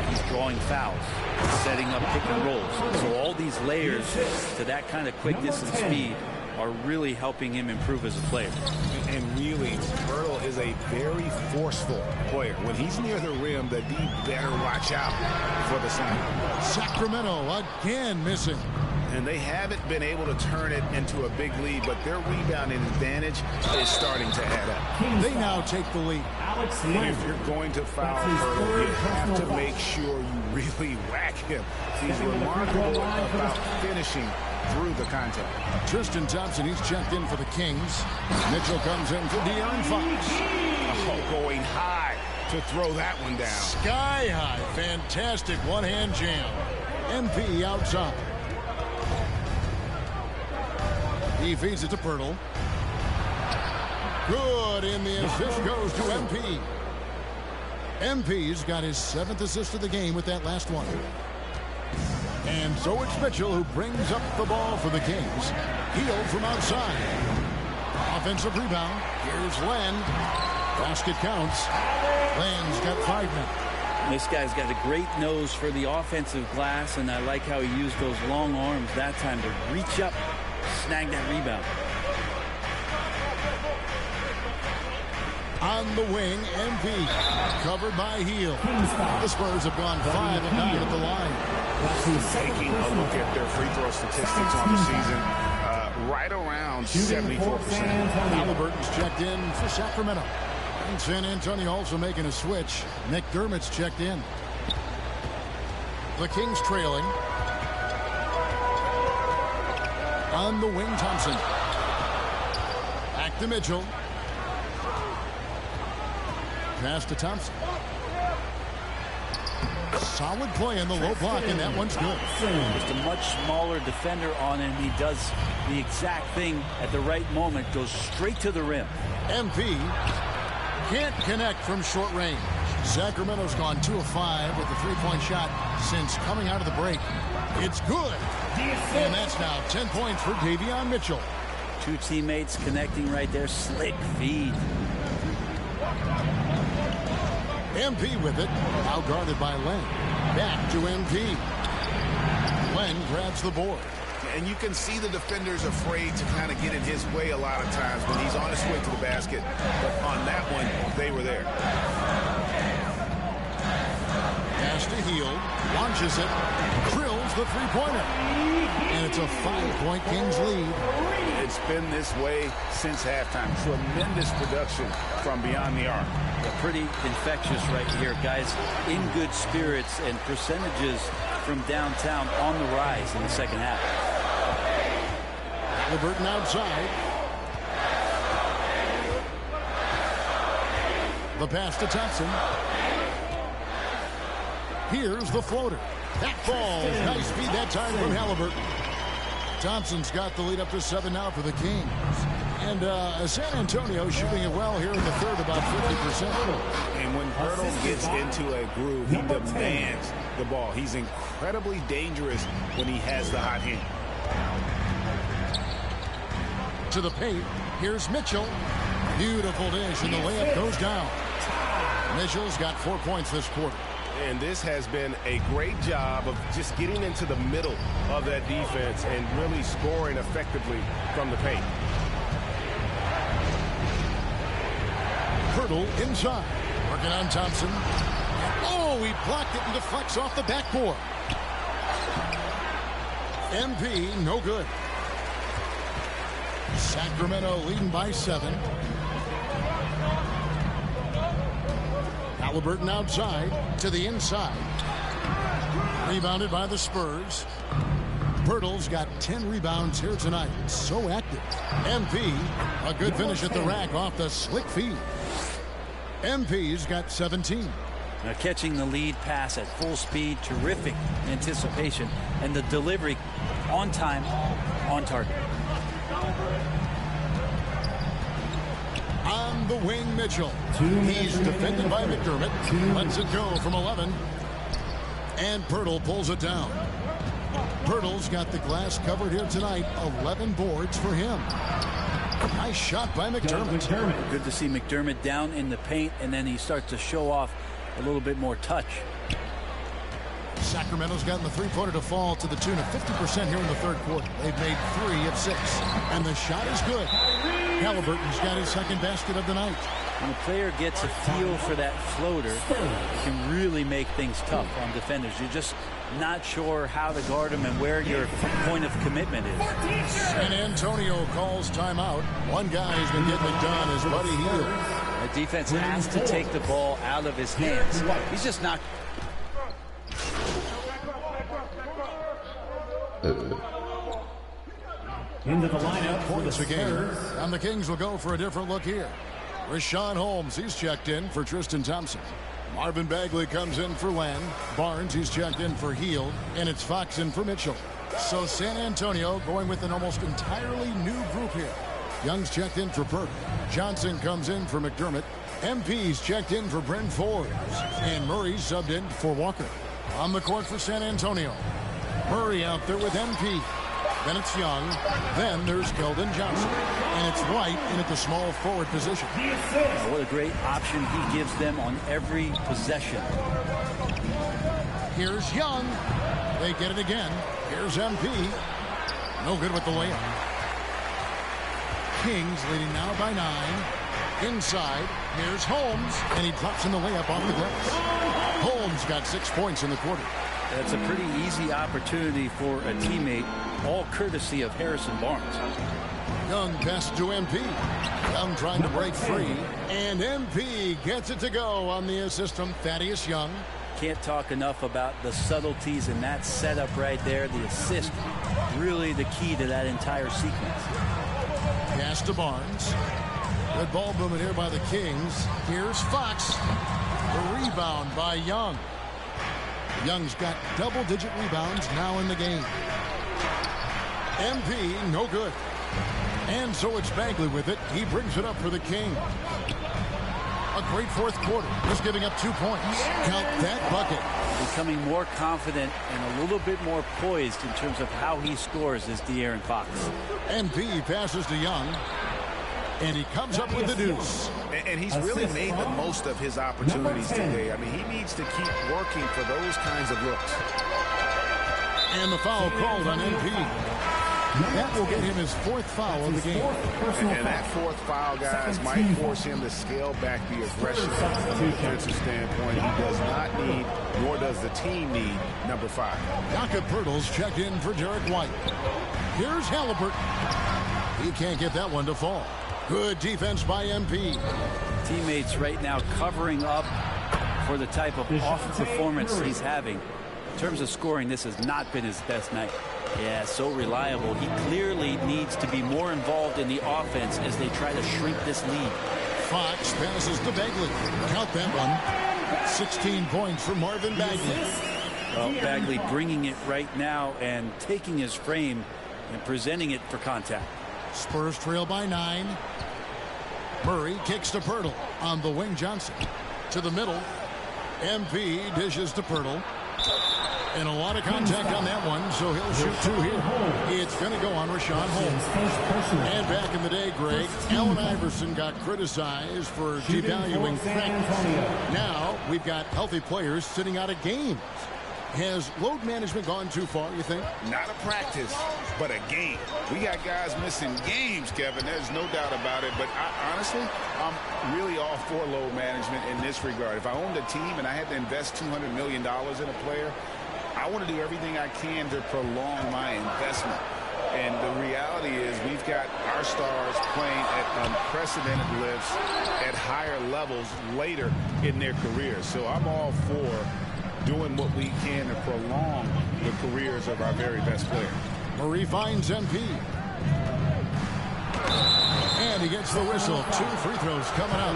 he's drawing fouls, setting up pick and rolls. And so all these layers to that kind of quickness and speed are really helping him improve as a player. And really, Pirtle is a very forceful player. When he's near the rim, the D better watch out for the sign. Sacramento again missing. And they haven't been able to turn it into a big lead, but their rebounding advantage is starting to add up. They now take the lead. If you're going to foul Pirtle, you have to make sure you really whack him. He's remarkable about finishing through the contact. Tristan Thompson, he's checked in for the Kings. Mitchell comes in for De'Aaron Fox. Oh, going high to throw that one down. Sky high. Fantastic one-hand jam. MP outside. He feeds it to Pirtle. Good, and the assist goes to MP. MP's got his 7th assist of the game with that last one. And so it's Mitchell who brings up the ball for the Kings. Hield from outside. Offensive rebound. Here's Len. Basket counts. Len's got 5 now. This guy's got a great nose for the offensive glass, and I like how he used those long arms that time to reach up, snag that rebound. On the wing, MP. Covered by Hield. The Spurs have gone 5 of 9 at the line. Taking a look at their free throw statistics on the season, right around 74%. Halliburton's checked in for Sacramento. And San Antonio also making a switch. McDermott's checked in. The Kings trailing. On the wing, Thompson. Back to Mitchell. Pass to Thompson. Solid play in the low block, and that one's good. Just a much smaller defender on him. He does the exact thing at the right moment. Goes straight to the rim. MP can't connect from short range. Sacramento's gone 2 of 5 with the three-point shot since coming out of the break. It's good. And that's now 10 points for Davion Mitchell. Two teammates connecting right there. Slick feed. MP with it. Now guarded by Len. Back to MP. Len grabs the board. And you can see the defenders afraid to kind of get in his way a lot of times when he's on his way to the basket. But on that one, they were there. Pass to Hield. Launches it. Drills the three-pointer. And it's a 5-point Kings lead. It's been this way since halftime. Tremendous production from beyond the arc. Yeah, pretty infectious right here. Guys in good spirits and percentages from downtown on the rise in the second half. Halliburton outside. The pass to Thompson. Here's the floater. That falls. Nice feed that time from Halliburton. Thompson's got the lead up to 7 now for the Kings. And San Antonio shooting it well here in the third, about 50%. And when Hurdle gets into a groove, he demands the ball. He's incredibly dangerous when he has the hot hand. To the paint. Here's Mitchell. Beautiful dish, and the layup goes down. Mitchell's got 4 points this quarter. And this has been a great job of just getting into the middle of that defense and really scoring effectively from the paint. Hurdle inside. Working on Thompson. Oh, he blocked it and deflects off the backboard. MP, no good. Sacramento leading by 7. Halliburton outside to the inside. Rebounded by the Spurs. Pirtle's got 10 rebounds here tonight. So active. MP, a good finish at the rack off the slick feed. MP's got 17. Now catching the lead pass at full speed, terrific anticipation, and the delivery on time, on target. On the wing, Mitchell. He's defended by McDermott. Lets it go from 11. And Pirtle pulls it down. Pirtle's got the glass covered here tonight. 11 boards for him. Nice shot by McDermott. Good to see McDermott down in the paint, and then he starts to show off a little bit more touch. Sacramento's gotten the three-pointer to fall to the tune of 50% here in the third quarter. They've made 3 of 6. And the shot is good. Halliburton's got his second basket of the night. When a player gets a feel for that floater, it can really make things tough on defenders. You're just not sure how to guard them and where your point of commitment is. San Antonio calls timeout. One guy who's been getting it done is Buddy Hield. The defense has to take the ball out of his hands. He's just not. Into the lineup for the Spurs. And the Kings will go for a different look here. Rashawn Holmes, he's checked in for Tristan Thompson. Marvin Bagley comes in for Len. Barnes, he's checked in for Hield. And it's Fox in for Mitchell. So San Antonio going with an almost entirely new group here. Young's checked in for Burke. Johnson comes in for McDermott. MP's checked in for Bryn Forbes. And Murray's subbed in for Walker. On the court for San Antonio. Murray out there with MP. Then it's Young. Then there's Keldon Johnson. And it's White in at the small forward position. What a great option he gives them on every possession. Here's Young. They get it again. Here's MP. No good with the layup. Kings leading now by 9. Inside. Here's Holmes. And he drops in the layup off the glass. Holmes got 6 points in the quarter. That's a pretty easy opportunity for a teammate, all courtesy of Harrison Barnes. Young pass to MP. Young trying to break free, and MP gets it to go on the assist from Thaddeus Young. Can't talk enough about the subtleties in that setup right there. The assist, really the key to that entire sequence. Pass to Barnes. Good ball movement here by the Kings. Here's Fox. The rebound by Young. Young's got double-digit rebounds now in the game. MP, no good. And so it's Bagley with it. He brings it up for the King. A great fourth quarter. Just giving up 2 points. Count that bucket. Becoming more confident and a little bit more poised in terms of how he scores is De'Aaron Fox. MP passes to Young. And he comes up with the deuce. And he's really made the most of his opportunities today. I mean, he needs to keep working for those kinds of looks. And the foul called on MP. That will get him his fourth foul of the game. And that fourth foul, guys, might force him to scale back the aggression from a defensive standpoint. He does not need, nor does the team need, number 5. Jakob Poeltl's checked in for Derek White. Here's Halliburton. He can't get that one to fall. Good defense by MP. Teammates right now covering up for the type of off performance he's having. In terms of scoring, this has not been his best night. Yeah, so reliable. He clearly needs to be more involved in the offense as they try to shrink this lead. Fox passes to Bagley. Count that one. 16 points for Marvin Bagley. Well, Bagley bringing it right now and taking his frame and presenting it for contact. Spurs trail by 9. Murray kicks to Poeltl on the wing. Johnson to the middle. MP dishes to Poeltl. And a lot of contact on that one, so he'll shoot 2 here. It's going to go on Rashawn Holmes. And back in the day, Greg, Allen Iverson got criticized for devaluing practice. Now we've got healthy players sitting out of games. Has load management gone too far, you think? Not a practice, but a game. We got guys missing games, Kevin. There's no doubt about it. But honestly, I'm really all for load management in this regard. If I owned a team and I had to invest $200 million in a player, I want to do everything I can to prolong my investment. And the reality is we've got our stars playing at unprecedented lifts at higher levels later in their careers. So I'm all for doing what we can to prolong the careers of our very best players. Murray finds MP. And he gets the whistle. 2 free throws coming out.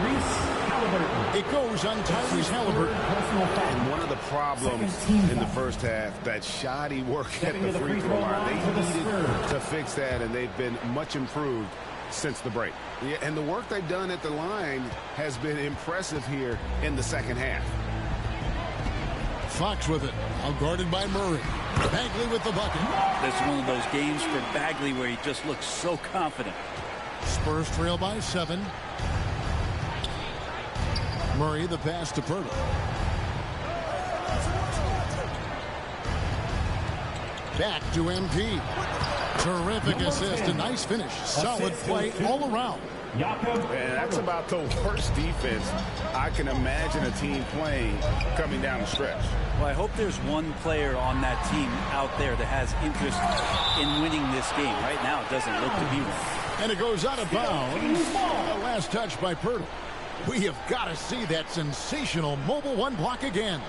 It goes on Tyrese Halliburton. And one of the problems in the first half, that shoddy work at the free throw line. They needed to fix that, and they've been much improved since the break. Yeah, and the work they've done at the line has been impressive here in the second half. Fox with it. Now guarded by Murray. Bagley with the bucket. That's one of those games for Bagley where he just looks so confident. Spurs trail by 7. Murray the pass to Poeltl. Back to MP. Terrific assist. A nice finish. Solid play all around. And that's about the worst defense I can imagine a team playing coming down the stretch. Well, I hope there's one player on that team out there that has interest in winning this game. Right now, it doesn't look to be one. And it goes out of bounds. The last touch by Poeltl. We have got to see that sensational mobile 1 block again.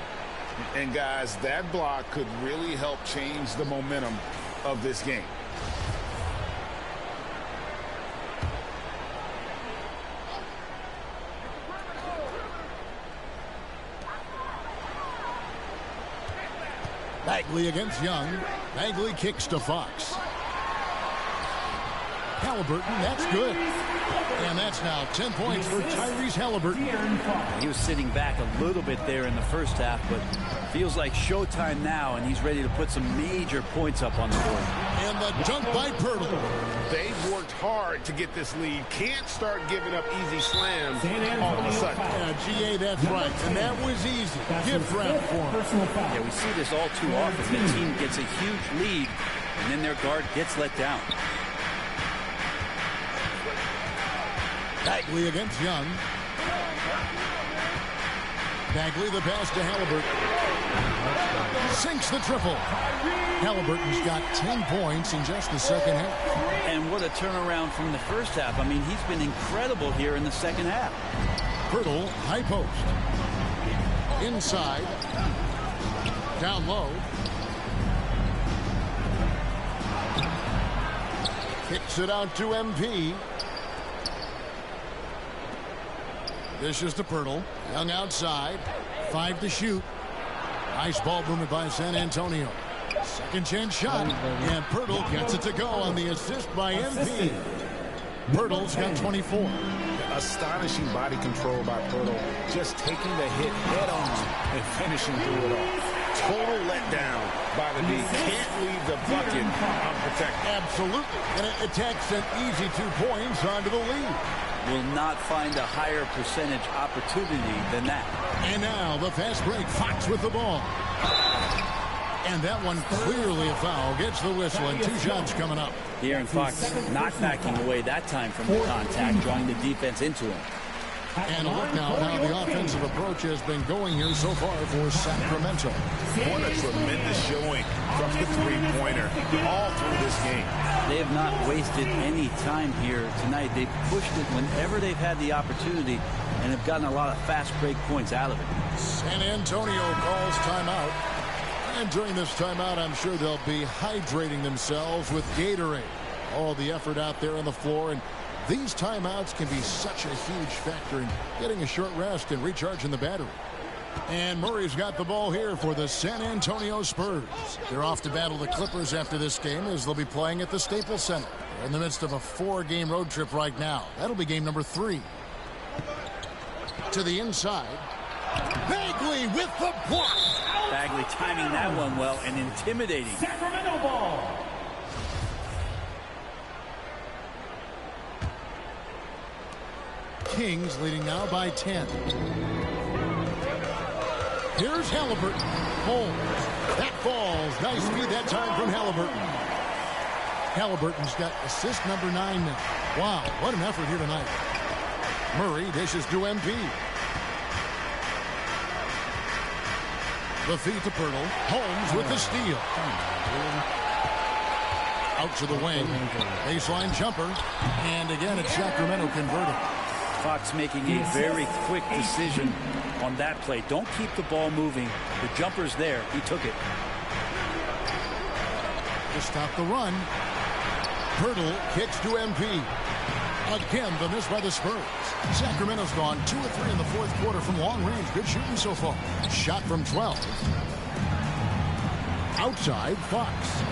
And guys, that block could really help change the momentum of this game. Bagley against Young. Bagley kicks to Fox. Halliburton, that's good. And that's now 10 points for Tyrese Halliburton. He was sitting back a little bit there in the first half, but feels like showtime now, and he's ready to put some major points up on the board. And the dunk by Poeltl. They've worked hard to get this lead. Can't start giving up easy slams all of a sudden. Yeah, GA, that's right. And that was easy. Gift wrap for him. Yeah, we see this all too often. The team gets a huge lead, and then their guard gets let down. Bagley against Young. Bagley, the pass to Halliburton. Sinks the triple. Halliburton's got 10 points in just the second half. And what a turnaround from the first half. I mean, he's been incredible here in the second half. Pirtle, high post. Inside. Down low. Kicks it out to MP. This is to Pirtle. Young outside. 5 to shoot. Nice ball movement by San Antonio. Second chance shot. And Pirtle gets it to go on the assist by MP. Pirtle's got 24. Astonishing body control by Pirtle. Just taking the hit head on and finishing through it all. Total letdown by the D. Can't leave the bucket unprotected. Absolutely. And it attacks an easy 2 points onto the lead. Will not find a higher percentage opportunity than that. And now the fast break. Fox with the ball. And that one clearly a foul. Gets the whistle and 2 shots coming up. De'Aaron Fox not backing away that time from the contact, drawing the defense into him. And a look now at how the offensive approach has been going here so far for Sacramento. What a tremendous showing from the three-pointer all through this game. They have not wasted any time here tonight. They've pushed it whenever they've had the opportunity and have gotten a lot of fast break points out of it. San Antonio calls timeout. And during this timeout, I'm sure they'll be hydrating themselves with Gatorade. All the effort out there on the floor, and these timeouts can be such a huge factor in getting a short rest and recharging the battery. And Murray's got the ball here for the San Antonio Spurs. They're off to battle the Clippers after this game as they'll be playing at the Staples Center. They're in the midst of a 4-game road trip right now. That'll be game number 3. To the inside. Bagley with the block. Bagley timing that one well and intimidating. Sacramento ball. Kings leading now by 10. Here's Halliburton. Holmes. That falls. Nice feed that time from Halliburton. Halliburton's got assist number 9 now. Wow, what an effort here tonight. Murray dishes to MP. The feed to Pirtle. Holmes with the steal. Out to the wing. Baseline jumper. And again, it's Sacramento converting. Fox making a very quick decision on that play. Don't keep the ball moving. The jumper's there. He took it. To stop the run. Pirtle kicks to MP. Again, the miss by the Spurs. Sacramento's gone 2 of 3 in the fourth quarter from long range. Good shooting so far. Shot from 12. Outside, Fox.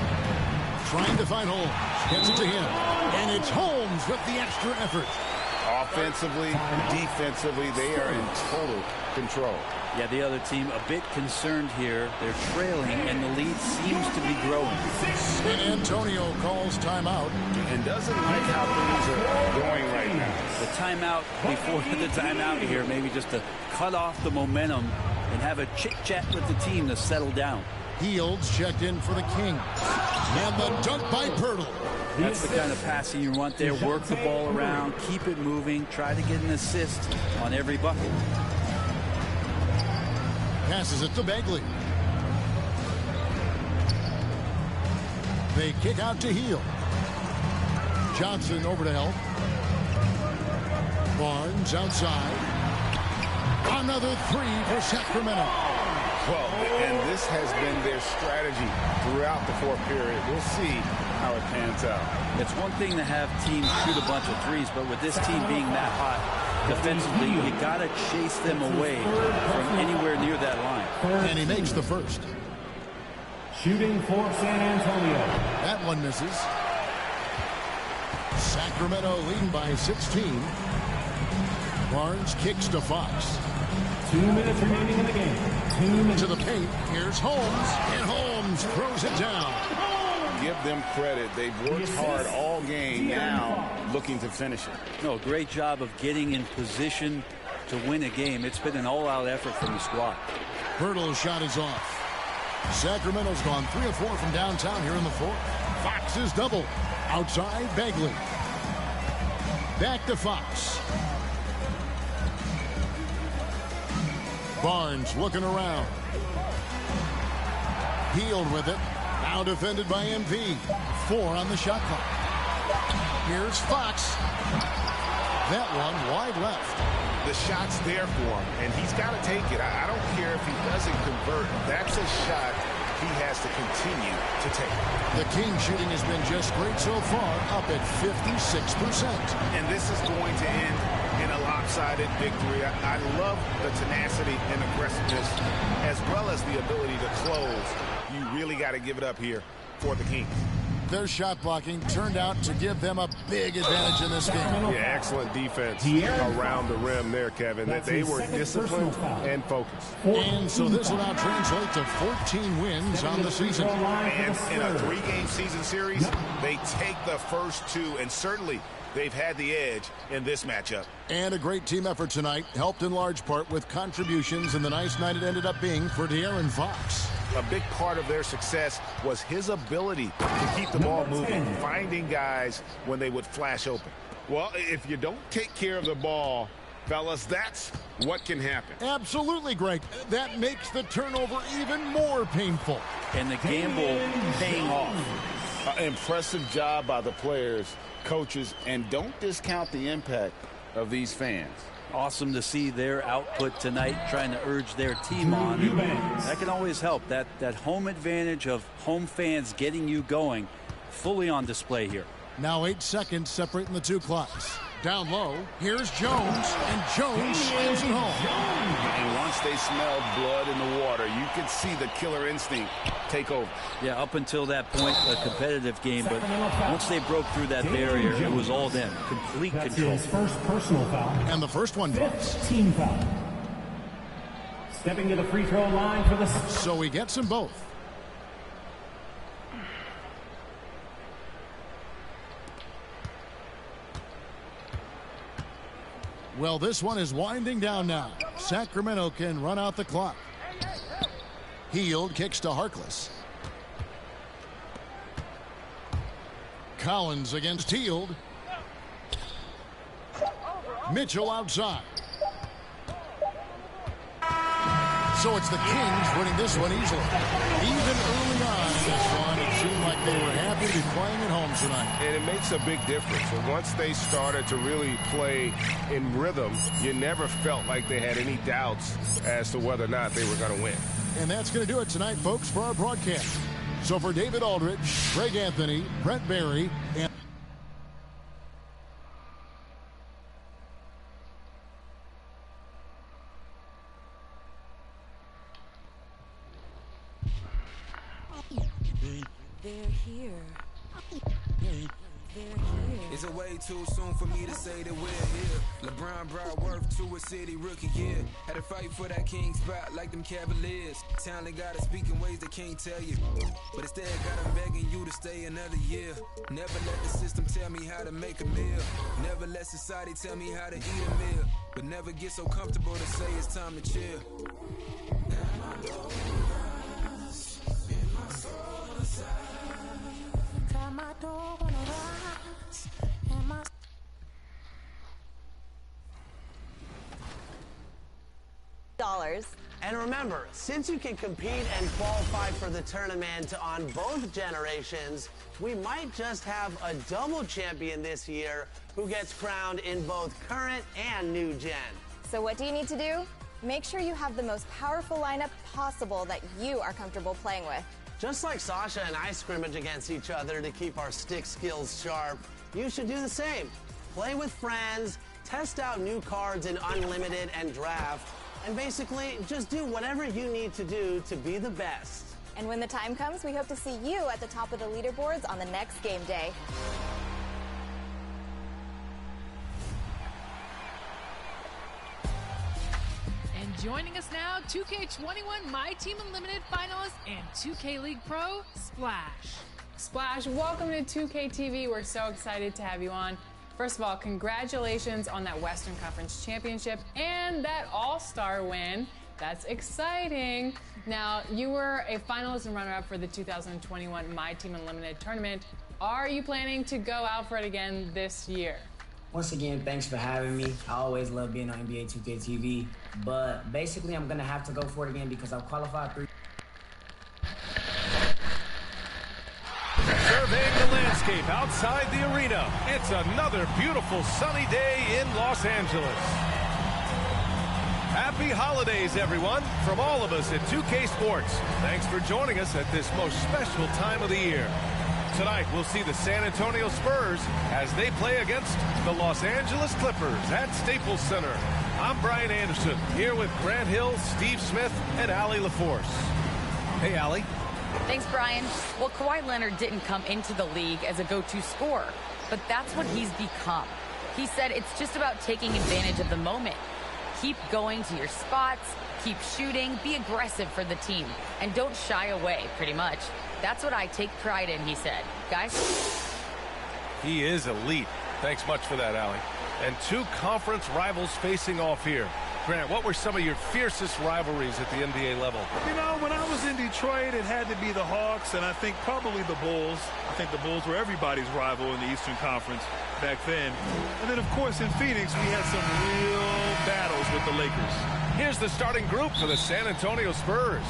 Trying to find Holmes. Gets it to him. And it's Holmes with the extra effort. Offensively, defensively, they are in total control. Yeah, the other team a bit concerned here. They're trailing, and the lead seems to be growing. San Antonio calls timeout. And doesn't like how things are going right now. The timeout before the timeout here, maybe just to cut off the momentum and have a chit-chat with the team to settle down. Fields checked in for the Kings. And the dunk by Pirtle. That's the kind of passing you want there. Work the ball around, keep it moving, try to get an assist on every bucket. Passes it to Bagley. They kick out to Heel. Johnson over to help. Barnes outside. Another 3 for Sacramento. Well, and this has been their strategy throughout the fourth period. We'll see how it pans out. It's one thing to have teams shoot a bunch of threes, but with this team being that hot defensively, you got to chase them away from anywhere near that line. And he makes the first. Shooting for San Antonio. That one misses. Sacramento leading by 16. Barnes kicks to Fox. 2 minutes remaining in the game. 2 minutes. To the paint. Here's Holmes. And Holmes throws it down. Give them credit. They've worked hard all game, now looking to finish it. No, great job of getting in position to win a game. It's been an all-out effort from the squad. Pirtle's shot is off. Sacramento's gone 3 of 4 from downtown here in the fourth. Fox is double. Outside, Bagley. Back to Fox. Barnes looking around. Healed with it. Now defended by MP. 4 on the shot clock. Here's Fox. That one wide left. The shot's there for him, and he's got to take it. I don't care if he doesn't convert. That's a shot he has to continue to take. The King shooting has been just great so far, up at 56%. And this is going to end in a lopsided victory. I love the tenacity and aggressiveness, as well as the ability to close. You really got to give it up here for the Kings. Their shot blocking turned out to give them a big advantage in this game. Yeah, excellent defense around the rim there, Kevin. That they were disciplined and focused. And so this will now translate to 14 wins on the season. And in a 3-game season series, they take the first 2, and certainly they've had the edge in this matchup. And a great team effort tonight, helped in large part with contributions, and the nice night it ended up being for De'Aaron Fox. A big part of their success was his ability to keep the ball moving, finding guys when they would flash open. Well, if you don't take care of the ball, fellas, that's what can happen. Absolutely, Greg. That makes the turnover even more painful. And the gamble paying off. Impressive job by the players, coaches, and don't discount the impact of these fans. Awesome to see their output tonight, trying to urge their team on. That can always help. That home advantage of home fans getting you going, fully on display here. Now 8 seconds separating the 2 clocks. Down low, here's Jones, and Jones slams it home. And once they smelled blood in the water, you could see the killer instinct take over. Yeah, up until that point, a competitive game, but once they broke through that barrier, it was all them. Complete control. His first personal foul. And the first one drops. Team foul. Stepping to the free throw line for the... So he gets them both. Well, this one is winding down now. Sacramento can run out the clock. Hield kicks to Harkless. Collins against Hield. Mitchell outside. So it's the Kings winning this one easily. Even early on in this one, it seemed like they were happy to be playing at home tonight. And it makes a big difference. And once they started to really play in rhythm, you never felt like they had any doubts as to whether or not they were going to win. And that's going to do it tonight, folks, for our broadcast. So for David Aldridge, Greg Anthony, Brent Barry, and They're here. It's a way too soon for me to say that we're here. LeBron brought worth to a city rookie year. Had to fight for that king spot like them Cavaliers. Talent gotta speak in ways they can't tell you. But instead got them begging you to stay another year. Never let the system tell me how to make a meal. Never let society tell me how to eat a meal. But never get so comfortable to say it's time to chill. $. And remember, since you can compete and qualify for the tournament on both generations, we might just have a double champion this year who gets crowned in both current and new gen. So what do you need to do? Make sure you have the most powerful lineup possible that you are comfortable playing with. Just like Sasha and I scrimmage against each other to keep our stick skills sharp, you should do the same. Play with friends, test out new cards in Unlimited and Draft, and basically just do whatever you need to do to be the best. And when the time comes, we hope to see you at the top of the leaderboards on the next game day. And joining us now, 2K21 My Team Unlimited finalist and 2K League Pro, Splash. Splash, welcome to 2K TV. We're so excited to have you on. First of all, congratulations on that Western Conference Championship and that All-Star win. That's exciting. Now, you were a finalist and runner-up for the 2021 My Team Unlimited tournament. Are you planning to go out for it again this year? Once again, thanks for having me. I always love being on NBA 2K TV, but basically I'm going to have to go for it again because I've qualified 3. Surveying the landscape outside the arena, it's another beautiful sunny day in Los Angeles. Happy holidays, everyone, from all of us at 2K Sports. Thanks for joining us at this most special time of the year. Tonight, we'll see the San Antonio Spurs as they play against the Los Angeles Clippers at Staples Center. I'm Brian Anderson, here with Grant Hill, Steve Smith, and Allie LaForce. Hey, Allie. Thanks, Brian. Well, Kawhi Leonard didn't come into the league as a go-to scorer, but that's what he's become. He said it's just about taking advantage of the moment. Keep going to your spots, keep shooting, be aggressive for the team, and don't shy away, pretty much. That's what I take pride in, he said. Guys? He is elite. Thanks much for that, Allie. And two conference rivals facing off here. Grant, what were some of your fiercest rivalries at the NBA level? You know, when I was in Detroit, it had to be the Hawks, and I think probably the Bulls. I think the Bulls were everybody's rival in the Eastern Conference back then. And then, of course, in Phoenix, we had some real battles with the Lakers. Here's the starting group for the San Antonio Spurs.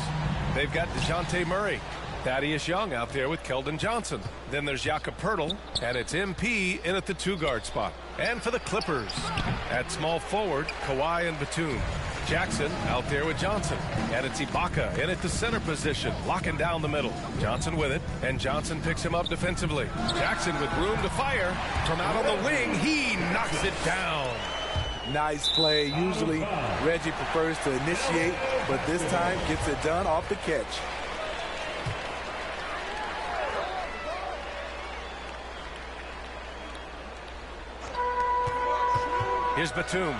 They've got DeJounte Murray, Thaddeus Young out there with Keldon Johnson. Then there's Jakob Poeltl, and it's MP in at the two-guard spot. And for the Clippers, at small forward, Kawhi and Batum. Jackson out there with Johnson. And it's Ibaka in at the center position, locking down the middle. Johnson with it, and Johnson picks him up defensively. Jackson with room to fire. From out on the wing, he knocks it down. Nice play. Usually, Reggie prefers to initiate, but this time gets it done off the catch. Here's Batum.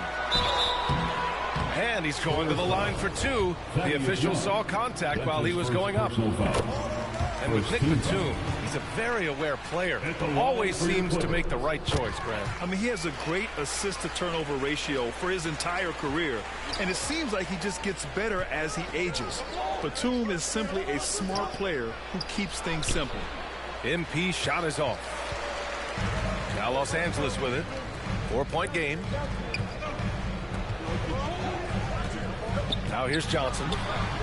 And he's going to the line for two. The official saw contact while he was going up. And with Nick Batum, he's a very aware player. Always seems to make the right choice, Grant. I mean, he has a great assist-to-turnover ratio for his entire career. And it seems like he just gets better as he ages. Batum is simply a smart player who keeps things simple. MP shot is off. Now Los Angeles with it. 4-point game. Now here's Johnson.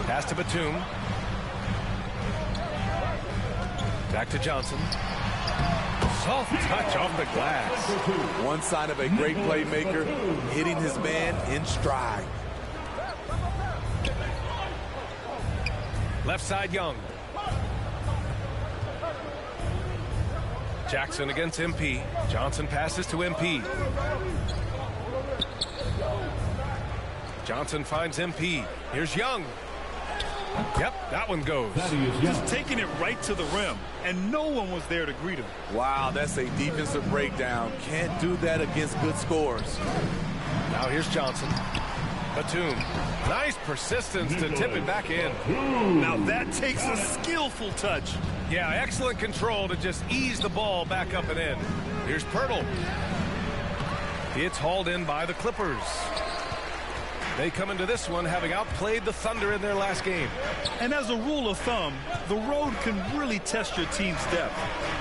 Pass to Batum. Back to Johnson. Soft touch off the glass. One sign of a great playmaker, hitting his man in stride. Left side Young. Jackson against MP. Johnson passes to MP. Johnson finds MP. Here's Young. Yep, that one goes. Just taking it right to the rim, and no one was there to greet him. Wow, that's a defensive breakdown. Can't do that against good scores. Now here's Johnson. Batum. Nice persistence to tip it back in. Now that takes a skillful touch. Yeah, excellent control to just ease the ball back up and in. Here's Poeltl. It's hauled in by the Clippers. They come into this one having outplayed the Thunder in their last game. And as a rule of thumb, the road can really test your team's depth.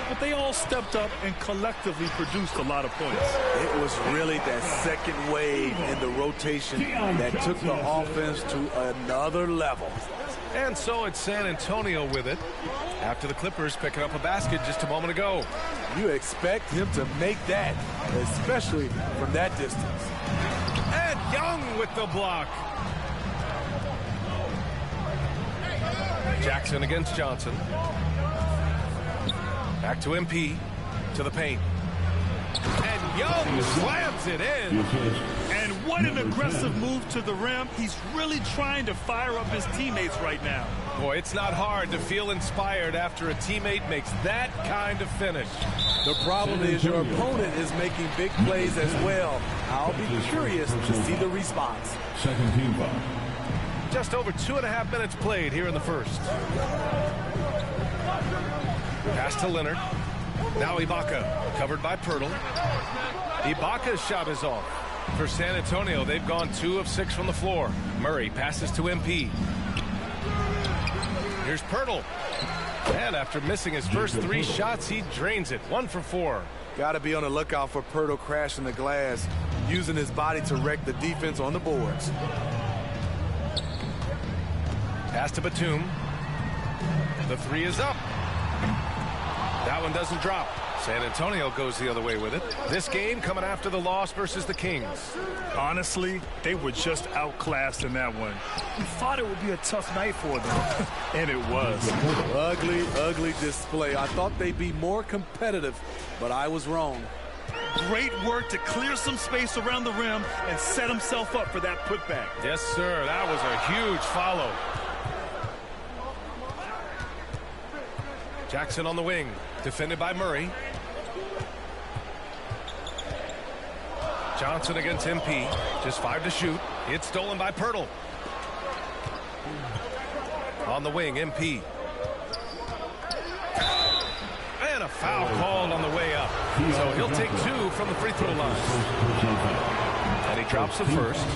But they all stepped up and collectively produced a lot of points. It was really that second wave in the rotation that took the offense to another level. And so it's San Antonio with it after the Clippers picking up a basket just a moment ago. You expect him to make that, especially from that distance. And Young with the block. Jackson against Johnson. Back to MP. To the paint. And Young slams it in. And what an aggressive move to the rim. He's really trying to fire up his teammates right now. Boy, it's not hard to feel inspired after a teammate makes that kind of finish. The problem is your opponent is making big plays as well. I'll be curious to see the response. Second team foul. Just over 2.5 minutes played here in the first. Pass to Leonard. Now Ibaka, covered by Poeltl. Ibaka's shot is off. For San Antonio, they've gone 2 of 6 from the floor. Murray passes to MP. Here's Poeltl. And after missing his first 3 shots, he drains it. 1 for 4. Got to be on the lookout for Pirtle crashing the glass, using his body to wreck the defense on the boards. Pass to Batum. The three is up. That one doesn't drop. San Antonio goes the other way with it. This game coming after the loss versus the Kings. Honestly, they were just outclassed in that one. We thought it would be a tough night for them, and it was. Ugly, ugly display. I thought they'd be more competitive, but I was wrong. Great work to clear some space around the rim and set himself up for that putback. Yes, sir. That was a huge follow. Jackson on the wing, defended by Murray. Johnson against MP, just 5 to shoot. It's stolen by Pirtle. On the wing, MP. And a foul called on the way up. So he'll take 2 from the free throw line. And he drops the first.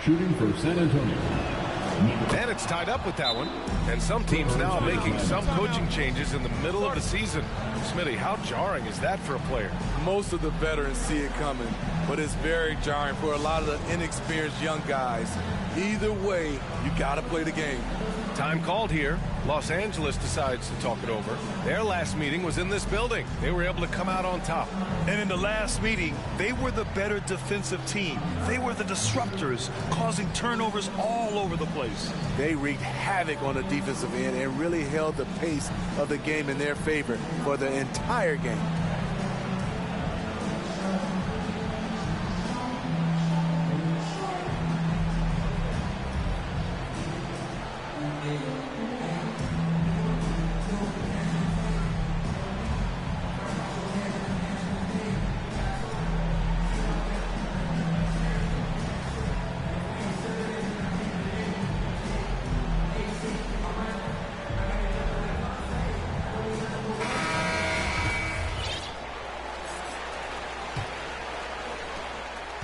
Shooting for San Antonio. And it's tied up with that one. And some teams now making some coaching changes in the middle of the season. Smitty, how jarring is that for a player? Most of the veterans see it coming, but it's very jarring for a lot of the inexperienced young guys. Either way, you got to play the game. Time called here. Los Angeles decides to talk it over. Their last meeting was in this building. They were able to come out on top. And in the last meeting, they were the better defensive team. They were the disruptors, causing turnovers all over the place. They wreaked havoc on the defensive end and really held the pace of the game in their favor for the entire game.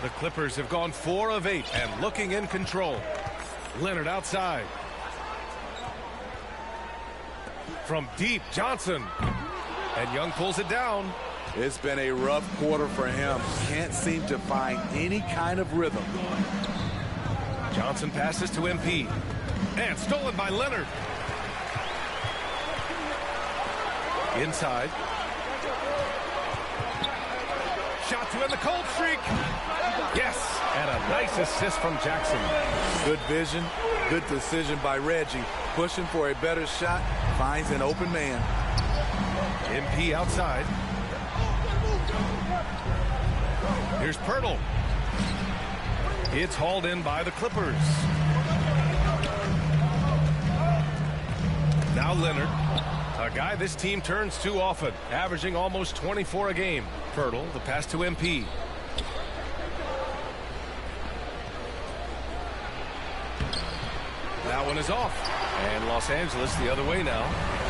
The Clippers have gone 4 of 8 and looking in control. Leonard outside. From deep, Johnson. And Young pulls it down. It's been a rough quarter for him. Can't seem to find any kind of rhythm. Johnson passes to MP. And stolen by Leonard. Inside. Shot to end the cold streak. Yes, and a nice assist from Jackson. Good vision, good decision by Reggie. Pushing for a better shot, finds an open man. MP outside. Here's Pirtle. It's hauled in by the Clippers. Now Leonard. A guy this team turns to often, averaging almost 24 a game. Pirtle, the pass to MP. That one is off. And Los Angeles the other way now.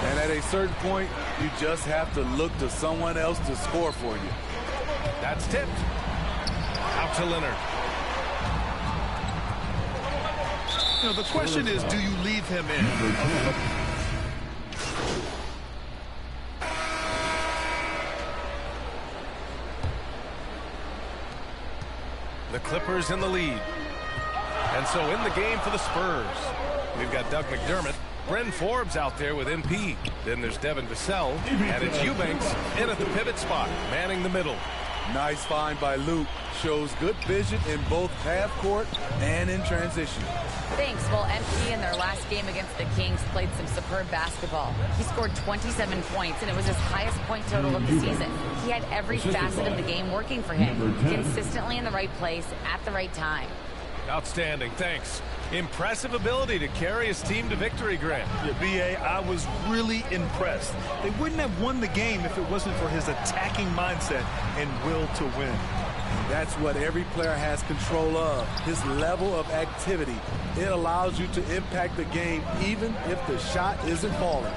And at a certain point, you just have to look to someone else to score for you. That's tipped. Out to Leonard. You know, the question is, do you leave him in? The Clippers in the lead. And so in the game for the Spurs, we've got Doug McDermott, Bryn Forbes out there with MP. Then there's Devin Vassell, and it's Eubanks in at the pivot spot, manning the middle. Nice find by Luke. Shows good vision in both half court and in transition. Thanks. Well, MP in their last game against the Kings played some superb basketball. He scored 27 points, and it was his highest point total of the season. He had every facet of the game working for him, consistently in the right place at the right time. Outstanding. Thanks. Impressive ability to carry his team to victory, Grant. Yeah, B.A., I was really impressed. They wouldn't have won the game if it wasn't for his attacking mindset and will to win. That's what every player has control of, his level of activity. It allows you to impact the game even if the shot isn't falling.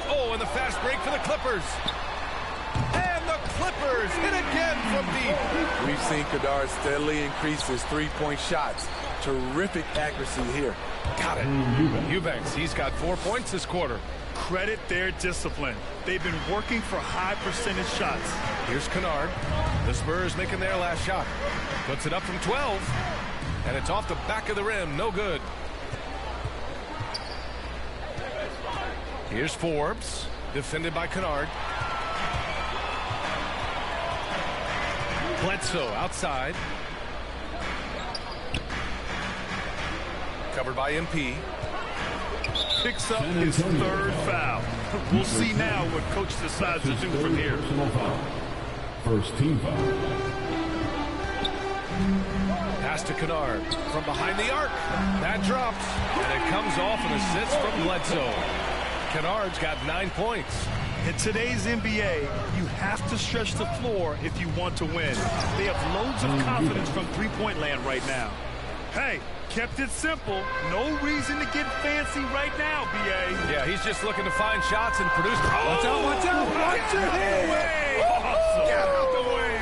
Oh, and the fast break for the Clippers. And the Clippers hit again from deep. We've seen Kadar steadily increase his three-point shots. Terrific accuracy here. Got it. Eubanks, he's got 4 points this quarter. Credit their discipline. They've been working for high percentage shots. Here's Kennard. The Spurs making their last shot. Puts it up from 12. And it's off the back of the rim. No good. Here's Forbes. Defended by Kennard. Bledsoe outside. Covered by MP. Picks up his third foul. We'll see now what coach decides to do from here. First team foul. Pass to Kennard from behind the arc. That drops, and it comes off an assist from Bledsoe. Kennard's got 9 points. In today's NBA, you have to stretch the floor if you want to win. They have loads of confidence from three-point land right now. Hey, kept it simple. No reason to get fancy right now, B.A. Yeah, he's just looking to find shots and produce. Watch out, watch out, watch your head. Awesome. Get out the way.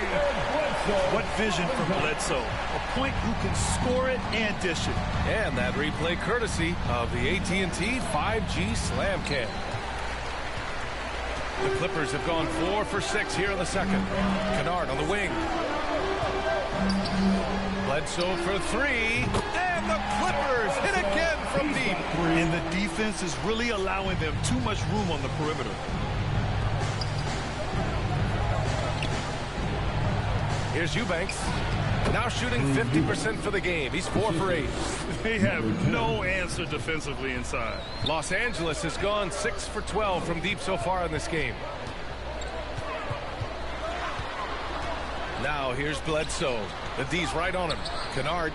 What vision from Bledsoe. A point who can score it and dish it. And that replay courtesy of the AT&T 5G Slam Cam. The Clippers have gone 4 for 6 here in the second. Kennard on the wing. Bledsoe for 3. And the Clippers hit again from deep. And the defense is really allowing them too much room on the perimeter. Here's Eubanks. Now shooting 50% for the game. He's 4 for 8. They have no answer defensively inside. Los Angeles has gone 6 for 12 from deep so far in this game. Now here's Bledsoe. The D's right on him. Kennard.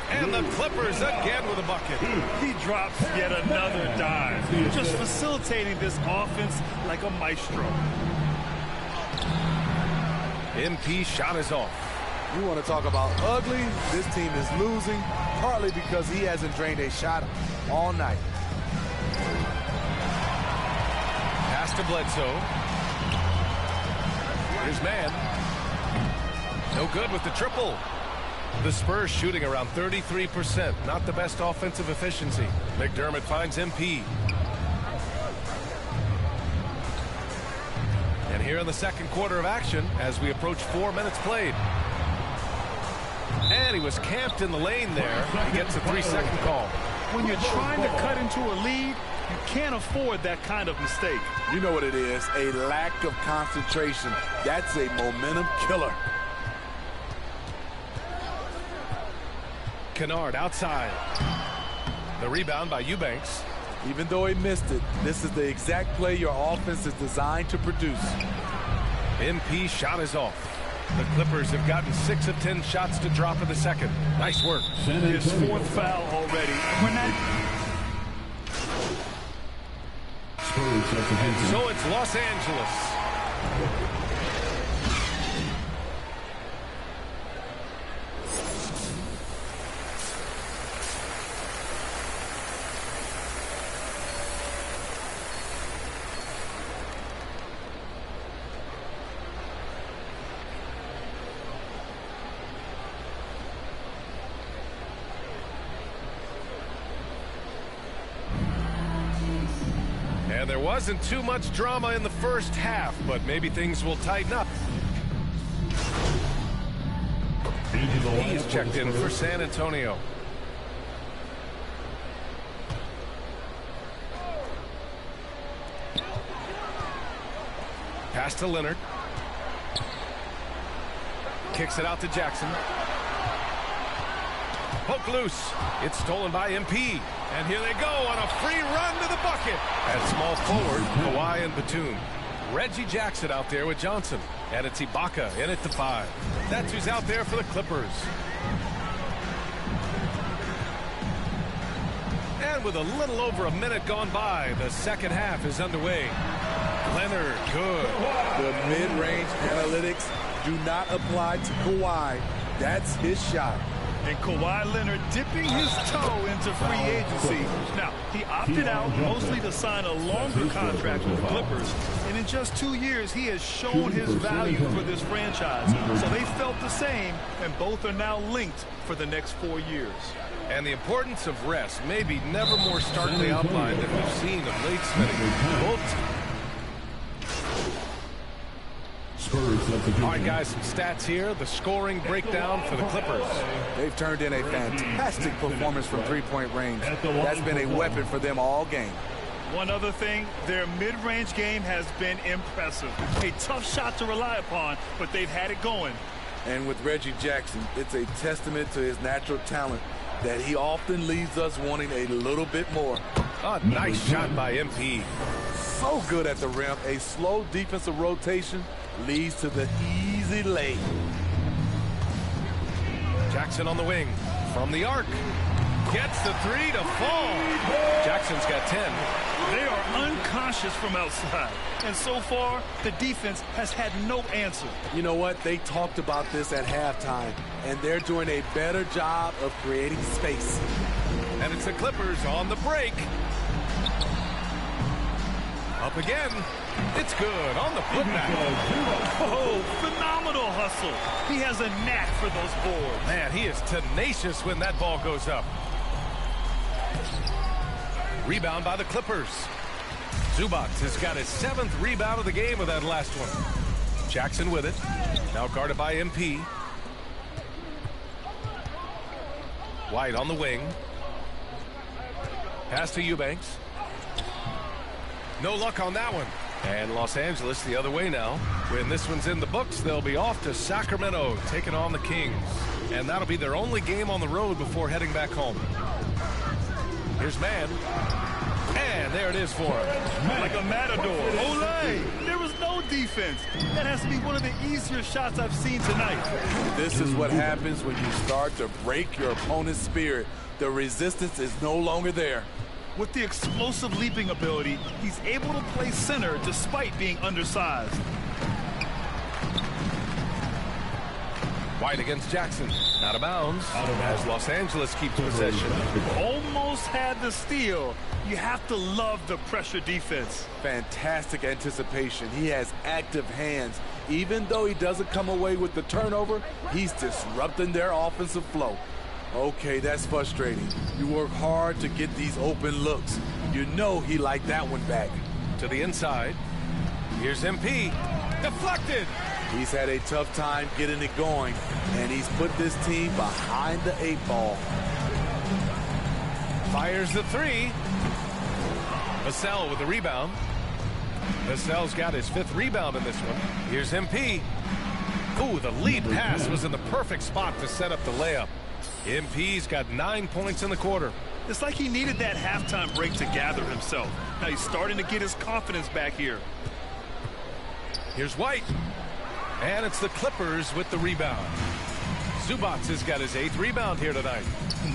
And the Clippers again with a bucket. He drops yet another dive. Just facilitating this offense like a maestro. MP shot is off. You want to talk about ugly? This team is losing, partly because he hasn't drained a shot all night. Pass to Bledsoe. Here's Mann. No good with the triple. The Spurs shooting around 33%. Not the best offensive efficiency. McDermott finds MP. And here in the second quarter of action, as we approach 4 minutes played. And he was camped in the lane there. He gets a 3-second call. When you're trying to cut into a lead, you can't afford that kind of mistake. You know what it is, a lack of concentration. That's a momentum killer. Kennard outside. The rebound by Eubanks. Even though he missed it, this is the exact play your offense is designed to produce. MP shot is off. The Clippers have gotten 6 of 10 shots to drop in the second. Nice work. His 4th foul already. So it's Los Angeles. And there wasn't too much drama in the first half, but maybe things will tighten up. He's checked in for San Antonio. Pass to Leonard. Kicks it out to Jackson. Poke loose. It's stolen by MP. And here they go on a free run to the bucket. At small forward, Kawhi and Batum. Reggie Jackson out there with Johnson. And it's Ibaka in at the 5. That's who's out there for the Clippers. And with a little over a minute gone by, the second half is underway. Leonard, good. The mid-range analytics do not apply to Kawhi. That's his shot. And Kawhi Leonard dipping his toe into free agency. Now, he opted out mostly to sign a longer contract with the Clippers. And in just 2 years, he has shown his value for this franchise. So they felt the same, and both are now linked for the next 4 years. And the importance of rest may be never more starkly outlined than we've seen of late Smitty. All right, guys, some stats here. The scoring breakdown for the Clippers. They've turned in a fantastic performance from three-point range. That's been a weapon for them all game. One other thing, their mid-range game has been impressive. A tough shot to rely upon, but they've had it going. And with Reggie Jackson, it's a testament to his natural talent that he often leaves us wanting a little bit more. Oh, nice shot by MP. So good at the rim. A slow defensive rotation leads to the easy lay. Jackson on the wing. From the arc. Gets the three to fall. Jackson's got 10. They are unconscious from outside. And so far, the defense has had no answer. You know what? They talked about this at halftime, and they're doing a better job of creating space. And it's the Clippers on the break. Up again. It's good on the putback. Oh, phenomenal hustle. He has a knack for those boards. Man, he is tenacious when that ball goes up. Rebound by the Clippers. Zubac has got his 7th rebound of the game with that last one. Jackson with it. Now guarded by MP. White on the wing. Pass to Eubanks. No luck on that one. And Los Angeles the other way now. When this one's in the books, they'll be off to Sacramento, taking on the Kings. And that'll be their only game on the road before heading back home. Here's Mann. And there it is for him. Like a matador. Olay! There was no defense. That has to be one of the easier shots I've seen tonight. This is what happens when you start to break your opponent's spirit. The resistance is no longer there. With the explosive leaping ability, he's able to play center despite being undersized. White against Jackson. Out of bounds. As Los Angeles keeps possession. Almost had the steal. You have to love the pressure defense. Fantastic anticipation. He has active hands. Even though he doesn't come away with the turnover, he's disrupting their offensive flow. Okay, that's frustrating. You work hard to get these open looks. You know he liked that one back. To the inside. Here's MP. Deflected. He's had a tough time getting it going, and he's put this team behind the 8 ball. Fires the three. Vassell with the rebound. Vassell's got his 5th rebound in this one. Here's MP. Ooh, the lead pass was in the perfect spot to set up the layup. MP's got 9 points in the quarter. It's like he needed that halftime break to gather himself. Now he's starting to get his confidence back here. Here's White. And it's the Clippers with the rebound. Zubac has got his 8th rebound here tonight.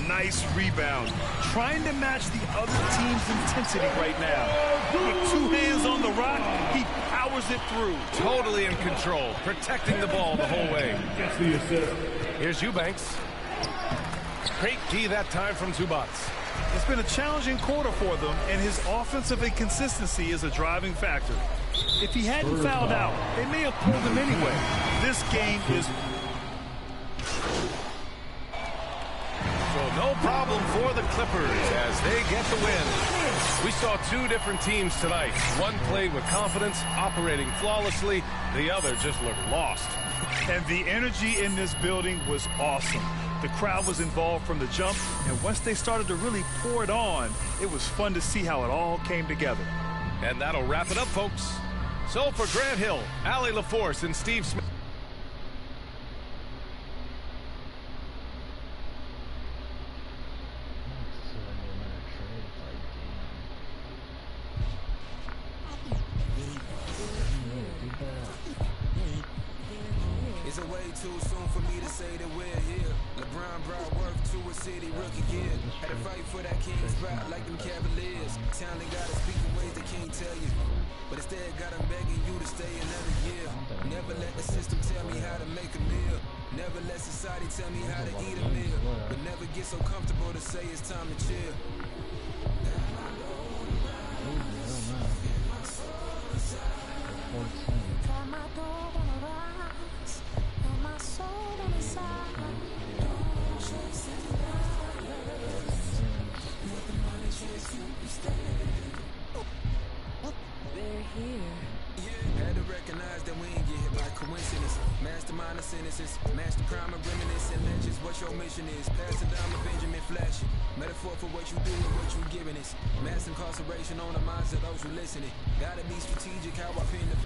Nice rebound. Trying to match the other team's intensity right now. With 2 hands on the rock, he powers it through. Totally in control, protecting the ball the whole way. Here's Eubanks. Great D that time from Zubac. It's been a challenging quarter for them, and his offensive inconsistency is a driving factor. If he hadn't fouled out, they may have pulled him anyway. This game is... So no problem for the Clippers as they get the win. We saw 2 different teams tonight. One played with confidence, operating flawlessly. The other just looked lost. And the energy in this building was awesome. The crowd was involved from the jump, and once they started to really pour it on, it was fun to see how it all came together. And that'll wrap it up, folks. So for Grant Hill, Allie LaForce, and Steve Smith. It's way too soon for me to say that we're here. LeBron brought work to a city rookie kid. Had to fight for that king spot like them Cavaliers. Talent gotta speak in ways they can't tell you. But instead got them begging you to stay another year. Never let the system tell me how to make a meal. Never let society tell me how to eat a meal. But never get so comfortable to say it's time to chill. Mastermind of sentences, master crime and reminisce and legends. What your mission is, pass it down to Benjamin Flash. Metaphor for what you do and what you giving is. Mass incarceration on the minds of those who listening. Gotta be strategic how I pin the...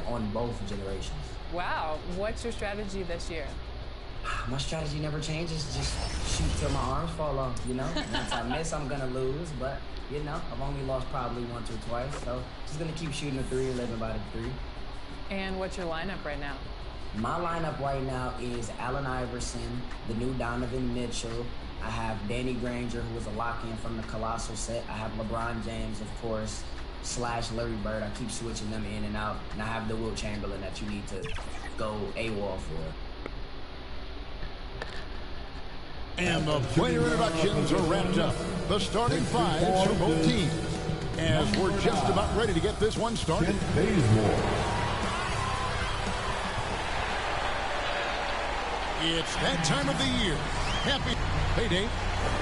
on both generations. Wow, what's your strategy this year? My strategy never changes. Just shoot till my arms fall off, you know? Once I miss, I'm going to lose. But, you know, I've only lost probably once or twice. So just going to keep shooting the three and living by the three. And what's your lineup right now? My lineup right now is Allen Iverson, the new Donovan Mitchell. I have Danny Granger, who was a lock-in from the Colossal set. I have LeBron James, of course, / Larry Bird. I keep switching them in and out. And I have the Wilt Chamberlain that you need to go AWOL for. And the player introductions are wrapped up. The starting fives for both teams. As we're just about ready to get this one started. It's that time of the year. Happy. Hey, Dave.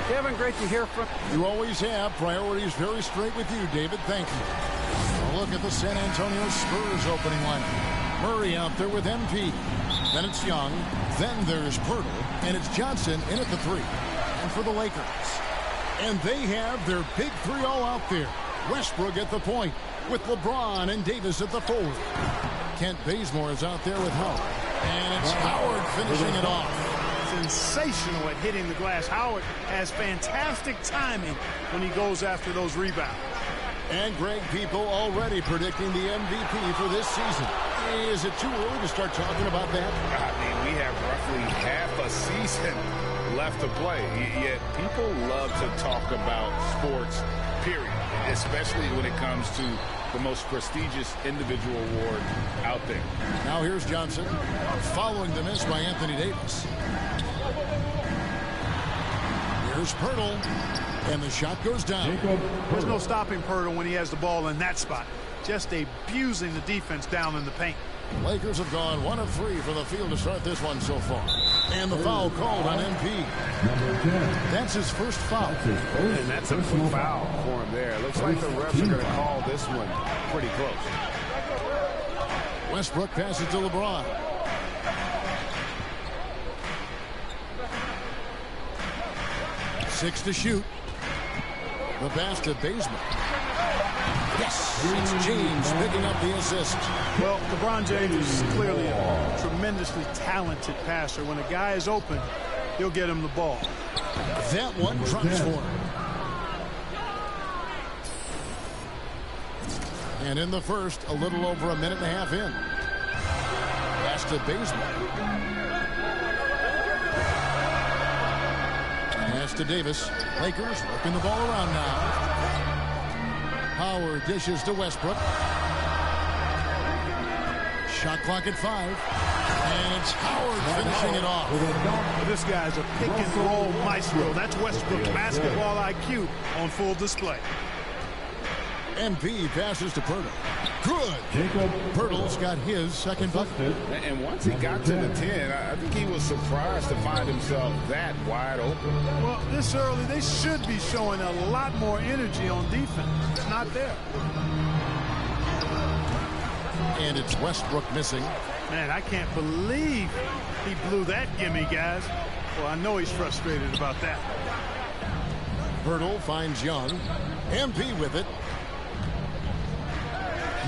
Kevin, great to hear from you. You always have. Priorities very straight with you, David. Thank you. A look at the San Antonio Spurs opening lineup. Murray out there with MP. Then it's Young. Then there's Pirtle. And it's Johnson in at the 3. And for the Lakers. And they have their big 3 all out there. Westbrook at the point with LeBron and Davis at the 4. Kent Bazemore is out there with Howard. And it's Howard finishing it off. Sensational at hitting the glass. Howard has fantastic timing when he goes after those rebounds. And Greg, people already predicting the MVP for this season. Is it too early to start talking about that? I mean, we have roughly half a season left to play. Yet people love to talk about sports, period, especially when it comes to the most prestigious individual award out there. Now here's Johnson following the miss by Anthony Davis. Here's Pirtle, and the shot goes down. There's no stopping Pirtle when he has the ball in that spot. Just abusing the defense down in the paint. Lakers have gone 1 of 3 for the field to start this one so far. And the foul called on MP. That's his first foul. And that's a quick foul for him there. Looks like the refs are going to call this one pretty close. Westbrook passes to LeBron. Six to shoot. The pass to Bazemore. Yes, it's James picking up the assist. Well, LeBron James is clearly a tremendously talented passer. When a guy is open, he'll get him the ball. That one drops for him. And in the first, a little over a minute and a half in. Pass to Bazemore. Pass to Davis. Lakers working the ball around now. Howard dishes to Westbrook. Shot clock at 5. And it's Howard finishing it off. This guy's a pick and roll maestro. That's Westbrook's basketball IQ on full display. MP passes to Pirtle. Good. Pirtle's got his second bucket. And once he got to the 10, I think he was surprised to find himself that wide open. Well, this early, they should be showing a lot more energy on defense. It's not there. And it's Westbrook missing. Man, I can't believe he blew that gimme, guys. Well, I know he's frustrated about that. Pirtle finds Young. MP with it.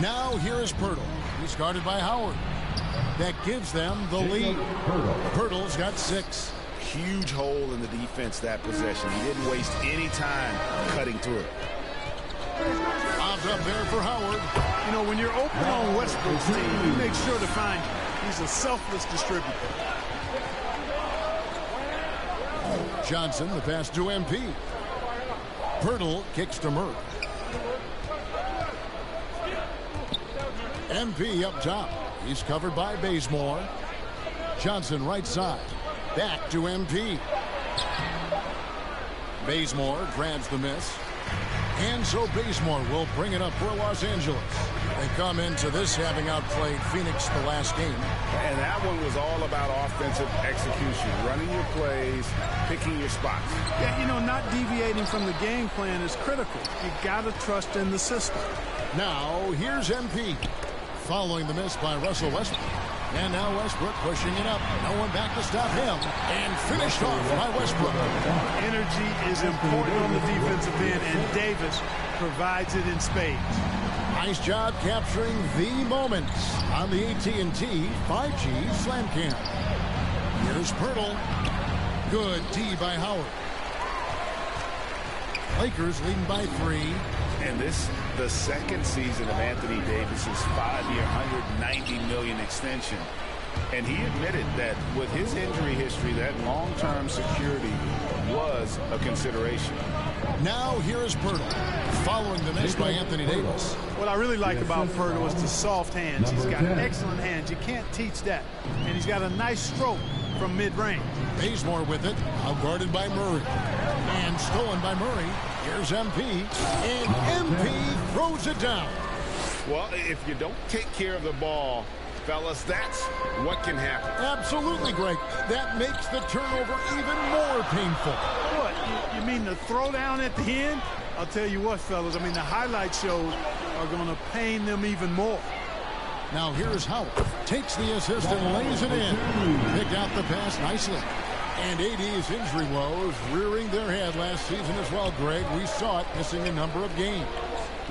Now here is Pirtle. He's guarded by Howard. That gives them the lead. Pirtle's got 6. Huge hole in the defense that possession. He didn't waste any time cutting through it. Bob's up there for Howard. You know, when you're open on Westbrook's team, you make sure to find him. He's a selfless distributor. Johnson, the pass to MP. Pirtle kicks to Murray. MP up top. He's covered by Bazemore. Johnson right side. Back to MP. Bazemore grabs the miss. And so Bazemore will bring it up for Los Angeles. They come into this having outplayed Phoenix the last game. And that one was all about offensive execution. Running your plays, picking your spots. Yeah, you know, not deviating from the game plan is critical. You got to trust in the system. Now, here's MP. Following the miss by Russell Westbrook. And now Westbrook pushing it up. No one back to stop him. And finished off by Westbrook. Energy is important on the defensive end, and Davis provides it in spades. Nice job capturing the moments on the AT&T 5G Slam Cam. Here's Pirtle. Good D by Howard. Lakers leading by 3. And this the second season of Anthony Davis's 5-year, $190 million extension. And he admitted that with his injury history, that long-term security was a consideration. Now here is Pirtle, following the miss by Anthony Davis. What I really like about Pirtle is the soft hands. He's got excellent hands. You can't teach that. And he's got a nice stroke from mid-range. Bazemore with it, outguarded by Murray. And stolen by Murray. Here's MP. And MP throws it down. Well, if you don't take care of the ball, fellas, that's what can happen. Absolutely, Greg. That makes the turnover even more painful. What? You mean the throwdown at the end? I'll tell you what, fellas. I mean, the highlight shows are going to pain them even more. Now here's Howard. Takes the assist and lays it in. Picked out the pass nicely. And AD's injury woes rearing their head last season as well, Greg. We saw it, missing a number of games.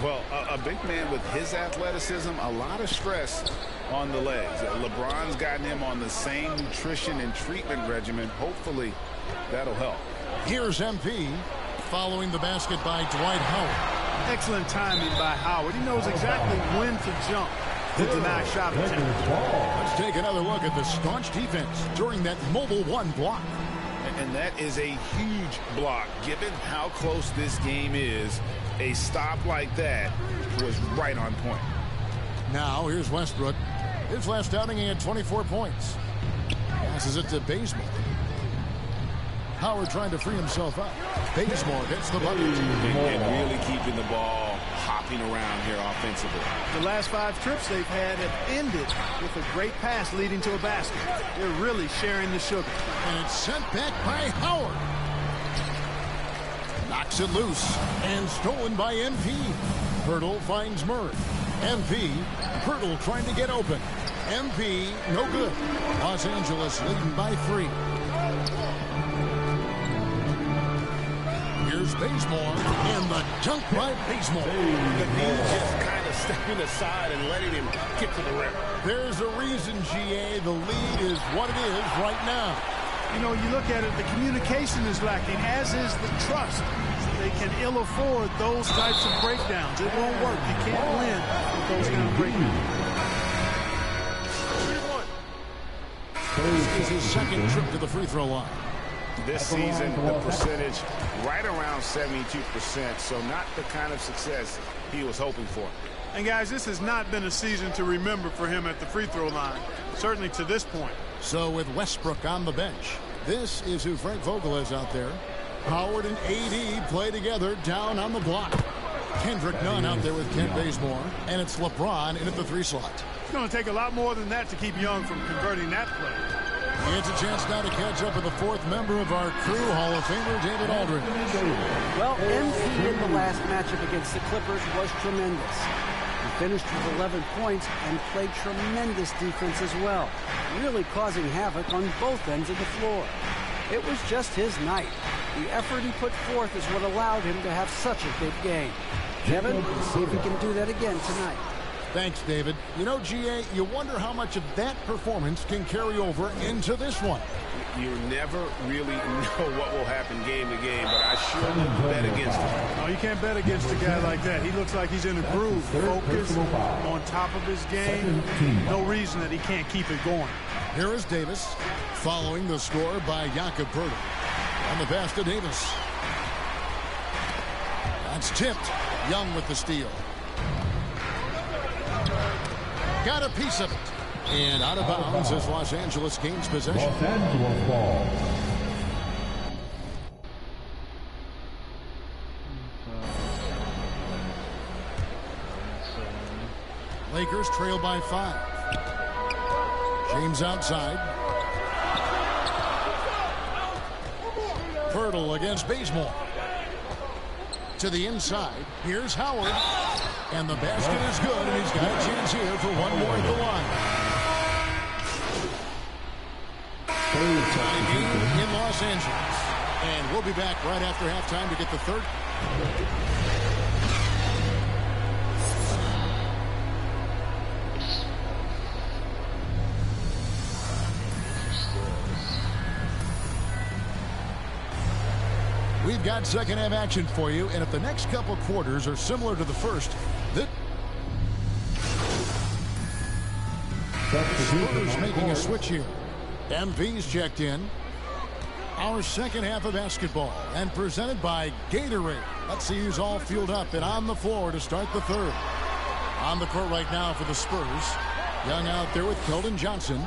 Well, a big man with his athleticism, a lot of stress on the legs. LeBron's gotten him on the same nutrition and treatment regimen. Hopefully, that'll help. Here's MP following the basket by Dwight Howard. Excellent timing by Howard. He knows exactly when to jump to deny shot attempt. Let's take another look at the staunch defense during that mobile 1 block. And that is a huge block. Given how close this game is, a stop like that was right on point. Now here's Westbrook. His last outing, he had 24 points. Passes it to Bazemore. Howard trying to free himself up. Bazemore hits the bucket. And really keeping the ball hopping around here offensively. The last 5 trips they've had have ended with a great pass leading to a basket. They're really sharing the sugar. And it's sent back by Howard. Knocks it loose and stolen by MP. Pirtle finds Murray. MP, Pirtle trying to get open. MP, no good. Los Angeles leading by 3. Here's Bazemore, and the dunk by Bazemore. The knee just kind of stepping aside and letting him get to the rim. There's a reason, GA, the lead is what it is right now. You know, you look at it, the communication is lacking, as is the trust. They can ill afford those types of breakdowns. It won't work. You can't win with those kind of breakdowns. This is his second trip to the free throw line. This season, the percentage right around 72%, so not the kind of success he was hoping for. And guys, this has not been a season to remember for him at the free throw line, certainly to this point. So with Westbrook on the bench, this is who Frank Vogel is out there. Howard and AD play together down on the block. Kendrick Nunn out there with Kent Bazemore, and it's LeBron in at the 3 slot. It's going to take a lot more than that to keep Young from converting that play. It's a chance now to catch up with the 4th member of our crew, Hall of Famer David Aldridge. Well, MP in the last matchup against the Clippers was tremendous. He finished with 11 points and played tremendous defense as well, really causing havoc on both ends of the floor. It was just his night. The effort he put forth is what allowed him to have such a big game. Kevin, let's see if he can do that again tonight. Thanks, David. You know, GA, you wonder how much of that performance can carry over into this one. You never really know what will happen game to game, but I sure wouldn't bet against him. No, you can't bet against a guy like that. He looks like he's in a groove, focused, on top of his game. No reason that he can't keep it going. Here is Davis, following the score by Jakob Poeltl. And the pass to Davis. That's tipped. Young with the steal. Got a piece of it. And out of bounds as Los Angeles gains possession. Los Angeles ball. Lakers trail by 5. James outside. Poeltl against Bazemore. To the inside. Here's Howard. And the basket is good, and he's got a chance here for one more at the line. Tie game in Los Angeles. And we'll be back right after halftime to get the third. We've got second half action for you, and if the next couple quarters are similar to the first, the Spurs making a switch here. MV's checked in. Our second half of basketball, and presented by Gatorade. Let's see who's all fueled up and on the floor to start the third. On the court right now for the Spurs. Young out there with Keldon Johnson.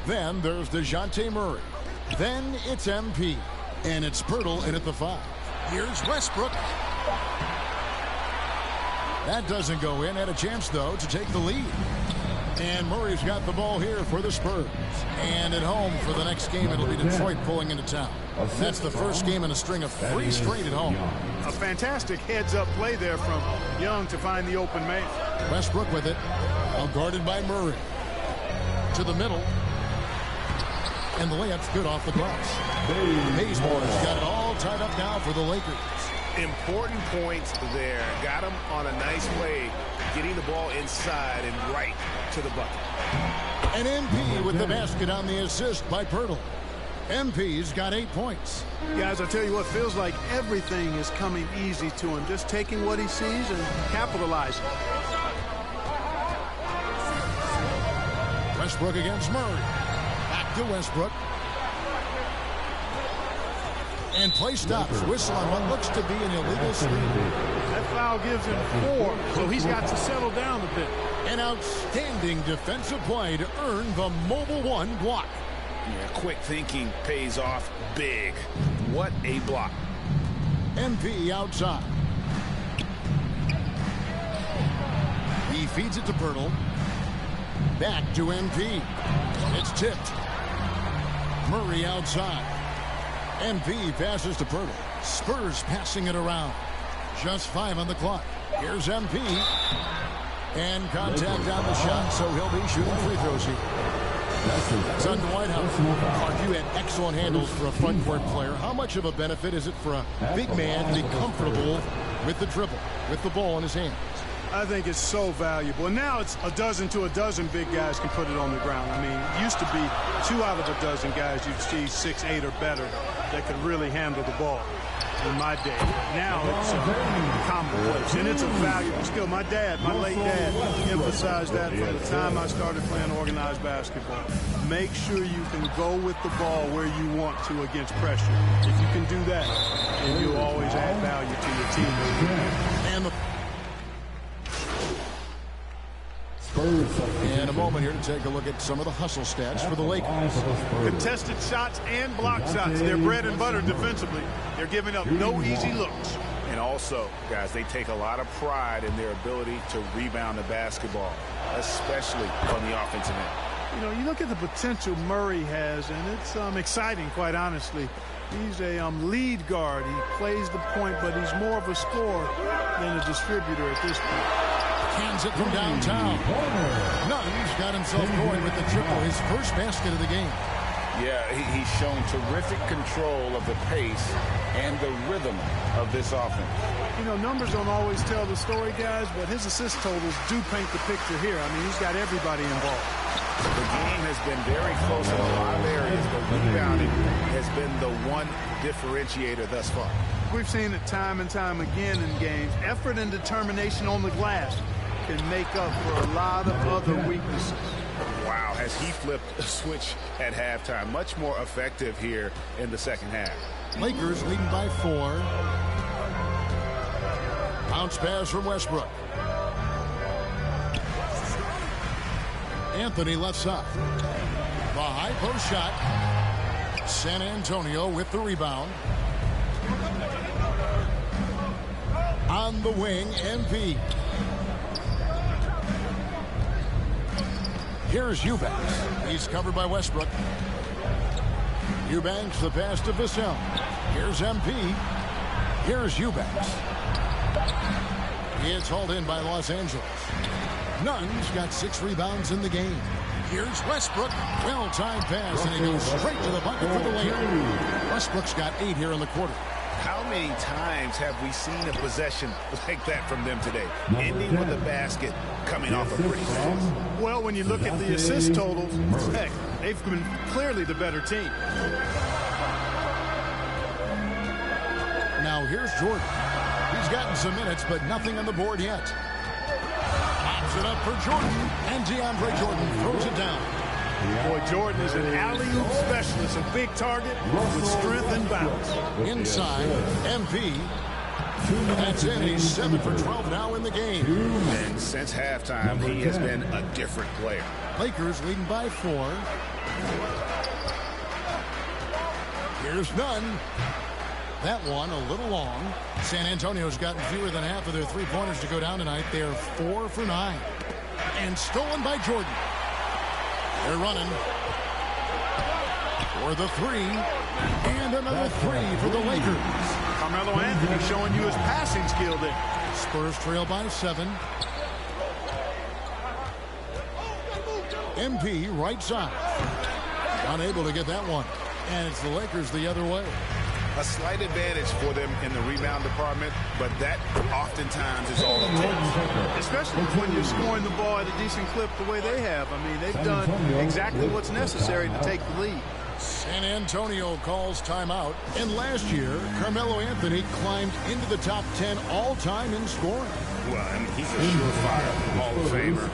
Then there's DeJounte Murray. Then it's MP. And it's Pirtle in at the 5. Here's Westbrook. That doesn't go in. Had a chance, though, to take the lead. And Murray's got the ball here for the Spurs. And at home for the next game, it'll be Detroit pulling into town. That's the first game in a string of 3 straight at home. A fantastic heads-up play there from Young to find the open man. Westbrook with it. Now guarded by Murray. To the middle. And the layup's good off the glass. Bazemore's got it all tied up now for the Lakers. Important points there. Got him on a nice play, getting the ball inside and right to the bucket. And MP with the basket on the assist by Pirtle. MP's got 8 points. Guys, I tell you what, feels like everything is coming easy to him. Just taking what he sees and capitalizing. Westbrook against Murray. Back to Westbrook. And play stops. Whistle on what looks to be an illegal screen. That foul gives him 4, so he's got to settle down a bit. An outstanding defensive play to earn the Mobile One block. Yeah, quick thinking pays off big. What a block. MP outside. He feeds it to Pirtle. Back to MP. It's tipped. Murray outside. MP passes to Pirtle. Spurs passing it around. Just 5 on the clock. Here's MP. And contact on the shot, so he'll be shooting free throws here. Son Whitehouse. Clark, you had excellent handles for a front court player. How much of a benefit is it for a big man to be comfortable with the dribble, with the ball in his hands? I think it's so valuable. And now it's a dozen to a dozen big guys can put it on the ground. I mean, it used to be 2 out of a dozen guys you'd see 6, 8 or better that could really handle the ball in my day. Now it's commonplace, and it's a valuable skill. My late dad, emphasized that from the time I started playing organized basketball. Make sure you can go with the ball where you want to against pressure. If you can do that, then you'll always add value to your team. And in a moment here to take a look at some of the hustle stats for the Lakers. Contested shots and block shots. They're bread and butter defensively. They're giving up no easy looks. And also, guys, they take a lot of pride in their ability to rebound the basketball, especially on the offensive end. You know, you look at the potential Murray has, and it's exciting, quite honestly. He's a lead guard. He plays the point, but he's more of a scorer than a distributor at this point. Cans it from downtown. Nunn's got himself going with the triple, his first basket of the game. Yeah, he's shown terrific control of the pace and the rhythm of this offense. You know, numbers don't always tell the story, guys, but his assist totals do paint the picture here. I mean, he's got everybody involved. The game has been very close in a lot of areas, but rebounding has been the one differentiator thus far. We've seen it time and time again in games. Effort and determination on the glass can make up for a lot of other weaknesses. Wow, has he flipped a switch at halftime. Much more effective here in the second half. Lakers leading by 4. Bounce pass from Westbrook. Anthony left side. The high post shot. San Antonio with the rebound. On the wing, MP. Here's Eubanks. He's covered by Westbrook. Eubanks, the pass to Vassell. Here's MP. Here's Eubanks. It's hauled in by Los Angeles. Nunn's got 6 rebounds in the game. Here's Westbrook. Well-timed pass, and he goes straight to the bucket for the layup. Westbrook's got 8 here in the quarter. How many times have we seen a possession like that from them today? Ending with a basket, coming off a pretty fast. Well, when you look at the assist totals, heck, they've been clearly the better team. here's Jordan. He's gotten some minutes, but nothing on the board yet. Pops it up for Jordan, and DeAndre Jordan throws it down. Boy, Jordan is an alley-oop specialist, a big target with strength and bounce. Inside, MP. That's it. He's 7 for 12 now in the game. And since halftime, he has been a different player. Lakers leading by 4. Here's Nunn. That one a little long. San Antonio's gotten fewer than half of their three-pointers to go down tonight. They're 4 for 9. And stolen by Jordan. They're running for the 3. And another 3 for the Lakers. Carmelo Anthony showing you his passing skill there. Spurs trail by 7. MP right side. Unable to get that one. And it's the Lakers the other way. A slight advantage for them in the rebound department, but that oftentimes is all it takes. Especially when you're scoring the ball at a decent clip the way they have. I mean, they've done exactly what's necessary to take the lead. San Antonio calls timeout. And last year, Carmelo Anthony climbed into the top 10 all-time in scoring. Well, I mean, he's a surefire Hall of Famer.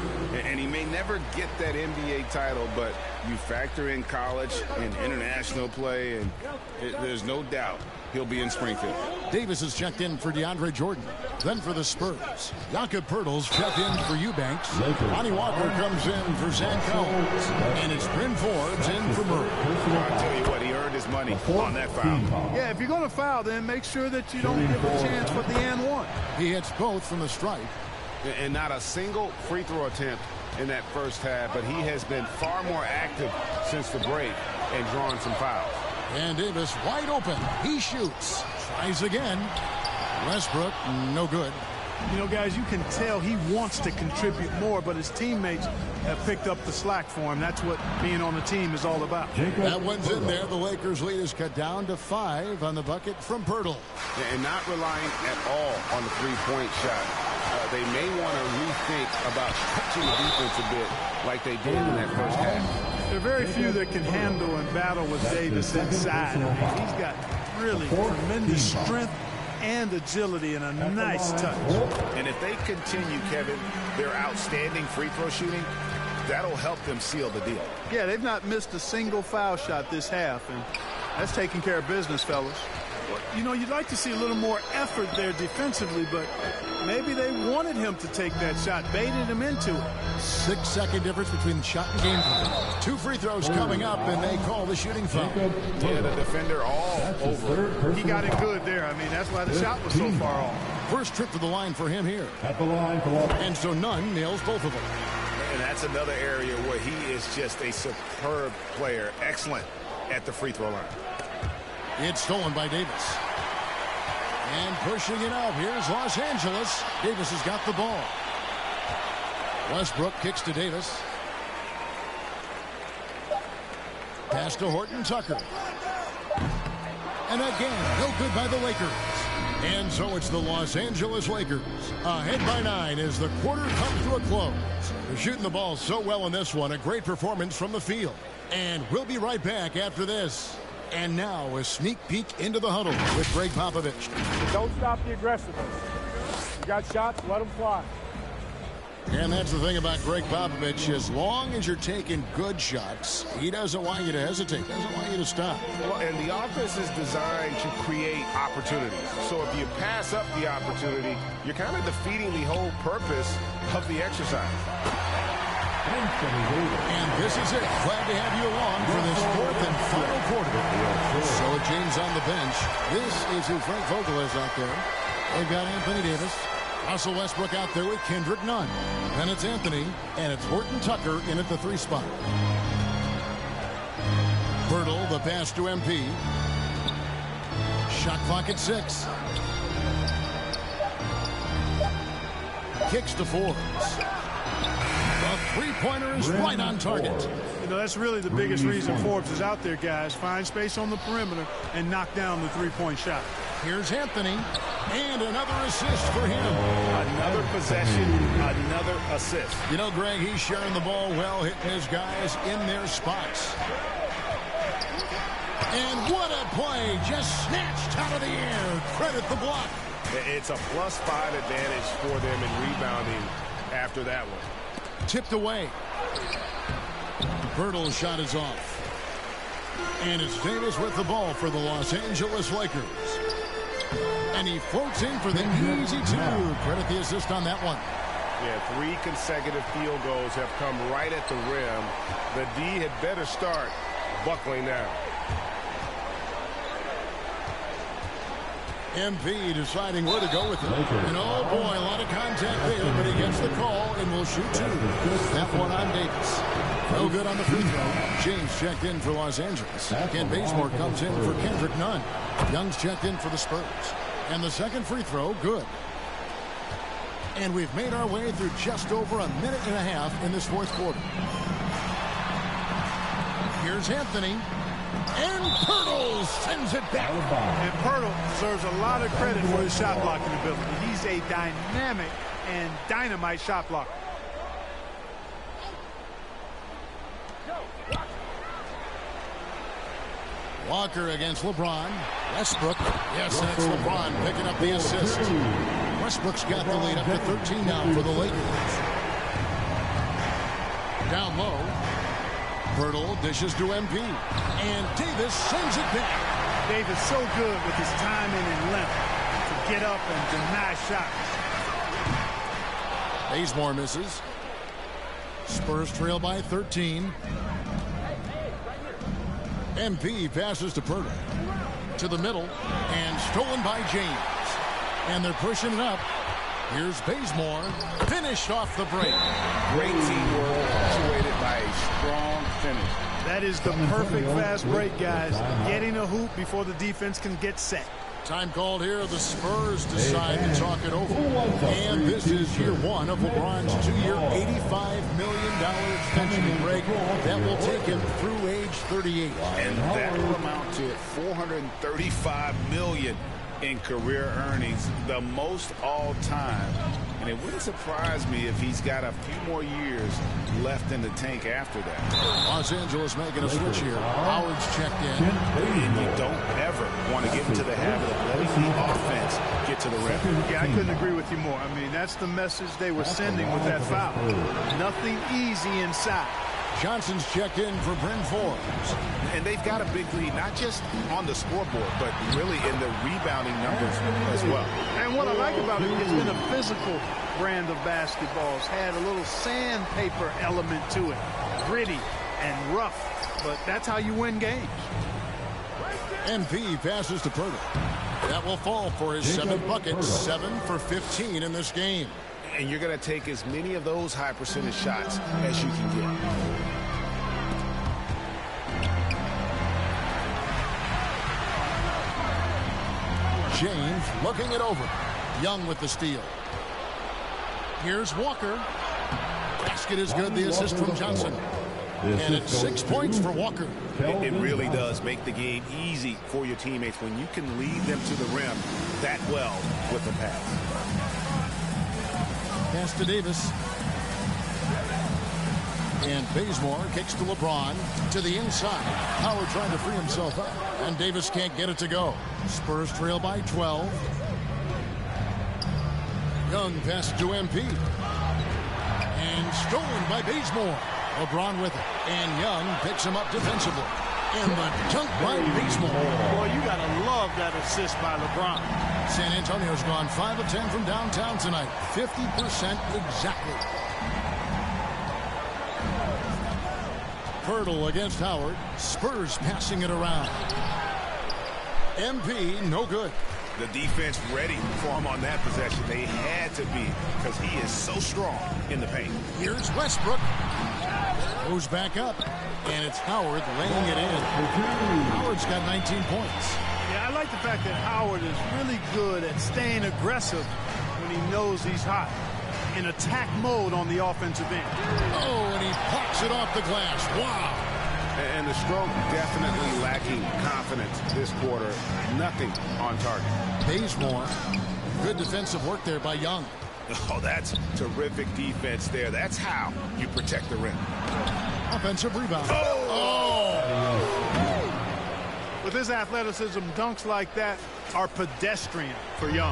And he may never get that NBA title, but you factor in college and international play, and there's no doubt he'll be in Springfield. Davis is checked in for DeAndre Jordan. Then for the Spurs, Jakob Poeltl's checked in for Eubanks. Lonnie Walker comes in for Zach Collins. And it's Bryn Forbes in for Murray. I'll tell you what, he earned his money on that foul. Yeah, if you're going to foul, then make sure that you don't give a chance for the and one. He hits both from the stripe. And not a single free throw attempt in that first half, but he has been far more active since the break and drawing some fouls. And Davis wide open. He shoots. Tries again. Westbrook, no good. You know, guys, you can tell he wants to contribute more, but his teammates have picked up the slack for him. That's what being on the team is all about. That one's in there. The Lakers' lead is cut down to 5 on the bucket from Poeltl. And not relying at all on the three-point shot. They may want to rethink about touching the defense a bit like they did in that first half. There are very few that can handle and battle with Davis inside. I mean, he's got really tremendous strength and agility and a nice touch. And if they continue, Kevin, their outstanding free throw shooting, that'll help them seal the deal. Yeah, they've not missed a single foul shot this half, and that's taking care of business, fellas. You know, you'd like to see a little more effort there defensively, but maybe they wanted him to take that shot, baited him into it. 6-second difference between shot and game time. 2 free throws coming up, and they call the shooting foul. Yeah, the defender all over. He got it good there. I mean, that's why the shot was so far off. First trip to the line for him here. At the line for and so Nunn nails both of them. And that's another area where he is just a superb player. Excellent at the free throw line. It's stolen by Davis. And pushing it out. Here's Los Angeles. Davis has got the ball. Westbrook kicks to Davis. Pass to Horton Tucker. And again, no good by the Lakers. And so it's the Los Angeles Lakers ahead by 9 as the quarter comes to a close. They're shooting the ball so well in this one. A great performance from the field. And we'll be right back after this. And now a sneak peek into the huddle with Greg Popovich. Don't stop the aggressiveness. You got shots, let them fly. And that's the thing about Greg Popovich. As long as you're taking good shots, he doesn't want you to hesitate. Doesn't want you to stop. Well, and the offense is designed to create opportunities. So if you pass up the opportunity, you're kind of defeating the whole purpose of the exercise. And this is it. Glad to have you along for this 4th and final quarter. So James on the bench. This is who Frank Vogel is out there. They've got Anthony Davis. Russell Westbrook out there with Kendrick Nunn. Then it's Anthony, and it's Horton Tucker in at the 3 spot. Poeltl, the pass to MP. Shot clock at 6. Kicks to Forbes. The three-pointer is right on target. You know, that's really the biggest reason Forbes is out there, guys. Find space on the perimeter and knock down the three-point shot. Here's Anthony, and another assist for him. Another possession, another assist. You know, Greg, he's sharing the ball well, hitting his guys in their spots. And what a play, just snatched out of the air. Credit the block. It's a +5 advantage for them in rebounding after that one. Tipped away. Birtle's shot is off. And it's Davis with the ball for the Los Angeles Lakers. And he floats in for the easy two. Credit the assist on that one. Yeah, 3 consecutive field goals have come right at the rim. The D had better start buckling down. MP deciding where to go with it. And oh boy, a lot of contact there, but he gets the call and will shoot 2. That one on Davis. No good on the free throw. James checked in for Los Angeles. Ken Bazemore comes in for Kendrick Nunn. Young's checked in for the Spurs. And the second free throw, good. And we've made our way through just over a minute and a half in this fourth quarter. Here's Anthony. And Pirtle sends it back. And Pirtle deserves a lot of credit for his shot blocking ability. He's a dynamic and dynamite shot blocker. Walker against LeBron. Westbrook. Yes, that's LeBron picking up the assist. Westbrook's got the lead up to 13 now for the Lakers. Down low. Pirtle dishes to MP. And Davis sends it back. Davis so good with his timing and length to get up and deny shots. Bazemore misses. Spurs trail by 13. MP passes to Pirtle. To the middle. And stolen by James. And they're pushing it up. Here's Bazemore. Finished off the break. Great teamwork punctuated by a strong finish. That is the perfect fast break, guys. Getting a hoop before the defense can get set. Time called here. The Spurs decide to talk it over. And this is year 1 of LeBron's 2-year, $85 million extension break. That will take him through age 38. And that will amount to $435 million in career earnings, the most all time. And it wouldn't surprise me if he's got a few more years left in the tank after that. Los Angeles making a switch here. Howard's checked in. And you don't ever want to get into the habit of letting the offense get to the rim. Yeah, I couldn't agree with you more. I mean, that's the message they were sending with that foul. Nothing easy inside. Johnson's checked in for Bryn Forbes. And they've got a big lead, not just on the scoreboard, but really in the rebounding numbers as well. And what I like about it, it's been a physical brand of basketball. It's had a little sandpaper element to it. Gritty and rough, but that's how you win games. MP passes to Pirtle. That will fall for his 7th bucket, 7 for 15 in this game. And you're going to take as many of those high percentage shots as you can get. James looking it over. Young with the steal. Here's Walker. Basket is good. The assist from Johnson. And it's 6 points for Walker. It really does make the game easy for your teammates when you can lead them to the rim that well with the pass. Pass to Davis. And Bazemore kicks to LeBron to the inside. Howard trying to free himself up. And Davis can't get it to go. Spurs trail by 12. Young pass to MP. And stolen by Bazemore. LeBron with it. And Young picks him up defensively. And the dunk by Bazemore. Boy, you got to love that assist by LeBron. San Antonio's gone 5 of 10 from downtown tonight. 50% exactly. Pirtle against Howard. Spurs passing it around. MP, no good. The defense ready for him on that possession. They had to be because he is so strong in the paint. Here's Westbrook. Goes back up. And it's Howard laying it in. Howard's got 19 points. Yeah, I like the fact that Howard is really good at staying aggressive when he knows he's hot. In attack mode on the offensive end. Oh, and he pops it off the glass. Wow. And the stroke definitely lacking confidence this quarter. Nothing on target. Bazemore. Good defensive work there by Young. Oh, that's terrific defense there. That's how you protect the rim. Offensive rebound. Oh! With his athleticism, dunks like that are pedestrian for Young.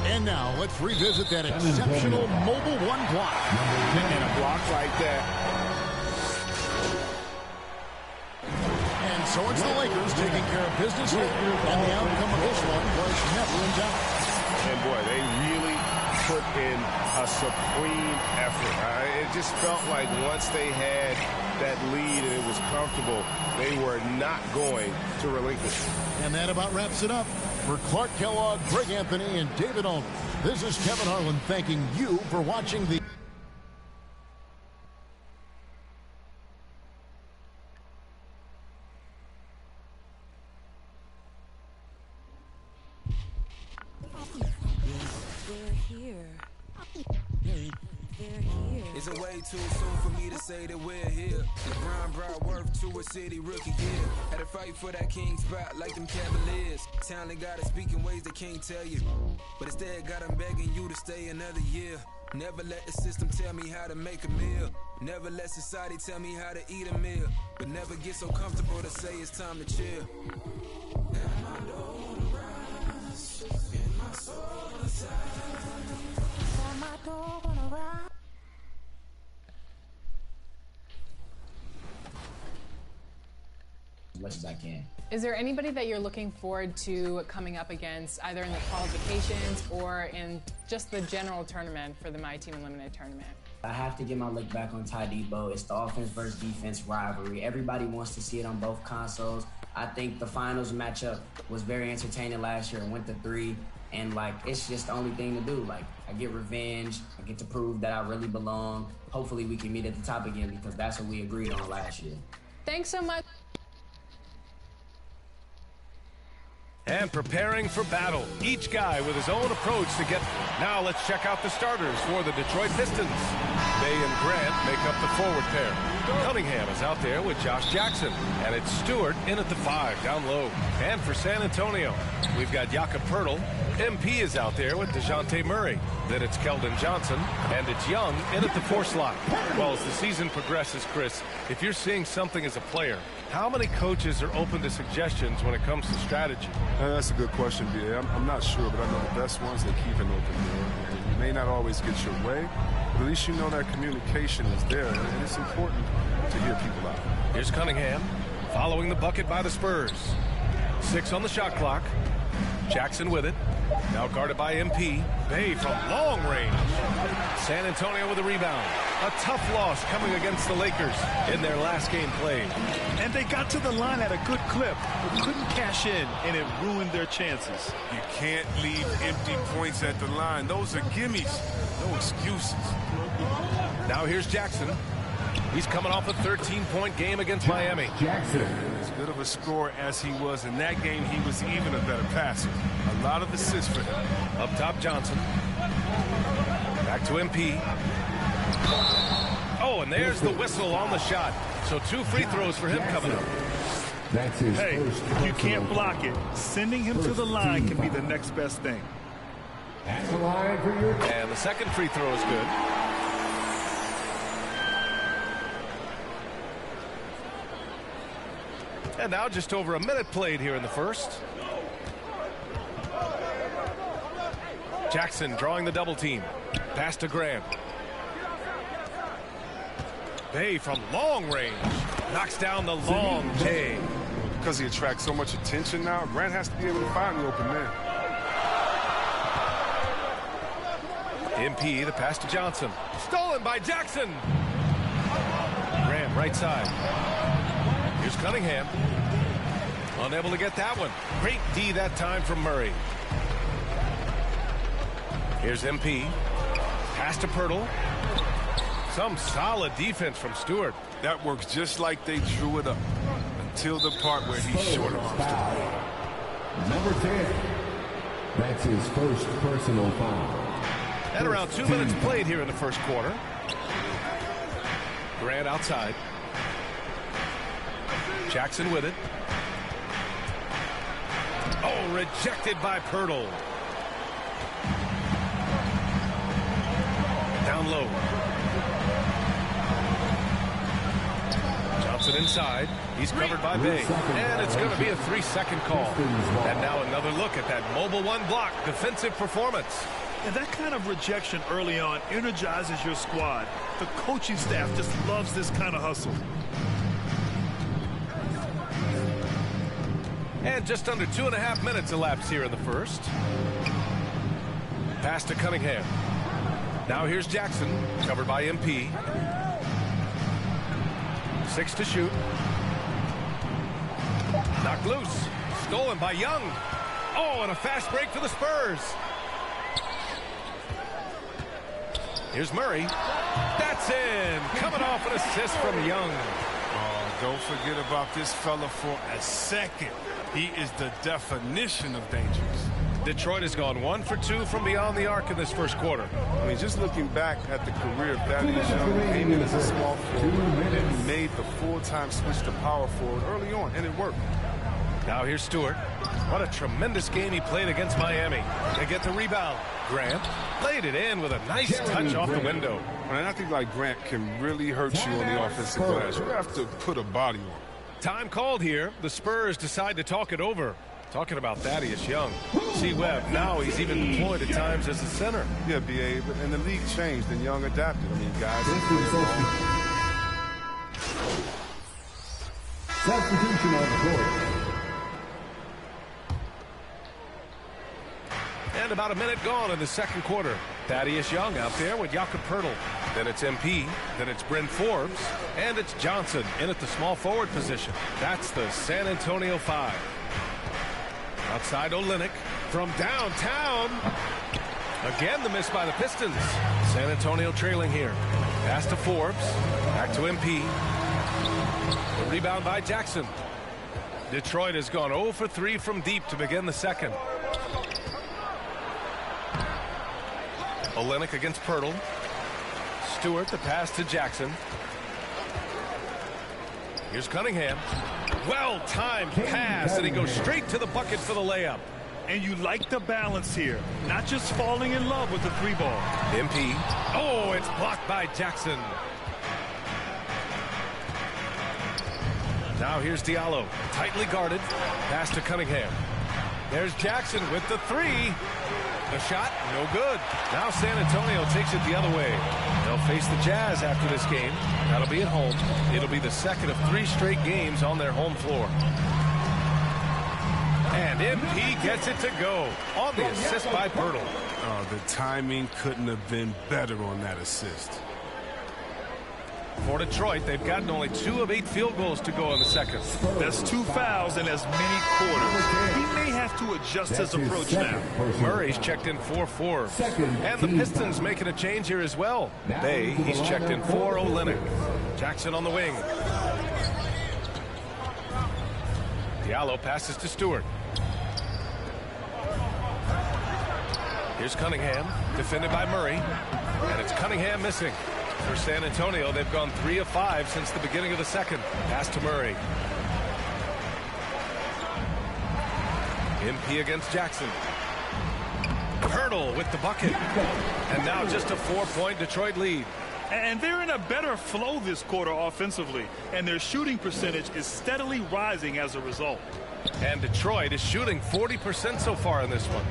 And now let's revisit that exceptional mobile one block. And a block like that. And so it's the Lakers taking care of business here. And the outcome of this one was never in doubt. And boy, they really put in a supreme effort. It just felt like once they had that lead and it was comfortable, they were not going to relinquish it. And that about wraps it up. For Clark Kellogg, Greg Anthony, and David Aldridge, this is Kevin Harlan thanking you for watching the... Is it way too soon for me to say that we're here? LeBron brought worth to a city rookie year. Had to fight for that king spot like them Cavaliers. Talent got to speak in ways they can't tell you. But instead got them begging you to stay another year. Never let the system tell me how to make a meal. Never let society tell me how to eat a meal. But never get so comfortable to say it's time to chill. And my door wanna rise, and my soul aside. And my door wanna rise. As much as I can. Is there anybody that you're looking forward to coming up against, either in the qualifications or in just the general tournament for the My Team Unlimited tournament? I have to get my look back on Ty Debo. It's the offense versus defense rivalry. Everybody wants to see it on both consoles. I think the finals matchup was very entertaining last year and went to 3. And, like, it's just the only thing to do. Like, I get revenge. I get to prove that I really belong. Hopefully we can meet at the top again because that's what we agreed on last year. Thanks so much. And preparing for battle. Each guy with his own approach to get... Now let's check out the starters for the Detroit Pistons. Bay and Grant make up the forward pair. Cunningham is out there with Josh Jackson. And it's Stewart in at the 5, down low. And for San Antonio, we've got Jakob Poeltl. MP is out there with DeJounte Murray. Then it's Keldon Johnson. And it's Young in at the 4 slot. Well, as the season progresses, Chris, if you're seeing something as a player, how many coaches are open to suggestions when it comes to strategy? That's a good question, B.A. I'm not sure, but I know the best ones, they keep an open door. And you may not always get your way, but at least you know that communication is there, and it's important to hear people out. Here's Cunningham, following the bucket by the Spurs. 6 on the shot clock. Jackson with it. Now guarded by MP. Bay from long range. San Antonio with a rebound. A tough loss coming against the Lakers in their last game played. And they got to the line at a good clip, but couldn't cash in, and it ruined their chances. You can't leave empty points at the line. Those are gimmies. No excuses. Now here's Jackson. He's coming off a 13-point game against Miami. Jackson. As good of a scorer as he was in that game, he was even a better passer. A lot of assists for him. Up top, Johnson. Back to MP. Oh, and there's the whistle on the shot. So 2 free throws for him coming up. That's his first. If you can't block it, sending him to the line can be the next best thing. That's the line for you. And the second free throw is good. And now just over a minute played here in the first. Jackson drawing the double team. Pass to Grant. Bay from long range. Knocks down the long J. Because he attracts so much attention now, Grant has to be able to find the open man. MP, the pass to Johnson. Stolen by Jackson. Grant right side. Here's Cunningham. Unable to get that one. Great D that time from Murray. Here's MP. Pass to Poeltl. Some solid defense from Stewart. That works just like they drew it up. Until the part where he short arms it. Number 10. That's his first personal foul. And around 2 minutes played here in the first quarter. Grant outside. Jackson with it. Oh, rejected by Poeltl. Down low. Johnson inside. He's covered by Bay. And it's going to be a 3-second call. And now another look at that mobile one block defensive performance. And that kind of rejection early on energizes your squad. The coaching staff just loves this kind of hustle. And just under 2.5 minutes elapsed here in the first. Pass to Cunningham. Now here's Jackson, covered by MP. 6 to shoot. Knocked loose. Stolen by Young. Oh, and a fast break for the Spurs. Here's Murray. That's in. Coming off an assist from Young. Oh, don't forget about this fella for a second. He is the definition of dangerous. Detroit has gone 1 for 2 from beyond the arc in this first quarter. I mean, just looking back at the career of Thaddeus Young, he came in as a small forward. He made the full-time switch to power forward early on, and it worked. Now here's Stewart. What a tremendous game he played against Miami. They get the rebound. Grant laid it in with a nice touch off the window. And I think like Grant can really hurt you on the offensive glass. You have to put a body on. Time called here. The Spurs decide to talk it over. Talking about Thaddeus Young. See Webb, now he's even deployed at times as a center. Yeah, B.A., and the league changed and Young adapted. I mean, guys. Substitution on the court. And about a minute gone in the second quarter. Thaddeus Young out there with Jakob Poeltl. Then it's MP. Then it's Bryn Forbes. And it's Johnson in at the small forward position. That's the San Antonio 5. Outside Olynyk from downtown. Again, the miss by the Pistons. San Antonio trailing here. Pass to Forbes. Back to MP. The rebound by Jackson. Detroit has gone 0 for 3 from deep to begin the second. Olynyk against Poeltl. Stewart, the pass to Jackson. Here's Cunningham. Well-timed pass, and he goes straight to the bucket for the layup. And you like the balance here. Not just falling in love with the 3-ball. MP. Oh, it's blocked by Jackson. Now here's Diallo. Tightly guarded. Pass to Cunningham. There's Jackson with the 3. The shot, no good. Now San Antonio takes it the other way. They'll face the Jazz after this game. That'll be at home. It'll be the second of 3 straight games on their home floor. And MP gets it to go on the assist by Poeltl. Oh, the timing couldn't have been better on that assist. For Detroit, they've gotten only 2 of 8 field goals to go in the second. That's 2 fouls in as many quarters. He may have to adjust his approach now. Murray's checked in 4 Forbes. And the Pistons making a change here as well. Bay, he's checked in 4 Olynyk. Jackson on the wing. Diallo passes to Stewart. Here's Cunningham, defended by Murray. And it's Cunningham missing. For San Antonio, they've gone 3 of 5 since the beginning of the second. Pass to Murray. MP against Jackson. Poeltl with the bucket. And now just a 4-point Detroit lead. And they're in a better flow this quarter offensively. And their shooting percentage is steadily rising as a result. And Detroit is shooting 40% so far in this one.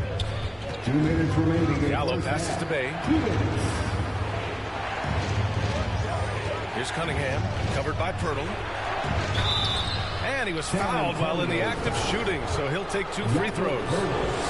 2 minutes remaining. Diallo passes to Bay. Here's Cunningham, covered by Poeltl. And he was fouled while in the act of shooting, so he'll take 2 free throws.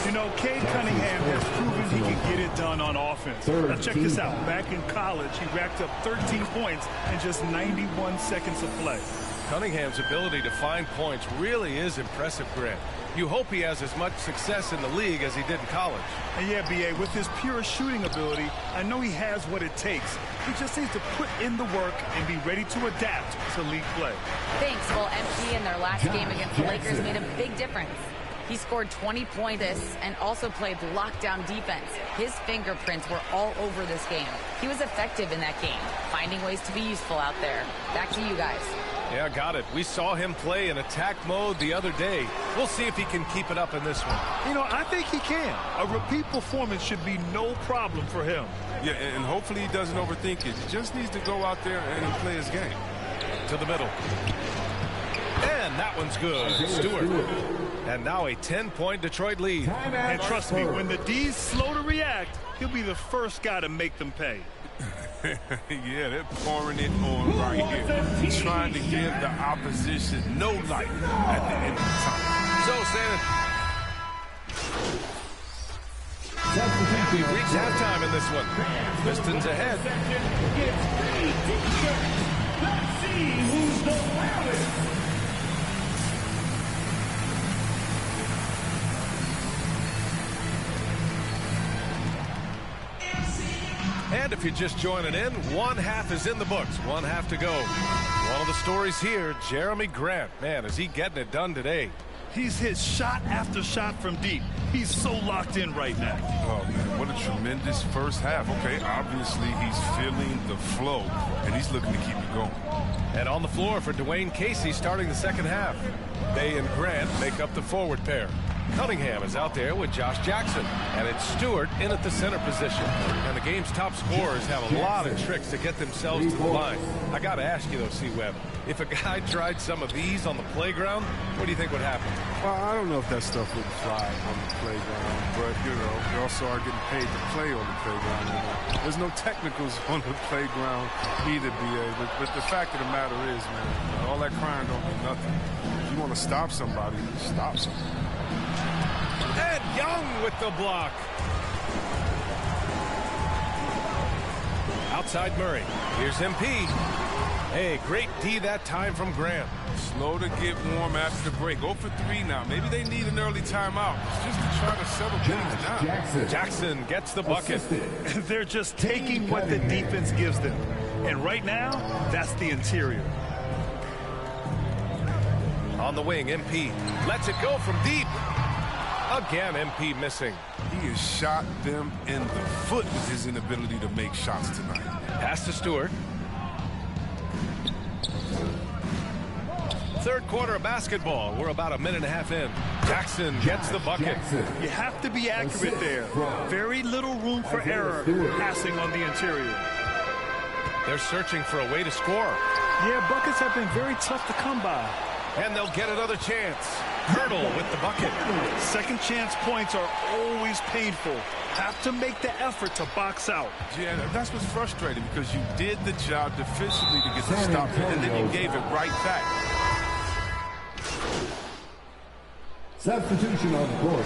You know, Cade Cunningham has proven he can get it done on offense. Now check this out. Back in college, he racked up 13 points in just 91 seconds of play. Cunningham's ability to find points really is impressive, Grant. You hope he has as much success in the league as he did in college. And yeah, B.A., with his pure shooting ability, I know he has what it takes. He just needs to put in the work and be ready to adapt to league play. Thanks. Well, MP in their last game against the Lakers made a big difference. He scored 20 points and also played lockdown defense. His fingerprints were all over this game. He was effective in that game, finding ways to be useful out there. Back to you guys. Yeah, got it. We saw him play in attack mode the other day. We'll see if he can keep it up in this one. You know, I think he can. A repeat performance should be no problem for him. Yeah, and hopefully he doesn't overthink it. He just needs to go out there and play his game. to the middle. And that one's good. Stewart. And now a 10-point Detroit lead. And trust me, when the D's slow to react, he'll be the first guy to make them pay. Yeah, they're pouring it on right here. Trying to give the opposition no light at the end of the time. So, we've reached halftime in this one. Pistons ahead. Let's see who's the loudest. And if you're just joining in, one half is in the books. One half to go. One of the stories here, Jeremy Grant. Man, is he getting it done today? He's hit shot after shot from deep. He's so locked in right now. Oh, man, what a tremendous first half. Okay, obviously he's feeling the flow, and he's looking to keep it going. And on the floor for Dwayne Casey starting the second half. They and Grant make up the forward pair. Cunningham is out there with Josh Jackson, and it's Stewart in at the center position. And the game's top scorers have a lot of tricks to get themselves to the line. I got to ask you, though, C-Webb, if a guy tried some of these on the playground, what do you think would happen? Well, I don't know if that stuff would fly on the playground, but, you know, they also are getting paid to play on the playground. You know. There's no technicals on the playground either, B.A., but the fact of the matter is, man, all that crying don't mean nothing. If you want to stop somebody, stop somebody. And Young with the block. Outside Murray. Here's MP. Hey, great D that time from Grant. Slow to get warm after the break. Go for 3 now. Maybe they need an early timeout just to try to settle things down. Jackson gets the bucket. They're just taking what the defense gives them. And right now, that's the interior. On the wing, MP lets it go from deep. Again, MP missing. He has shot them in the foot with his inability to make shots tonight. Pass to Stewart. Third quarter of basketball. We're about a minute and a half in. Jackson gets the bucket. You have to be accurate there. Very little room for error passing on the interior. They're searching for a way to score. Yeah, buckets have been very tough to come by. And they'll get another chance. Hurdle with the bucket. Second chance points are always painful. Have to make the effort to box out. Yeah, that's what's frustrating because you did the job defensively to get the stop, and then you gave it right back. Substitution on the court.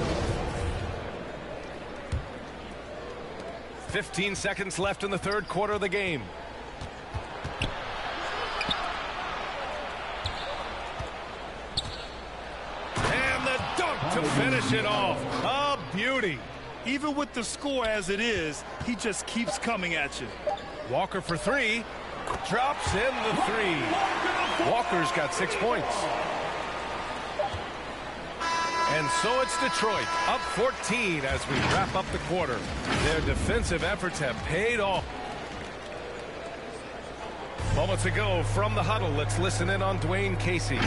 15 seconds left in the third quarter of the game. To finish it off. A beauty. Even with the score as it is, he just keeps coming at you. Walker for 3. Drops in the 3. Walker's got 6 points. And so it's Detroit up 14 as we wrap up the quarter. Their defensive efforts have paid off. Moments ago from the huddle, let's listen in on Dwayne Casey.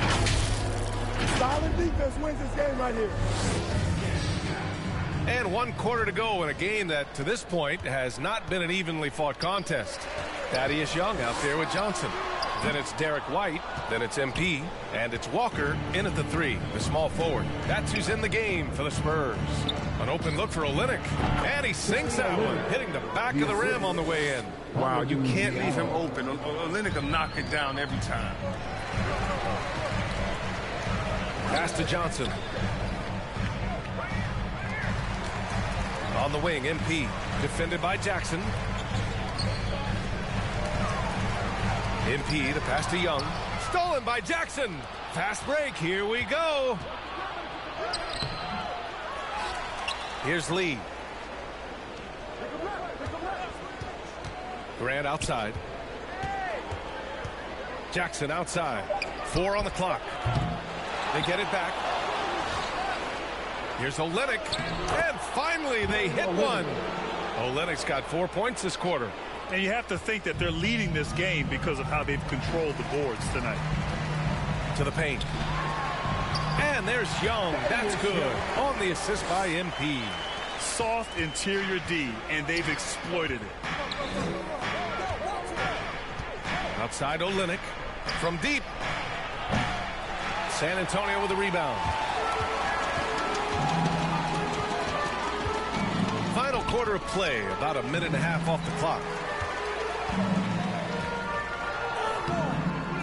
Solid defense wins this game right here. And 1 quarter to go in a game that, to this point, has not been an evenly fought contest. Thaddeus Young out there with Johnson. Then it's Derek White. Then it's MP. And it's Walker in at the 3, the small forward. That's who's in the game for the Spurs. An open look for Olynyk. And he sinks that one, hitting the back of the rim on the way in. Wow, you can't leave him open. Olynyk will knock it down every time. Pass to Johnson. On the wing, MP. Defended by Jackson. MP, the pass to Young. Stolen by Jackson. Fast break. Here we go. Here's Lee. Grant outside. Jackson outside. 4 on the clock. They get it back. Here's Olynyk. And finally, they hit one. Olynyk's got 4 points this quarter. And you have to think that they're leading this game because of how they've controlled the boards tonight. To the paint. And there's Young. That's good. On the assist by MP. Soft interior D, and they've exploited it. Outside Olynyk. From deep. San Antonio with a rebound. Final quarter of play, about a minute and a half off the clock.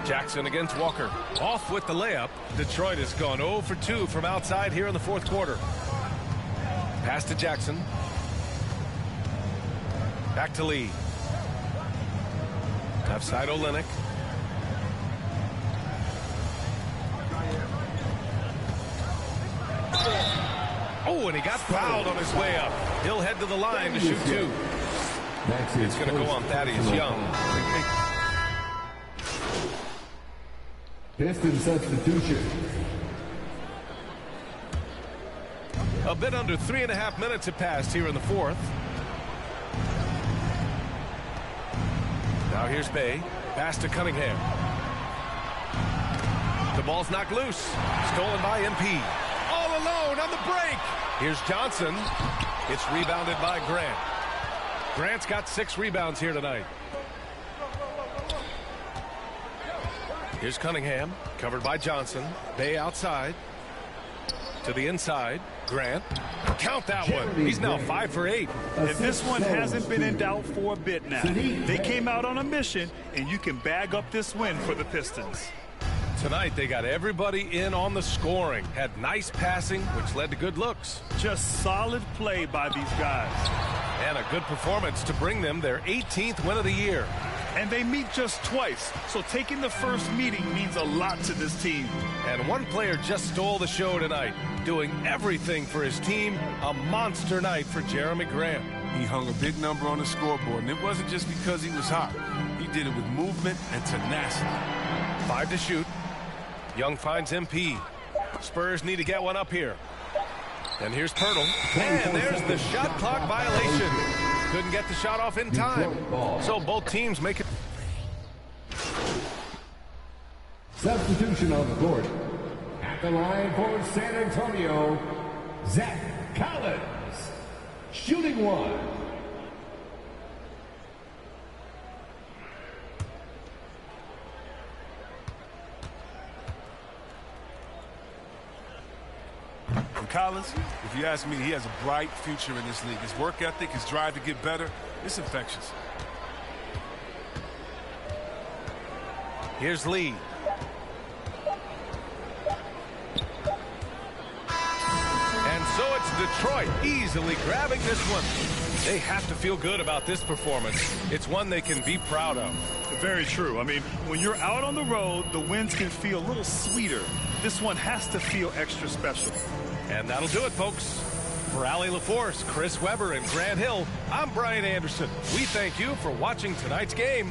Jackson against Walker. Off with the layup. Detroit has gone 0 for 2 from outside here in the fourth quarter. Pass to Jackson. Back to Lee. Left side Olynyk. Oh, and he got fouled on his way up. He'll head to the line to shoot 2. It's going to go on Thaddeus Young. Piston substitution. A bit under 3.5 minutes have passed here in the fourth. Now here's Bay. Pass to Cunningham. The ball's knocked loose. Stolen by MP. All alone on the break. Here's Johnson. It's rebounded by Grant. Grant's got 6 rebounds here tonight. Here's Cunningham. Covered by Johnson. Bay outside. To the inside. Grant. Count that one. He's now 5 for 8. And this one hasn't been in doubt for a bit now. They came out on a mission, and you can bag up this win for the Pistons. Tonight, they got everybody in on the scoring. Had nice passing, which led to good looks. Just solid play by these guys. And a good performance to bring them their 18th win of the year. And they meet just twice, so taking the first meeting means a lot to this team. And one player just stole the show tonight, doing everything for his team. A monster night for Jeremy Grant. He hung a big number on the scoreboard, and it wasn't just because he was hot. He did it with movement and tenacity. 5 to shoot. Young finds MP. Spurs need to get one up here. And here's Pirtle. And there's the shot clock violation. Couldn't get the shot off in time. So both teams make it. Substitution on the court. At the line for San Antonio, Zach Collins. Shooting 1. Collins, if you ask me, he has a bright future in this league. His work ethic, his drive to get better, it's infectious. Here's Lee. And so it's Detroit easily grabbing this one. They have to feel good about this performance. It's one they can be proud of. Very true. I mean, when you're out on the road, the wins can feel a little sweeter. This one has to feel extra special. And that'll do it, folks. For Allie LaForce, Chris Webber, and Grant Hill, I'm Brian Anderson. We thank you for watching tonight's game.